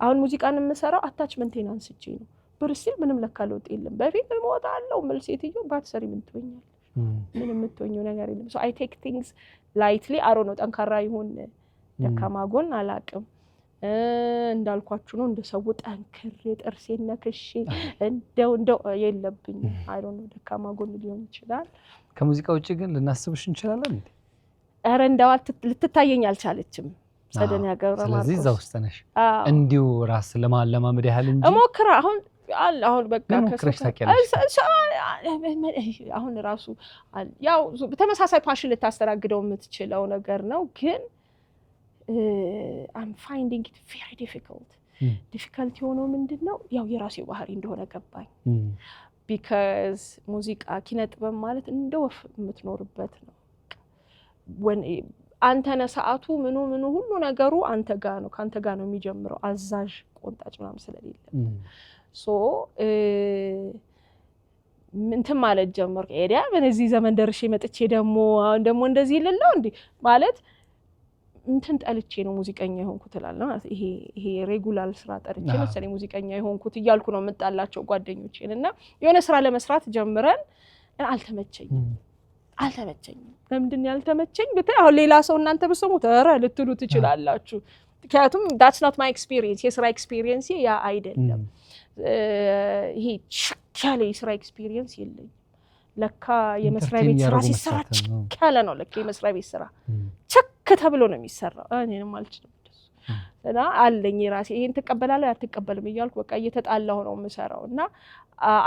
አሁን ሙዚቃን የምሰራው አታችመንቴን አንስቼ ነው ብርሲል ምንም ለካ ለውጥ የለም በፊት እሞታለሁ መልስ የትየው ባትሰሪ ምን ትሆኛለሽ ምንም የምትሆኚው ነገር የለም so I take things lightly I don't know ጠንካራ ይሁን ደካማ ጎን አላቅም እንዳልኳችሁ ነው እንደሰው ጠንክሬ ጥርሴን ነክሼ እንደው የለብኝ I don't know ደካማ ጎን ሊሆን ይችላል ከሙዚቃ ውጪ ግን ልናስብሽ እንችላለን እንዴ አረ እንደው ልትታየኝ አልቻለችም ጸደኛ ገብረ ማርቆስ ስለዚህ እዛው ውስጥ ነሽ እንዲሁ ራስ ለማለማመድ ያህል እንጂ እሞክራ አሁን በቃ ከስራሽ ታውቂያለሽ አሁን ራሱ ያው በተመሳሳይ ፓሽን ልታስተናግደው የምትችለው ነገር ነው ግን I'm finding it very difficult የሆነው ምንድነው ያው የራሴ ባህሪ እንደሆነ ገባኝ because ሙዚቃ ኪነጥበብ ማለት እንደወፍ የምትኖርበት ነው when አንተነ ሰዓቱ ምኑ ሁሉ ነገሩ አንተ ጋር ነው ካንተ ጋር ነው የሚጀምረው አዛዥ ቆንጣጭ ምናምን ስለሌለ so እንትን ማለት ጀመርኩ ኤዲያ በዚህ ዘመን ደርሼ መጥቼ ደግሞ እንደዚህ ልለው እንዴ ማለት እንትን ጠልቼ ነው ሙዚቀኛ የሆንኩት እላለሁ ማለት ይሄ ሬጉላር ስራ ጠርቼ መሰለኝ ሙዚቀኛ የሆንኩት እያልኩ ነው መጣላቸው ጓደኞቼንና የሆነ ስራ ለመስራት ጀምረን አልተመቸኝም ለምንድን ያልተመቸኝ ብታይ አሁን ሌላ ሰው እናንተ በሰሙት አረ ልትሉ ትችላላችሁ ምክንያቱም that's not my experience የስራ ኤክስፒሪየንስ ያ አይደለም ይሄ ቻሌ የስራ ኤክስፒሪየንስ የለኝም ለካ የመስሪያ ቤት ስራ ሲሰራ ካለ ነው ለካ የመስሪያ ቤት ስራ ከተብሎ ነው የሚሰራው እኔንም አልችልም እና አለኝ ራሴ ይሄን ተቀበላለሁ ያተቀበልም እያልኩ በቃ እየተጣላሁ ነው የምሰራውና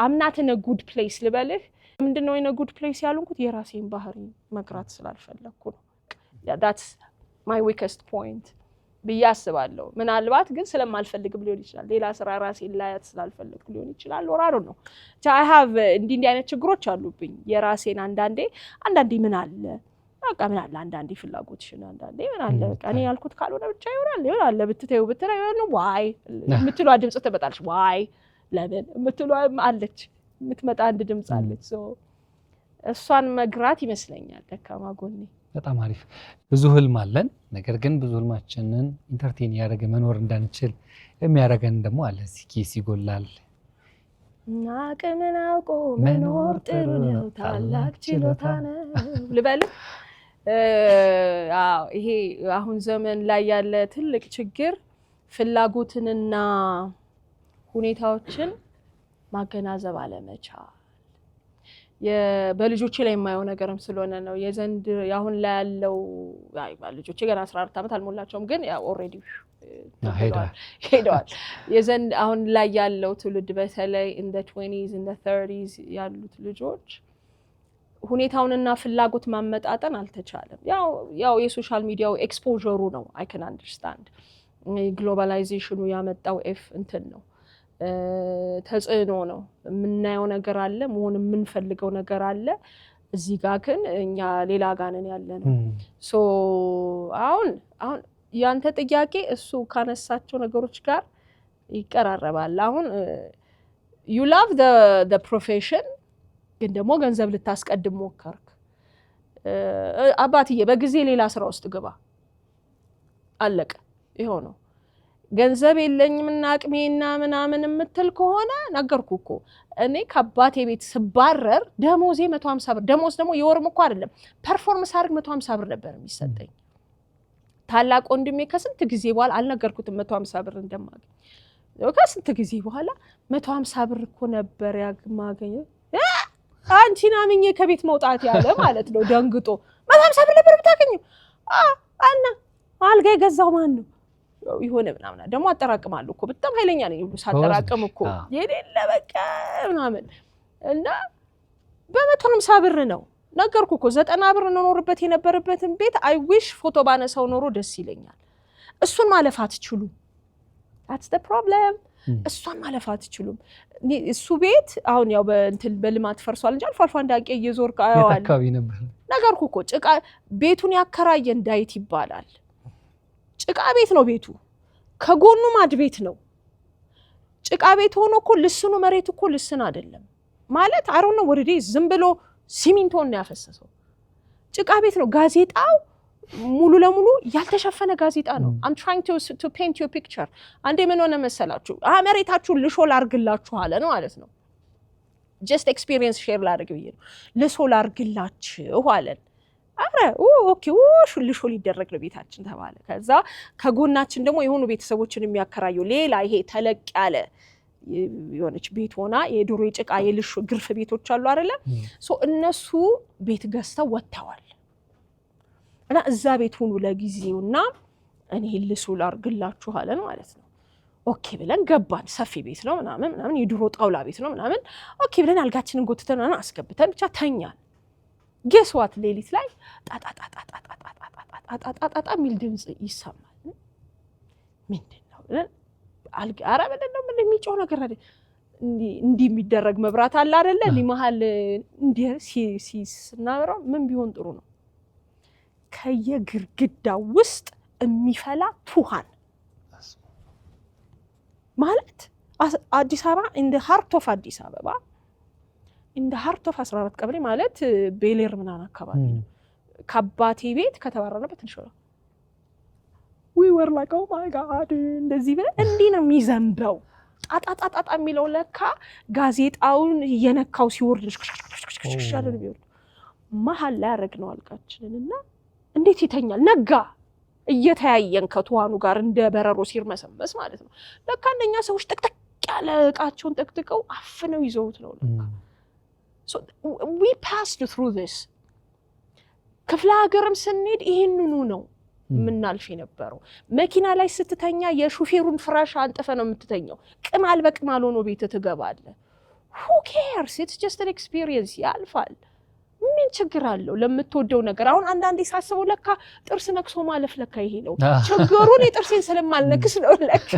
I'm not in a good place ልበልህ ምንድነው in a good place ያልኩት የራሴን ባህሪ መግራት ስላልፈለኩ ነው that's my weakest point ብያስባለሁ ምናልባት ግን ስለማልፈልግም ሊሆን ይችላል ሌላ ስራ ራሴን ላያት ስላልፈልኩ ሊሆን ይችላል ወራሩ ነው I have እንዲህ አይነት ችግሮች አሉብኝ የራሴን አንዳንዴ ምን አለ በቃ ምን አለ አንዳንዴ ፍላጎትሽን አንዳንዴ ምን አለ በቃ እኔ ያልኩት ካልሆነ ብቻ ይሆናል ብትተዩ ብትለው why የምትለው ድምጽ ተበጣልሽ why ለምን የምትለው አለች የምትመጣ አንድ ድምጽ አለች so እሷን መግራት ይመስለኛል ደካማ ጎኔ በጣም አሪፍ ብዙ ህልም አለን ነገር ግን ብዙ ህልማችንን ኢንተርቴን ያደረገ መኖር እንዳንችል የሚያረጋን ደግሞ አለ ሲኪስ ይጎላል ናቀምን አውቆ መኖር ጥሩ ነው ታላቅ ችሎታ ነው ልበል ይሄ አሁን ዘመን ላይ ያለ ትልቅ ችግር ፍላጎትንና ሁኔታዎችን ማገናዘብ አለመቻል በልጆቼ ላይ የማየው ነገርም ስለሆነ ነው የዘንድ አሁን ላይ ያለው ልጆቼ ገና 14 አመት አልሞላቸውም ግን ያው ኦሬዲ ሄደዋል የዘንድ አሁን ላይ ያለው ትውልድ በተለይ in the 20s in the 30s ያሉት ልጆች ሁኔታውንና ፍላጎት ማመጣጠን አልተቻለም ያው የሶሻል ሚዲያው ኤክስፖዠሩ ነው I can understand ግሎባላይዜሽኑ ያመጣው እንትን ነው ተጽዕኖ ነው ምናየው ነገር አለ መሆን የምንፈልገው ነገር አለ እዚህ ጋር ግን እኛ ሌላ ጋር ነን ያለነው ሶ አሁን ያንተ ጥያቄ እሱ ካነሳቸው ነገሮች ጋር ይቀራረባል አሁን you love the profession ግን ደግሞ ገንዘብ ልታስቀድም ሞከርክ አባትዬ በጊዜ ሌላ ስራ ውስጥ ግባ አለቀ ይሄው ነው ገንዘብ የለኝምና አቅሜና ምናምን የምትል ከሆነ ነገርኩ እኮ እኔ ከአባቴ ቤት ስባረር ደሞዜ 150 ብር ደሞዝ ደግሞ የወርም እኮ አይደለም ፐርፎርማንስ አርግ 150 ብር ነበር የሚሰጠኝ ታላቅ ወንድሜ ከስንት ጊዜ በኋላ አልነገርኩትም 150 ብር እንደማገኝ ከስንት ጊዜ በኋላ 150 ብር እኮ ነበር ያማገኘው አንቺና ምኜ ከቤት መውጣት ያለ ማለት ነው ደንግጦ 150 ብር ነበር ብታገኘው አና አልጋ የገዛው ማን ነው ይሆነ ምናምን ደግሞ አጠራቅማለሁ እኮ በጣም ኃይለኛ ነኝ ሁሉ ሳጠራቅም እኮ የሌለ በቃ ምናምን እና በ150 ብር ነው ነገርኩ እኮ 90 ብር እንኖርበት የነበረበትን ቤት I wish ፎቶ ባነሳው ኖሮ ደስ ይለኛል እሱን ማለፍ አትችሉም that's the problem እሱን ማለፍ አትችሉም እሱ ቤት አሁን ያው በልማት ፈርሷል እንጂ አልፎ አንዳቄ እየዞርክ አያዋል ተካቢ ነበር ነገርኩ እኮ ጭቃ ቤቱን ያከራየ እንዳይት ይባላል ጭቃ ቤት ነው ቤቱ ከጎኑ ማድ ቤት ነው ጭቃ ቤት ሆኖ እኮ ልስኑ መሬት እኮ ልስን አይደለም ማለት I don't know what it is ዝም ብሎ ሲሚንቶን ነው ያፈሰሰው ጭቃ ቤት ነው ጋዜጣው ሙሉ ለሙሉ ያልተሸፈነ ጋዜጣ ነው I'm trying to paint you a picture አንዴ ምን ሆነ መሰላችሁ መሬታችሁ ልሾል አርግላችሁ አለ ነው ማለት ነው just experience share ላድርግ ብዬ ነው ለሶል አድርግላችሁ አለን አረ ኦኬ ሹል ይደረግ ነው ቤታችን ተባለ ከዛ ከጎናችን ደግሞ የሆኑ ቤተሰቦችን የሚያከራዩ ሌላ ይሄ ተለቅ ያለ የሆነች ቤት ሆና የድሮ የጭቃ የልሽ ግርፍ ቤቶች አሉ አይደለ ሶ እነሱ ቤት ገዝተው ወጣዋል እና እዛ ቤት ሆኑ ለጊዜውና እኔ ልሶል አድርግላችሁ አለን ማለት ነው ኦኬ ብለን ገባን ሰፊ ቤት ነው ምናምን የድሮ ጣውላ ቤት ነው ምናምን ኦኬ ብለን አልጋችንን ጎትተን አስገብተን ብቻ ተኛን ገስዋት ሌሊት ላይ ጣጣጣጣጣጣጣጣጣጣጣጣ ሚል ድምጽ ይሰማል ምንድነው አልጋራ ምንድነው ምን የሚጮህ ነገር አይደል እንዲ የሚደረግ መብራት አለ አይደለ ሊመሃል እንዲ ሲስናበራው ምን ቢሆን ጥሩ ነው ከየግርግዳው ውስጥ የሚፈላ ቱሃን ማለት አዲስ አበባ in the heart of አዲስ አበባ in the heart of 14 ቀበሌ ማለት ቤሌር ምናምን አካባቢ ከአባቴ ቤት ከተባረረበት ትንሽ ነው we were like oh my god እንደዚህ ብለ እንዲ ነው የሚዘንበው ጣጣጣጣጣ የሚለው ለካ ጋዜጣውን የነካው ሲወርድ ሻሻሻሻ ቢወርድ መሃል ላይ ያረግነው አልጋችንንና እንዴት ይተኛል ነጋ እየተያየን ከቷኑ ጋር እንደ በረሮ ሲርመሰመስ ማለት ነው ለካ እንደኛ ሰዎች ጥቅጥቅ ያለ እቃቸውን ጥቅጥቀው አፍነው ይዘውት ነው ለካ so we passed through this ክፍለ ሀገርም ስንሄድ ይሄንኑ ነው ምናልፍ የነበረው መኪና ላይ ስትተኛ የሹፌሩን ፍራሽ አንጥፈ ነው የምትተኛው ቅማል በቅማል ሆኖ ቤት ትገባለ who cares it's just an experience ያልፋል ምን ችግር አለው ለምትወደው ነገር አሁን አንዳንዴ ሳስበው ለካ ጥርስ ነክሶ ማለፍ ለካ ይሄ ነው ችግሩን የጥርሴን ስለማልነክስ ነው ለካ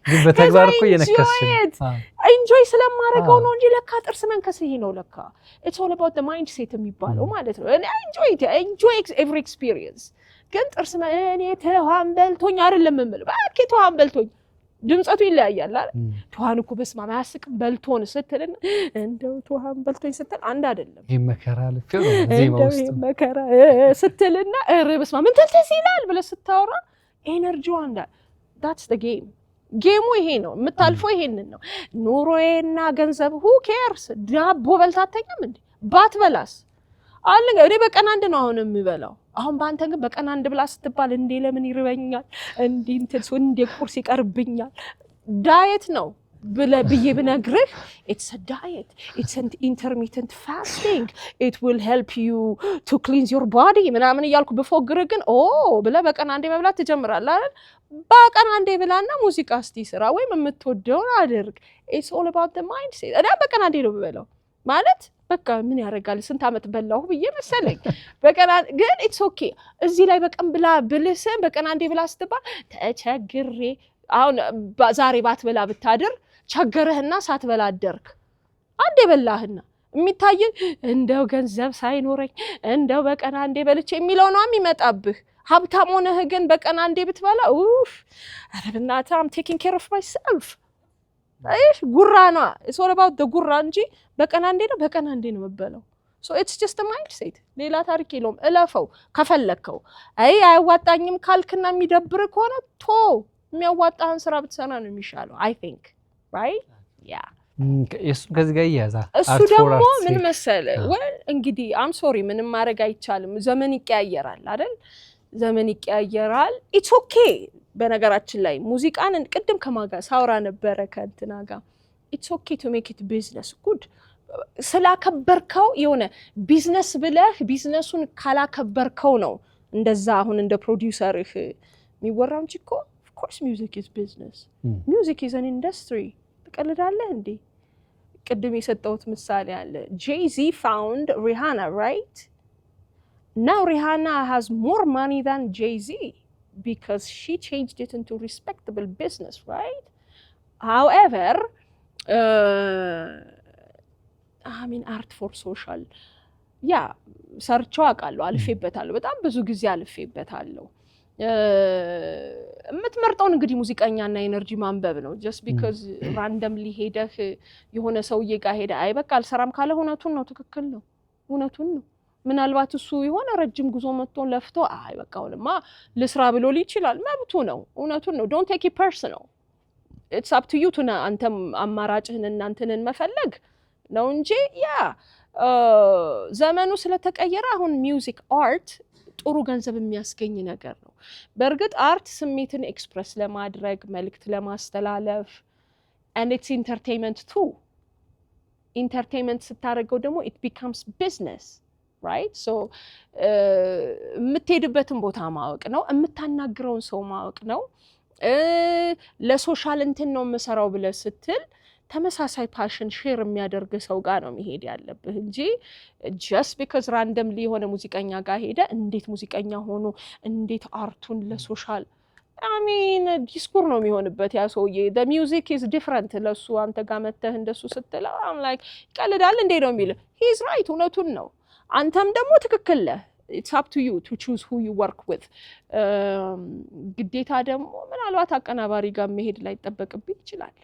ግን በተግባር እኮ የነከስሽ enjoy ስለማረጋው ነው እንጂ ለካ ጥርስ መንከስ ይሄ ነው ለካ it's all about the mindset የሚባለው ማለት ነው enjoy every experience ግን ጥርስ እኔ ተዋን በልቶኝ አይደለም የምል ባኪ ተዋን በልቶኝ ድምጽቱ ይለያያል አይደል ተዋን እኮ በስማማ ያስቅም በልቶን ስትልና እንደው ተዋን በልቶኝ ስትል አንድ አይደለም ይሄ መከራ ለፈው ዜማ ውስጥ መከራ ስትልና በስማማ ምን ተልተስ ይላል ብለ ስታወራ ኤነርጂው አንዳ that's the ጌሙ ይሄ ነው የምታልፈው ይሄንን ነው ኑሮዬና ገንዘብ who cares ዳቦ በልታተኛም እንዴ ባትበላስ አለኝ እኔ በቀን አንድ ነው አሁን የሚበላው አሁን ባንተ ግን በቀን አንድ ብላ ስትባል እንዴ ለምን ይርበኛል እንዴ እንትስ እንዴ ቁርስ ይቀርብኛል ዳይት ነው ብዬ ብነግርህ it's a diet it's an intermittent fasting it will help you to cleanse your body ምናምን ይያልኩ በፎግር ግን ብለ በቀን አንዴ መብላት ትጀምራለህ አይደል በቀን አንዴ ብላና ሙዚቃ እስቲ ስራ ወይም የምትወደውን አድርግ it's all about the mindset እኔ በቀን አንዴ ነው የምበላው ማለት በቃ ምን ያረጋል ስንት አመት በላሁ ብዬ መሰለኝ በቀን ግን it's okay እዚህ ላይ በቀን ብላ ብልስ በቀን አንዴ ብላ ስትባል ተቸግሬ አሁን ዛሬ ባትበላ ብታድር ቸገረህና ሳትበላ አደርክ አንዴ በላህና የሚታይ እንደው ገንዘብ ሳይኖረኝ እንደው በቀን አንዴ በልቼ የሚለው ነው የሚመጣብህ ሀብታም ሆነህ ግን በቀን አንዴ ብትበላ አረብናታ I'm taking care of myself አይሽ ጉራና it's all about the ጉራ እንጂ በቀን አንዴ ነው መበለው so it's just a mindset ሌላ ታሪክ የለውም እለፈው ከፈለከው አይዋጣኝም ካልክና የሚደብር ከሆነ የሚያዋጣህን ስራ ብትሰራ ነው የሚሻለው I think right yeah እሱ ከዚህ ጋር ይያዛል እሱ ደግሞ ምን መሰለ እንግዲህ I'm sorry ምንም ማድረግ አይቻልም ዘመን ይቀያየራል አይደል ዘመን ይቀያየራል it's okay በነገራችን ላይ ሙዚቃን ቅድም ከማጋ ሳውራ ነበር ከእንትና ጋር it's okay to make it business good ስላከበርከው የሆነ ቢዝነስ ብለህ ቢዝነሱን ካላከበርከው ነው እንደዛ አሁን እንደ ፕሮዲዩሰርህ የሚወራው እንጂ እኮ of course music is business music is an industry ተቀልዳለህ እንዴ ቅድም የሰጠሁት ምሳሌ አለ Jay-Z found Rihanna right now Rihanna has more money than Jay-Z because she changed it into respectable business right however I mean art for social ሰርቻው አቃለሁ አልፌበታለሁ በጣም ብዙ ጊዜ አልፌበታለሁ የምትመርጠውን እንግዲህ ሙዚቀኛና ኤነርጂ ማንበብ ነው just because randomly ሄደህ የሆነ ሰውዬ ጋር ሄደ በቃ አልሰራም ካለ እውነቱን ነው ትክክል ነው እውነቱን ነው ምናልባት እሱ የሆነ ረጅም ጉዞ መጥቶ ለፍቶ በቃ ወለማ ለስራ ብሎ ይችላል መብቱ ነው እውነቱን ነው don't take it personal it's up to you to አንተም አማራጭህን እናንተን መፈለግ ነው እንጂ ያ ዘመኑ ስለተቀየረ አሁን ሚውዚክ አርት ጥሩ ገንዘብ የሚያስገኝ ነገር ነው። በእርግጥ አርት ስሜትን ኤክስፕረስ ለማድረግ መልእክት ለማስተላለፍ and it's entertainment too. Entertainment ስታደርገው ደግሞ it becomes business, right? So የምትሄድበትን ቦታ ማወቅ ነው፣ የምታናግረውን ሰው ማወቅ ነው። ለሶሻል እንትን ነው የምሰራው ብለህ ስትል ተመሳሳይ ፓሽን ሼር የሚያደርግ ሰው ጋር ነው መሄድ ያለብህ እንጂ just because randomly የሆነ ሙዚቀኛ ጋር ሄደ እንዴት ሙዚቀኛ ሆኖ እንዴት አርቱን ለሶሻል I mean ዲስኩር ነው የሚሆንበት ያ ሰውዬ the music is different ለሱ አንተ ጋር መተህ እንደሱ ስትል I'm like ይቀልዳል እንዴ ነው የሚል he is right እውነቱን ነው አንተም ደግሞ ትክክል ነህ it's up to you to choose who you work with ግዴታ ደግሞ ምናልባት አቀናባሪ ጋር መሄድ ላይ ተጠበቅብህ ይችላል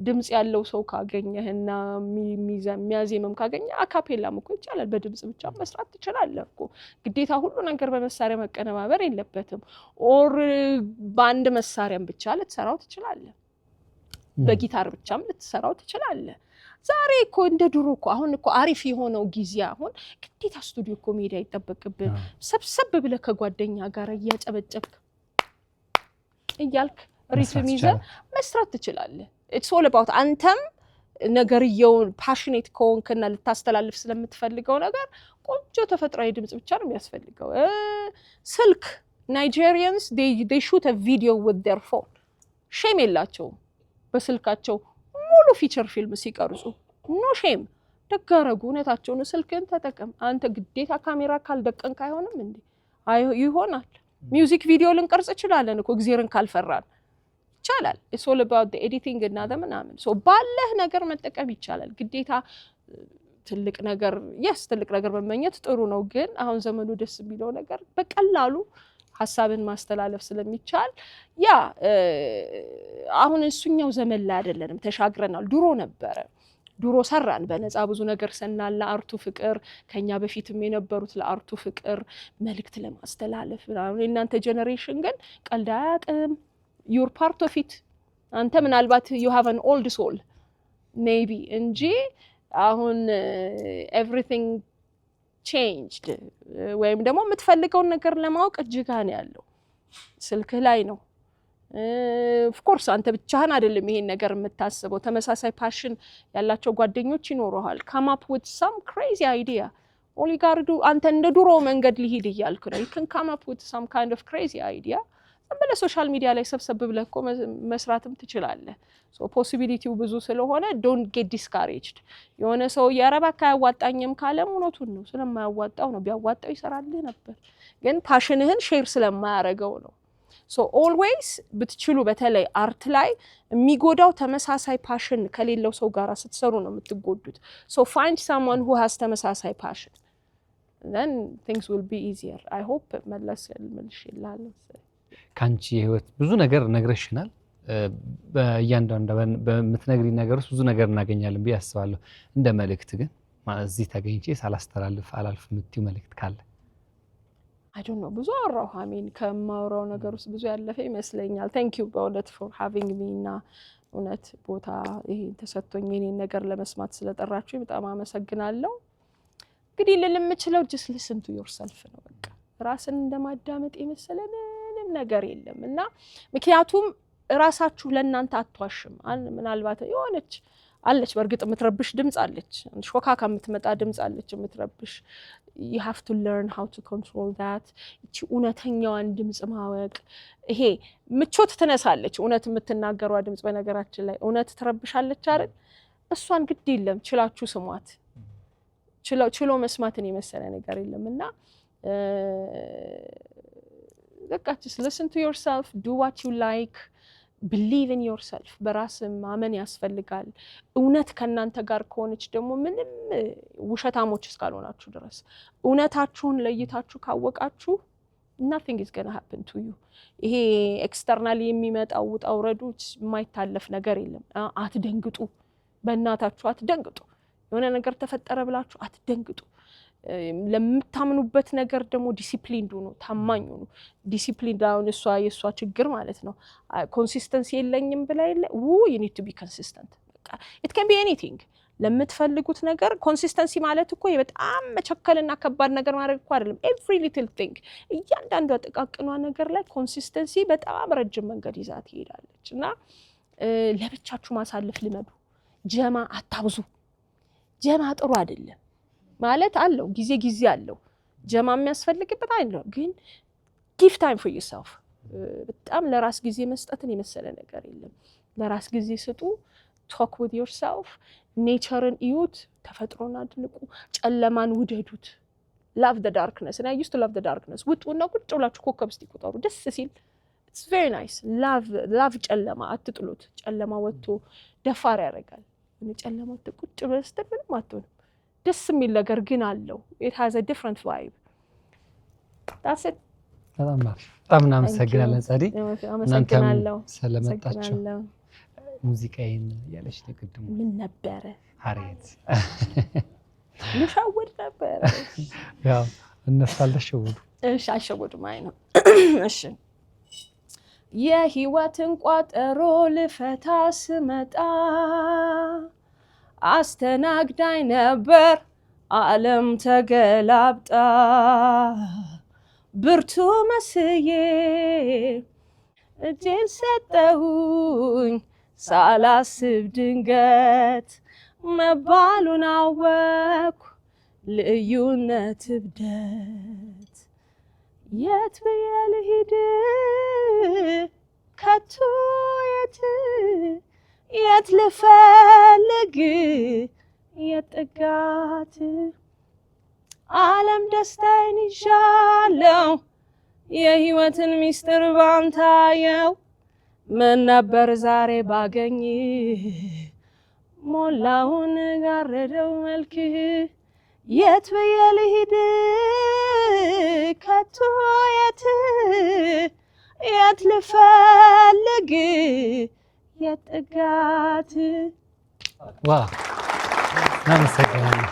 ድምጽ ያለው ሰው ካገኘህና የሚያዜምም ካገኘህ አካፔላም እኮ ይቻላል በድምጽ ብቻ መስራት ትችላለህ እኮ ግዴታ ሁሉ ነገር በመሳሪያ መቀነባበር የለበትም ኦር ባንድ መሳሪያም ብቻ ልትሰራው ትችላለህ በጊታር ብቻም ልትሰራው ትችላለህ ዛሬ እኮ እንደ ድሮ እኮ አሁን እኮ አሪፍ የሆነው ጊዜ አሁን ግዴታ ስቱዲዮ እኮ መሄድ አይጠበቅብህ ሰብሰብ ብለህ ከጓደኛ ጋር እያጨበጨብክ እያልክ ሪትም ይዘህ መስራት ትችላለህ it's all about አንተም ነገርየውን passionate ከሆንክና ልታስተላልፍ ስለምትፈልገው ነገር ቆንጆ ተፈጥሯዊ ድምጽ ብቻ ነው የሚያስፈልገው ስልክ Nigerians they shoot a video with their phone shame የላቸውም በስልካቸው ሙሉ ፊቸር ፊልም ሲቀርጹ no shame ደጋረጉ እውነታቸውን ስልክን ተጠቀም አንተ ግዴታ ካሜራ ካልደቀንክ አይሆንም እንዴ ይሆናል ሚውዚክ ቪዲዮ ልንቀርጽ ይችላልን እኮ እግዚአብሔርን ካልፈራን ይቻላል it's all about the editing እና ምናምን so ባለህ ነገር መጠቀም ይቻላል ግዴታ ትልቅ ነገር ትልቅ ነገር መመኘት ጥሩ ነው ግን አሁን ዘመኑ ደስ የሚለው ነገር በቀላሉ ሐሳብን ማስተላለፍ ስለሚቻል ያ አሁን እሱኛው ዘመን ላይ አይደለንም ተሻግረናል ድሮ ነበረ ድሮ ሰራን በነፃ ብዙ ነገር ሰናል ለአርቱ ፍቅር ከኛ በፊትም የነበሩት ለአርቱ ፍቅር መልእክት ለማስተላለፍ ምናምን እናንተ ጄነሬሽን ግን ቀልድ አያውቅም you're part of it አንተ ምናልባት you have an old soul maybe እንጂ አሁን everything changed ወይም ደግሞ የምትፈልገውን ነገር ለማወቅ እጅጋን ያለው ስልክ ላይ ነው of course አንተ ብቻህን አይደለም ይሄን ነገር የምታስበው ተመሳሳይ ፓሽን ያላቸው ጓደኞች ይኖርሃል come up with some crazy idea all you gotta do አንተ እንደ ድሮ መንገድ ሊሄድ ይያልክ ነው you can come up with some kind of crazy idea በለ ሶሻል ሚዲያ ላይ ሰብሰብ ብለህ እኮ መስራትም ትችላለህ so possibilityው ብዙ ስለሆነ don't get discouraged የሆነ ሰው ያረባካ ያዋጣኝም ካለ እውነቱን ነው ስለማያዋጣው ነው ቢያዋጣው ይሰራልህ ነበር ግን ፓሽንህን ሼር ስለማያረጋው ነው so always ብትችሉ በተለይ አርት ላይ የሚጎዳው ተመሳሳይ ፓሽን ከሌለው ሰው ጋር ስትሰሩ ነው የምትጎዱት so find someone who has ተመሳሳይ passion then things will be easier I hope መለስ ይላል ካንቺ ህይወት ብዙ ነገር ነግረሽናል በእያንዳንዱ በምትነግሪ ነገር ውስጥ ብዙ ነገር እናገኛለን ቢያስባለሁ እንደ መልእክት ግን እዚህ ተገኝቼ ሳላስተላልፍ አላልፍ ምትዩ መልእክት ካለ I don't know ብዙ አወራሁ አሜን ከማወራው ነገር ውስጥ ብዙ ያለፈ ይመስለኛል thank you በእውነት for having me እና እውነት ቦታ ይሄ ተሰጥቶኝ የኔን ነገር ለመስማት ስለጠራችሁ በጣም አመሰግናለሁ እንግዲህ ልልምችለው just listen to yourself ነው በቃ ራስን እንደማዳመጥ ይመስለን ነገር የለም እና ምክንያቱም ራሳችሁ ለእናንተ አትዋሽም ምናልባት የሆነች አለች በርግጥ የምትረብሽ ድምጽ አለች ሾካካ የምትመጣ ድምጽ አለች የምትረብሽ you have to learn how to control that እቺ እውነተኛዋን ድምጽ ማወቅ ይሄ ምቾት ትነሳለች እውነት የምትናገረው ድምጽ በነገራችን ላይ እውነት ትረብሻለች አይደል እሷን ግድ የለም ችላችሁ ስሟት ችሎ መስማትን የመሰለ ነገር የለምና just listen to yourself do what you like believe in yourself በራስ ማመን ያስፈልጋል እውነት ከናንተ ጋር ከሆነች ደግሞ ምንም ውሸታሞች እስካልሆናችሁ ድረስ እውነታችሁን ለይታችሁ ካወቃችሁ nothing is going to happen to you ይሄ ኤክስተርናሊ የሚመጣው ውጣውረዶች የማይታለፍ ነገር የለም አትደንግጡ በእናታችሁ አትደንግጡ የሆነ ነገር ተፈጠረ ብላችሁ አትደንግጡ ለምታምኑበት ነገር ደግሞ ዲሲፕሊን ነው ታማኝ ነው ዲሲፕሊን ዳውን የሷ ችግር ማለት ነው ኮንሲስተንሲ የለኝም ብላ you need to be consistent በቃ በቃ it can be anything ለምትፈልጉት ነገር ኮንሲስተንሲ ማለት እኮ በጣም መቸከልና ከባድ ነገር ማድረግ እኮ አይደለም every little thing እያንዳንዱ ጥቃቅኗ ነገር ላይ ኮንሲስተንሲ በጣም ረጅም መንገድ ይዛት ይሄዳለች እና ለብቻችሁ ማሳለፍ ልመዱ ጀማ አታብዙ ጀማ ጥሩ አይደለም ማለት አለው ጊዜ አለው ጀማ የሚያስፈልግበት አይደለም ግን give time for yourself በጣም ለራስ ጊዜ መስጠትን የመሰለ ነገር የለም ለራስ ጊዜ ስጡ talk with yourself natureን እዩት ተፈጥሮን አድንቁ ጨለማን ውደዱት love the darkness and I used to love the darkness ውጡና ቁጭ ብላችሁ ኮከብ እስቲ ቁጠሩ ደስ ሲል it's very nice love ጨለማ አትጥሉት ጨለማ ወጥቶ ደፋር ያደርጋል ጨለማ ቁጭ ብለህ ምንም አትሆንም ደስ የሚል ነገር ግን አለው it has a different vibe that's it በጣም እናመሰግናለን ጸዲ አመሰግናለሁ ስለመጣችሁ ሙዚቃዬን ያለሽ ተቀድሙ ምን ነበር ሀሬት ልሻወድ ነበር ያው እነሳልሽውዱ እሺ አሸወዱ ማይ ነው እሺ የህይወትን ቋጠሮ ልፈታ ስመጣ አስተናግዳኝ ነበር ዓለም ተገላብጣ ብርቱ መስዬ እጄን ሰጠሁኝ ሳላስብ ድንገት መባሉን አወኩ ልዩነት እብደት የት ብዬ ልሂድ ከቶ የት ልፈልግ የጥጋት ዓለም ደስታዬን ይዣለው የህይወትን ሚስጥር ባንታየው ምን ነበር ዛሬ ባገኝ ሞላውን ጋረደው መልክ የት ብዬ ልሂድ ከቶ የት ልፈልግ የጥጋት ዋው እናመሰግናለን